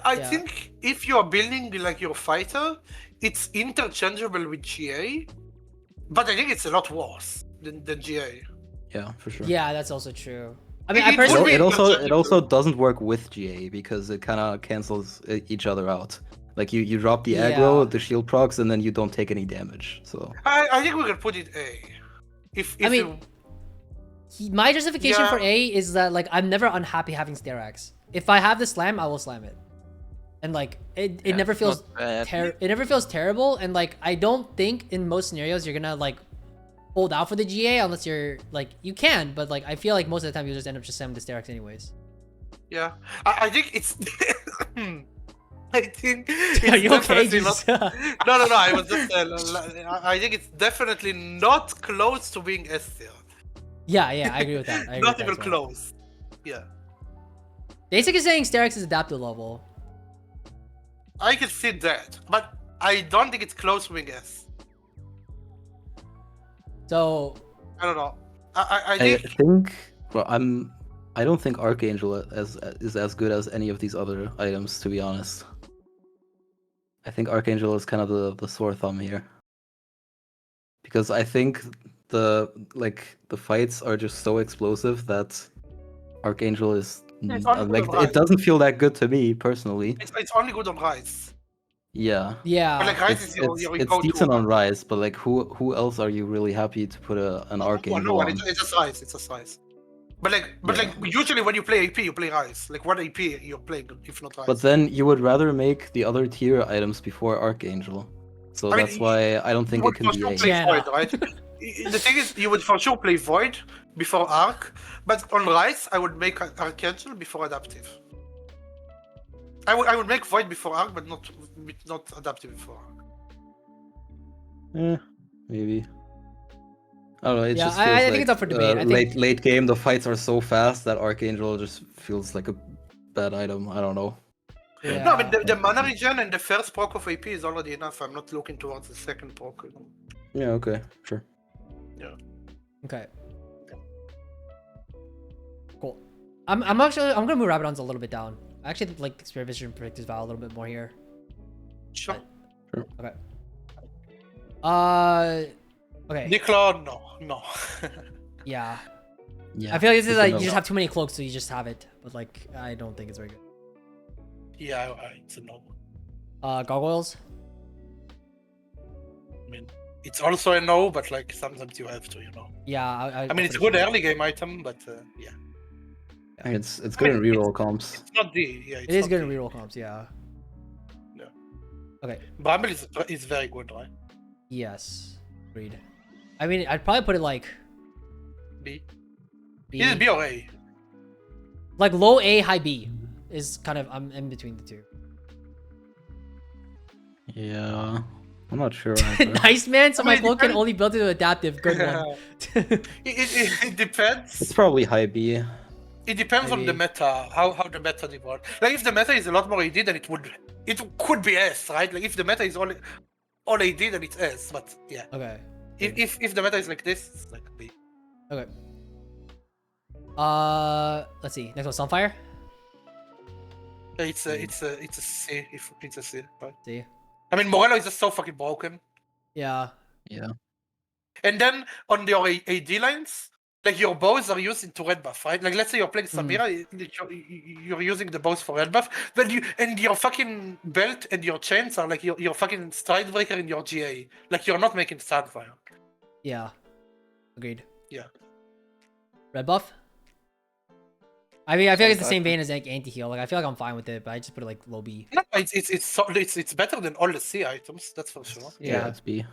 I Yeah. think if you're building like your fighter, it's interchangeable with GA, but I think it's a lot worse than GA. Yeah, for sure. Yeah, that's also true. I mean, It I would personally. be It also doesn't work with GA because it kind of cancels each other out. Like you drop the aggro, Yeah. the shield procs, and then you don't take any damage. So I think we can put it A. If I mean, my justification for Yeah. A is that like I'm never unhappy having Sterax. If I have the slam, I will slam it, and like it Yeah, never it's feels not bad. it never feels terrible. And like I don't think in most scenarios you're gonna like hold out for the GA unless you're like you can, but like I feel like most of the time you just end up just slamming the Sterax anyways. yeah, I think it's. I think it's Are you okay? definitely Jesus. not. No. I was just. I think it's definitely not close to being S tier. Yeah, I agree with that. I agree Not with even that as well. close. Yeah, Basic is saying Sterax is adaptive level. I can see that, but I don't think it's close to being S. So I don't know. I I think. think well, I don't think Archangel is as good as any of these other items, to be honest. I think Archangel is kind of the sore thumb here. Because I think the fights are just so explosive that Archangel is It's only good like on Rise. it doesn't feel that good to me personally. It's only good on Rise. Yeah. yeah, But like Rise is your It's go-to. decent on Rise, but like who else are you really happy to put an Archangel No one. on? It's just Rise. It's just Rise. But Yeah. usually when you play AP, you play Rise. Like what AP you're playing if not Rise. But then you would rather make the other tier items before Archangel. So I mean, that's why I don't think you it can would be for A. sure play Janna. Void, right? The thing is, you would for sure play Void before Arc, but on Rise, I would make Archangel before Adaptive. I would make Void before Arc, but not Adaptive before Arc. Maybe. I don't know. It Yeah, just I feels think like, it's up for debate. I think- late game, the fights are so fast that Archangel just feels like a bad item. I don't know. yeah. No, I mean the mana regen and the first proc of AP is already enough. I'm not looking towards the second proc. Yeah. Okay. Sure. Okay. Cool. I'm gonna move Rabadon's a little bit down. I actually like Spirit Vision and Predictive Vow a little bit more here. Sure. Okay. Okay. Nikla, no. Yeah. Yeah. I feel like this is it's like a you no. just have too many cloaks, so you just have it. But like, I don't think it's very good. Yeah, it's a no. Gargoyles. I mean, it's also a no, but like sometimes you have to, you know. Yeah. I mean, it's a good early game item, but yeah. It's good in reroll comps. It's not D. Yeah, It is not good in D. reroll comps. Yeah. Yeah. Okay. Bramble is very good, right? Yes. Agreed. I mean, I'd probably put it like B. B. Is it B or A? Like low A, high B is kind of, I'm in between the two. Yeah, I'm not sure. Either. Nice, man. So I my mean, cloak can depends- only build into adaptive. Good one. It depends. It's probably high B. It depends on the Maybe. meta, how the meta evolves. Like if the meta is a lot more AD, then it could be S, right? Like if the meta is all AD, then it's S. But yeah, Okay. if the meta is like this, it's like B. Okay. Let's see. Next one, Sunfire. It's a C. If it's a C, right? See. I mean, Morello is just so fucking broken. Yeah. Yeah. And then on your AD lines, like your bows are used into red buff, right? Like let's say you're playing Samira, you're using the bows for red buff, but your fucking belt and your chains are like your fucking stride breaker in your GA. Like you're not making Sunfire. Yeah. Agreed. Yeah. Red buff. I mean, I feel like it's the same vein as like anti-heal. Like I feel like I'm fine with it, but I just put it like low B. No, it's better than all the C items. That's for sure. Yeah, it's B.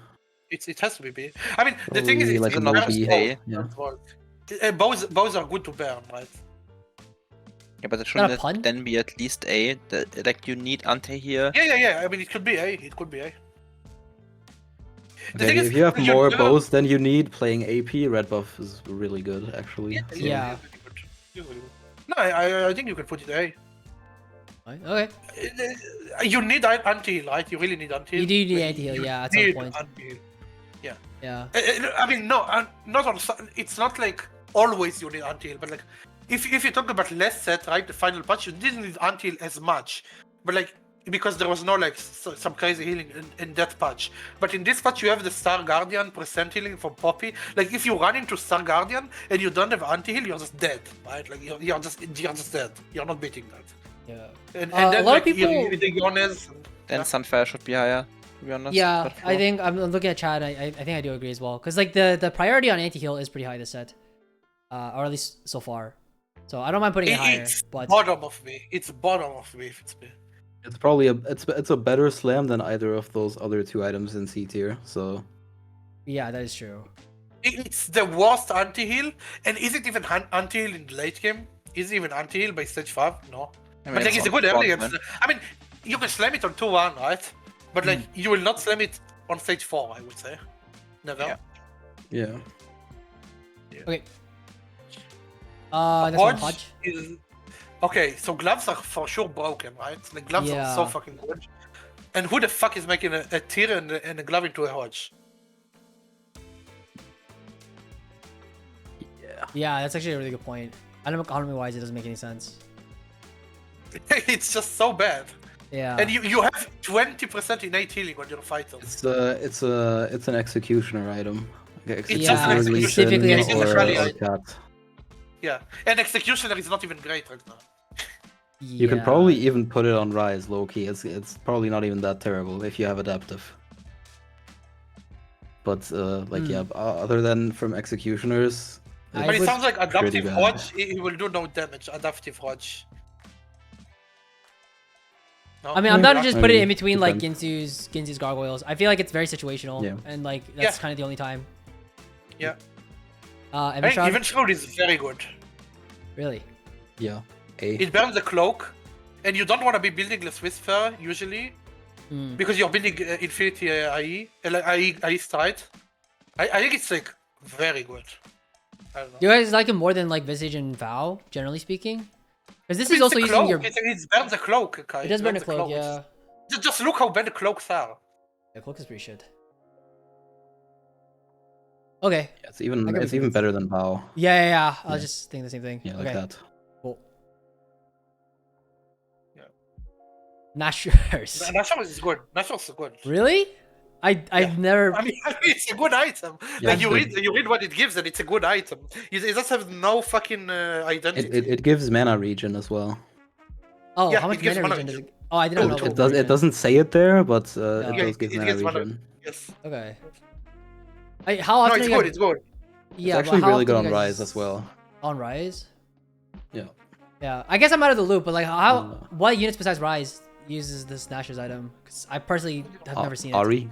It has to be B. I mean, the thing is, Probably it's like a not low B. A. Yeah. Bows are good to burn, right? Yeah, but it that a shouldn't pun? it then be at least A? Like you need anti here. Yeah. I mean, it could be A. It could be A. The Okay, thing is, if you have you more never- bows than you need, playing AP, red buff is really good, actually. So- Yeah. No, I think you can put it A. Right? Okay. You need anti-heal, right? You really need anti-heal. You do need Like, anti-heal, you yeah, at some need point. anti-heal. Yeah. I mean, no, not on. It's not like always you need anti-heal, but like if you talk about less set, right? The final patch, you didn't need anti-heal as much, but like because there was no like some crazy healing in that patch. But in this patch, you have the Star Guardian percent healing from Poppy. Like if you run into Star Guardian and you don't have anti-heal, you're just dead, right? Like you're just dead. You're not beating that. Yeah. And A then lot of like people- the Yones. Then Sunfire should be higher, to be honest. Yeah, but I for- think I'm looking at chat. I think I do agree as well, because like the priority on anti-heal is pretty high this set, or at least so far. So I don't mind putting it higher, It's but bottom of me. It's bottom of me if it's me. It's probably it's a better slam than either of those other two items in C tier. So yeah, that is true. It's the worst anti-heal, and is it even anti-heal in the late game? Is it even anti-heal by stage 5? No. I mean, But like it's a good on early front, game. I mean, you can slam it on 2-1, right? But like you will not slam it on stage 4, I would say. Never. Yeah. yeah. Okay. Next one, Hodge. is okay. So gloves are for sure broken, right? Like gloves are so Yeah. fucking good. And who the fuck is making a tier and a glove into a Hodge? Yeah, that's actually a really good point. I don't know, economy-wise, it doesn't make any sense. It's just so bad. Yeah. And you have 20% innate healing on your fighters. It's an executioner item. Like It's just an Executioner Legion specifically an executioner. or Cat. Yeah, and Executioner is not even great right now. You can probably even put it on Rise, low key. It's probably not even that terrible if you have adaptive. But yeah, other than from executioners, I But it would- sounds like adaptive bad. Hodge, it will do no damage. Adaptive Hodge. No? I mean, I'm down to just put it Maybe. in between like Depends. Ginzu's gargoyles. I feel like it's very situational, Yeah. and like that's Yeah. kind of the only time. Yeah. Evan I think Shroud? even Shroud is very good. Really? yeah, A. It burns the cloak, and you don't want to be building the Swiss Fair usually, Mm. because you're building Infinity IE, like IE stride. I think it's like very good. I don't know. Do you guys like him more than like Visage and Vow, generally speaking? Because this is It's also the using cloak. your. It burns the cloak, Kai. It does burn burns a cloak, yeah. Just look how bad the cloaks are. Yeah, cloak is pretty shit. Okay. Yeah, it's I even can it's be even convinced. better than Bao. Yeah. I was Yeah. just thinking the same thing. Yeah, like okay. that. Cool. Yeah. Nashers. Nashos is good. Nashos is good. Really? I've never. I mean, it's a good item. Yeah, Like it's you read what it gives, and it's a good item. It just has no fucking identity. It gives mana regen as well. Oh, yeah, how much it gives mana mana regen does regen. it? Oh, I didn't know. It doesn't say it there, but it Yeah, does give it mana gives mana- regen. Yes. Okay. How No, often? it's are you good. guys- It's good. Yeah, It's but actually how really good often on you Rise guys- as well. On Rise? Yeah. Yeah, I guess I'm out of the loop, but like, what units besides Rise uses this Nashor's item? Because I personally have never seen it. Ari.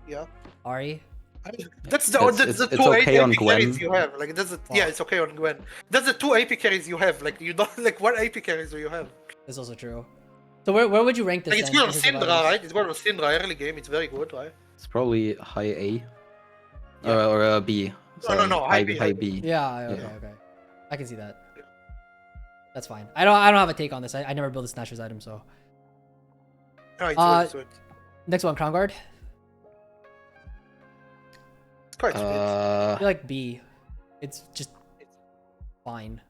Yeah. Ari? I mean, that's the It's two okay on AP carries Gwen. you have. Like yeah, it's okay on Gwen. That's the two AP carries you have. Like you don't like what AP carries do you have? That's also true. So where would you rank this Like it's then? good on in terms of Syndra, items? right? It's good on Syndra early game. It's very good, right? It's probably high A. Yeah. Or a B. Sorry. No, high B, High high B. Yeah. Okay. Yeah. Okay. I can see that. That's fine. I don't have a take on this. I never build a Snatcher's item, so. Oh, it's good, it's good. Next one, Crown Guard. It's quite good. I feel like B. It's just fine.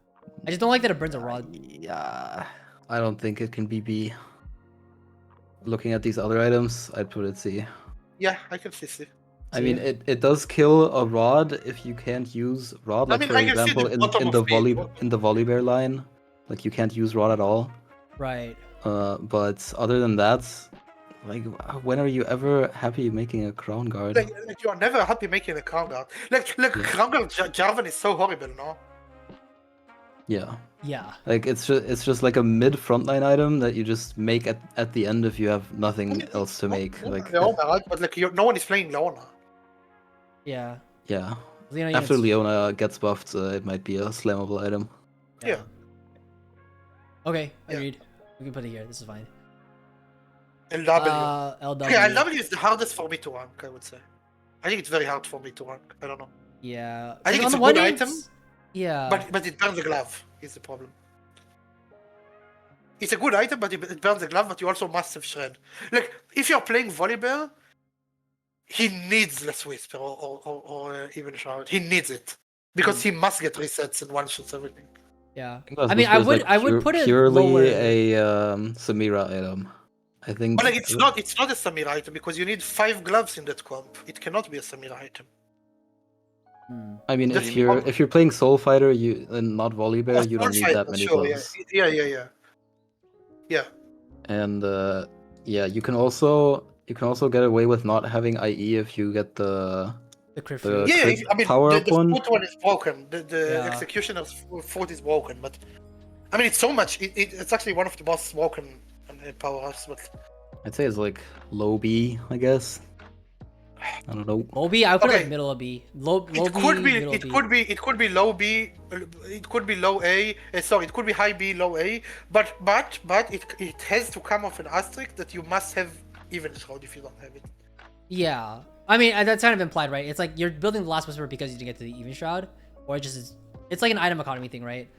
I just don't like that it burns a rod. Yeah. I don't think it can be B. Looking at these other items, I'd put it C. Yeah, I can see. I mean, it does kill a rod if you can't use rod. Like, I mean, for I can see example, the bottom in the of B. Volibear line, like you can't use rod at all. Right. But other than that, like, when are you ever happy making a crown guard? Like you are never happy making a crown guard. Like crown guard Jarvan is so horrible, no? Yeah. Yeah. Like it's just like a mid frontline item that you just make at the end if you have nothing else to make. Like Leona, right? But like no one is playing Leona. Yeah. yeah. Leona After units- Leona gets buffed, it might be a slammable item. Yeah. Okay, Yeah. agreed. We can put it here. This is fine. LW. LW. Okay, LW is the hardest for me to rank, I would say. I think it's very hard for me to rank. I don't know. Yeah. I think On it's the a good one item, hand, Yeah. but it burns the glove. Is the problem. It's a good item, but it burns the glove. But you also must have shred. Like if you're playing volleyball, he needs Less Whisper or even Shroud. He needs it because he must get resets and one shots everything. Yeah. Unless I mean, this was, like, I would put it purely lower. a Samira item. I think. But like it's not a Samira item because you need 5 gloves in that comp. It cannot be a Samira item. I mean, That's if the you're problem. playing Soul Fighter, and not Volibear, you don't need Fight, that for many sure, gloves. Yeah. And yeah, you can also get away with not having IE if you get the crit the free. Yeah, crit I mean, power the up one. foot one is broken. The Yeah. Executioner's foot is broken, but I mean, it's so much. It's actually one of the most broken power ups. But I'd say it's like low B, I guess. I don't know. Low B, I would put it Okay. like middle of B. Low it B, could be, middle it B. could be, it could be low B, it could be low A. Sorry, it could be high B, low A. But it has to come off an asterisk that you must have even shroud if you don't have it. Yeah. I mean, that's kind of implied, right? It's like you're building the Last Whisper because you didn't get to the Even Shroud, or it just is. It's like an item economy thing, right?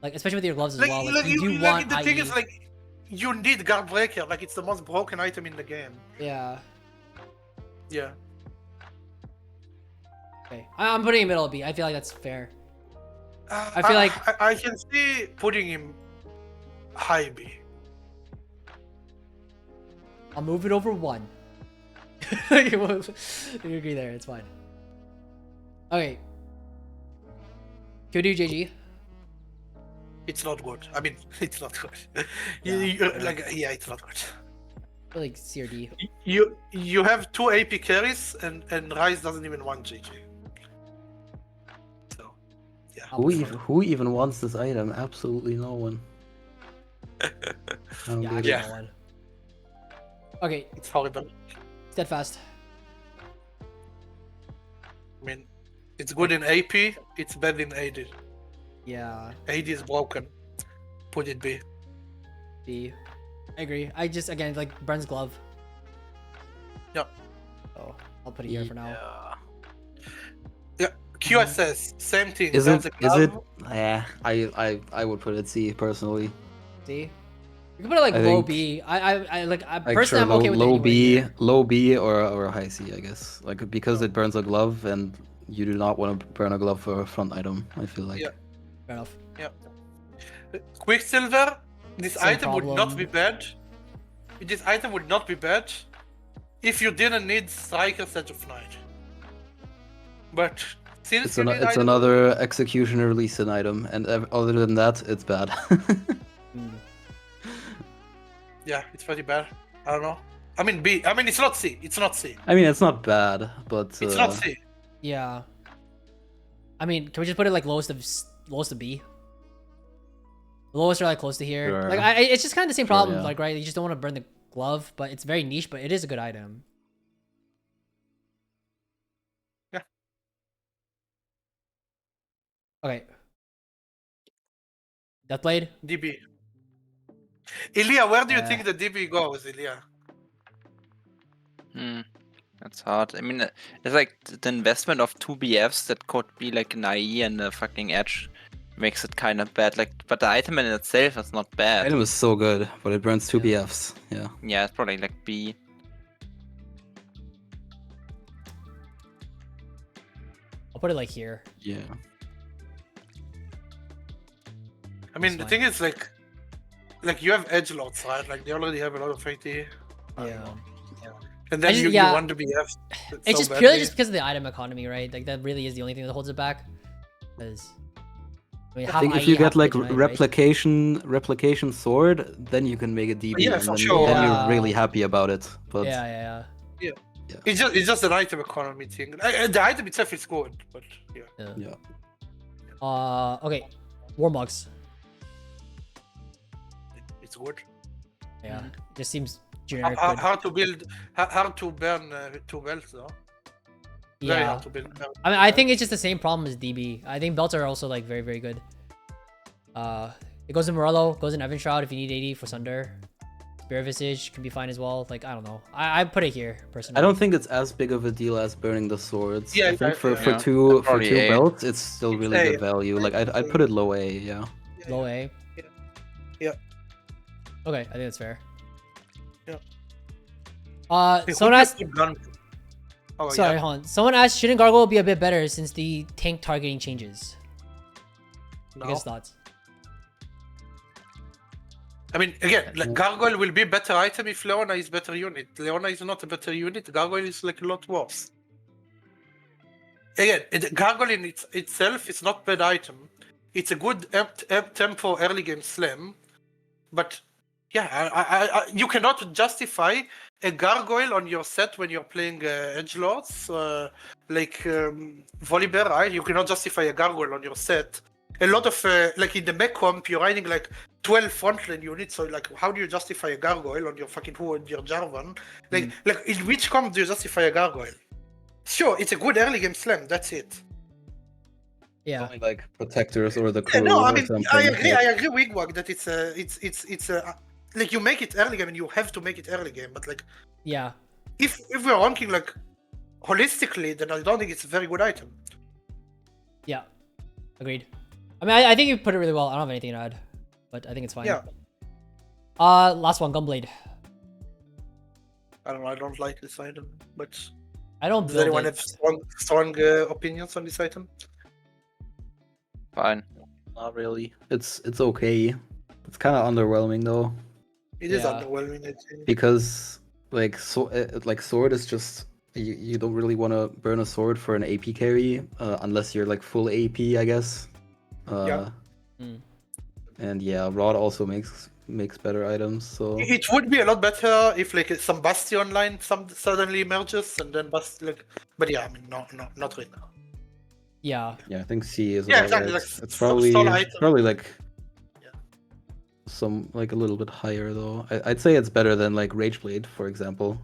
Like especially with your gloves as well. Like you do want the thing IE. is, like, you need guard breaker. Like it's the most broken item in the game. Yeah. Yeah. Okay. I'm putting him middle of B. I feel like that's fair. I feel like- I can see putting him high B. I'll move it over 1. You agree there? It's fine. Okay. Can we do JG? It's not good. I mean, it's not good. Yeah. It's not good. I feel like C or D. You have 2 AP carries and Rise doesn't even want GG. So, yeah. Who even wants this item? Absolutely no one. I don't Yeah, get actually it. no one. Okay, It's horrible. Steadfast. I mean, it's good in AP, it's bad in AD. Yeah, AD is broken. Put it B. B. I agree. I just again like Brenn's glove. Yeah. So I'll put it here for now. Yeah. QSS, same thing. Is That's it? a Is it? glove. Yeah, I would put it C personally. See, you can put it like I low think- B. I like Like, personally sure, I'm okay with it low anywhere B, here. low B or high C, I guess. Like because it burns a glove, and you do not want to burn a glove for a front item. I feel like. Yeah. Fair enough. Quicksilver, this Same item would not problem. be bad. This item would not be bad if you didn't need Striker Set of Night. But since It's, you need it's item, another executioner release an item, and other than that, it's bad. yeah, it's pretty bad. I don't know. I mean B. I mean it's not C. It's not C. I mean, it's not bad, but It's not C. Yeah. I mean, can we just put it like lowest of B? The lowest are like close to here. Sure. Like it's just kind of the same Sure, problem, yeah. like right? You just don't want to burn the glove, but it's very niche, but it is a good item. Okay. Deathblade? DB. Ilya, where do you think the DB goes, Ilya? That's hard. I mean, it's like the investment of 2 BFs that could be like an IE and a fucking edge makes it kind of bad. Like, but the item in itself is not bad. Item is so good, but it burns 2 BFs. Yeah. Yeah, it's probably like B. I'll put it like here. Yeah. I mean, It's the fine. thing is like you have edgelords, right? Like they already have a lot of AT. Yeah. And then you want to be F. It's just purely just because of the item economy, right? Like that really is the only thing that holds it back. Because I mean, I think if you get like replication sword, then you can make a DB, Yeah, and for then, sure. then Yeah. you're really happy about it. But Yeah. It's just an item economy thing. The item itself is good, but yeah. Okay. Warmugs. It's good. Yeah. Just seems generic. Hard to build, hard to burn 2 belts though. Very Yeah. hard to build. I mean, I think it's just the same problem as DB. I think belts are also like very, very good. It goes in Morello, goes in Evan Shroud if you need 80 for Sunder. Spear Visage can be fine as well. Like, I don't know. I put it here, personally. I don't think it's as big of a deal as burning the swords. Yeah, I think for yeah. two Probably A. belts, it's still really A. good value. Like I'd put it low A. Yeah. Low A. Yeah. Okay, I think that's fair. Yeah. Someone asked. Oh, Sorry, yeah. hold on. Someone asked, shouldn't Gargoyle be a bit better since the tank targeting changes? No. Biggest thoughts. I mean, again, like Gargoyle will be a better item if Leona is better unit. Leona is not a better unit. Gargoyle is like a lot worse. Again, Gargoyle in itself is not bad item. It's a good tempo early game slam, but yeah, you cannot justify a Gargoyle on your set when you're playing edgelords, like Volibear, right? You cannot justify a Gargoyle on your set. A lot of like in the mech comp, you're riding like 12 frontline units. So like, how do you justify a Gargoyle on your fucking Hood, your Jarvan? Like in which comp do you justify a Gargoyle? Sure, it's a good early game slam. That's it. Yeah. Only like protectors or the crew No, I or mean, something. I agree, Wigwag, that it's like you make it early game and you have to make it early game. But like, Yeah. if we're ranking like holistically, then I don't think it's a very good item. Yeah. Agreed. I mean, I think you put it really well. I don't have anything to add, but I think it's fine. Yeah. Last one, Gunblade. I don't know. I don't like this item, but I don't does build anyone it. have strong opinions on this item? Fine. Not really. It's okay. It's kind of underwhelming though, It is Yeah. underwhelming. I think. because like sword is just you don't really want to burn a sword for an AP carry unless you're like full AP, I guess. Yeah. And yeah, Rod also makes better items. So It would be a lot better if like some Bastion line suddenly emerges and then but yeah, I mean, no, not right now. Yeah. yeah, I think C is Yeah, about exactly, right. like It's some stall item. probably like Yeah. some like a little bit higher though. I'd say it's better than like Rageblade, for example.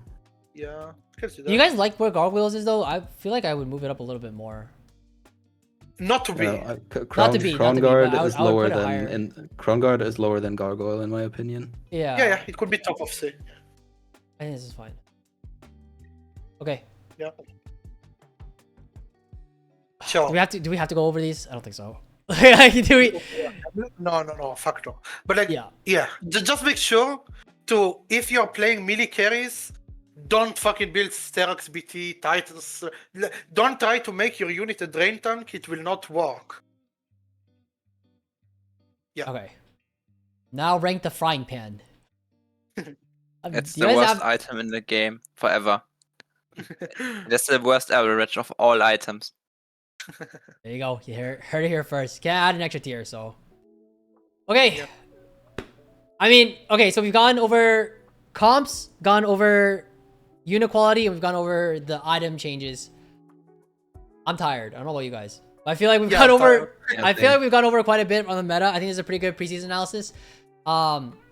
Yeah, can see Do you that. guys like where Gargoyles is though? I feel like I would move it up a little bit more. Not to be. Not to be, Crown but Guard I would is lower put it than higher. and Crown Guard is lower than Gargoyle in my opinion. Yeah. Yeah, it could be top of C. I think this is fine. Okay. Yeah. Sure. Do we have to go over these? I don't think so. Do we? No, fuck no. But like, Yeah. just make sure to, if you're playing melee carries, don't fucking build Sterax BT, Titans. Don't try to make your unit a drain tank. It will not work. Yeah. Okay. Now rank the frying pan. It's Do the you guys worst have- item in the game forever. That's the worst average of all items. There you go. You heard it here first. Can't add an extra tier, so. Okay. Yeah. I mean, okay, so we've gone over comps, gone over unit quality, and we've gone over the item changes. I'm tired. I don't know about you guys. But I feel like we've gone over. Yeah, I feel like we've gone over quite a bit on the meta. I think this is a pretty good preseason analysis.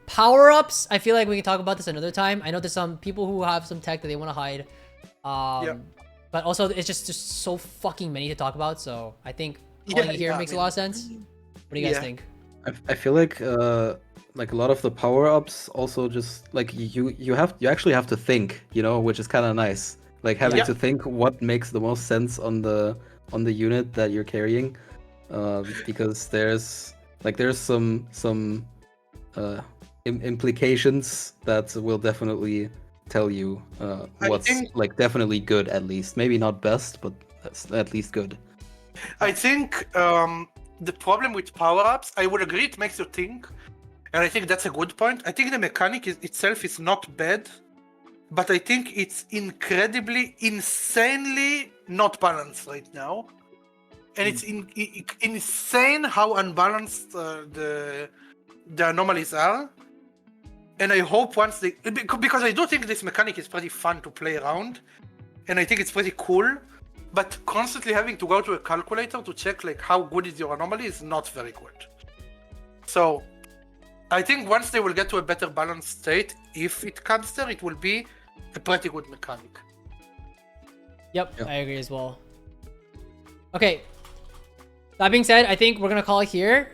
Power-ups, I feel like we can talk about this another time. I know there's some people who have some tech that they want to hide. But also, it's just so fucking many to talk about. So I think calling it here makes a lot of sense. What do you guys think? I feel like a lot of the power-ups also just like you actually have to think, you know, which is kind of nice. Like having to think what makes the most sense on the unit that you're carrying, because there's some implications that will definitely tell you what's like definitely good, at least. Maybe not best, but that's at least good. I think the problem with power-ups, I would agree, it makes you think, and I think that's a good point. I think the mechanic itself is not bad, but I think it's incredibly, insanely not balanced right now, and it's insane how unbalanced the anomalies are. And I hope once they, because I do think this mechanic is pretty fun to play around, and I think it's pretty cool. But constantly having to go to a calculator to check like how good is your anomaly is not very good. So I think once they will get to a better balanced state, if it comes there, it will be a pretty good mechanic. Yep, I agree as well. Okay. That being said, I think we're gonna call it here.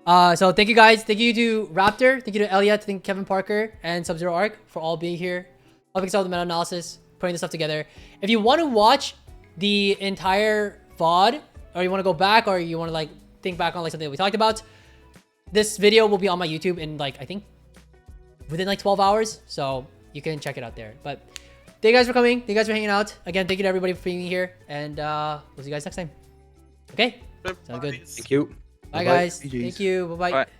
So thank you guys. Thank you to Raptor. Thank you to Elliot. Thank you Kevin Parker and Subzeroark for all being here, helping us out with the meta-analysis, putting this stuff together. If you want to watch the entire VOD, or you want to go back, or you want to like think back on like something that we talked about, this video will be on my YouTube in like, I think within like 12 hours. So you can check it out there. But thank you guys for coming. Thank you guys for hanging out. Again, thank you to everybody for being here. And we'll see you guys next time. Okay? Sounds good. Thank you. Bye guys. Thank you. Bye-bye.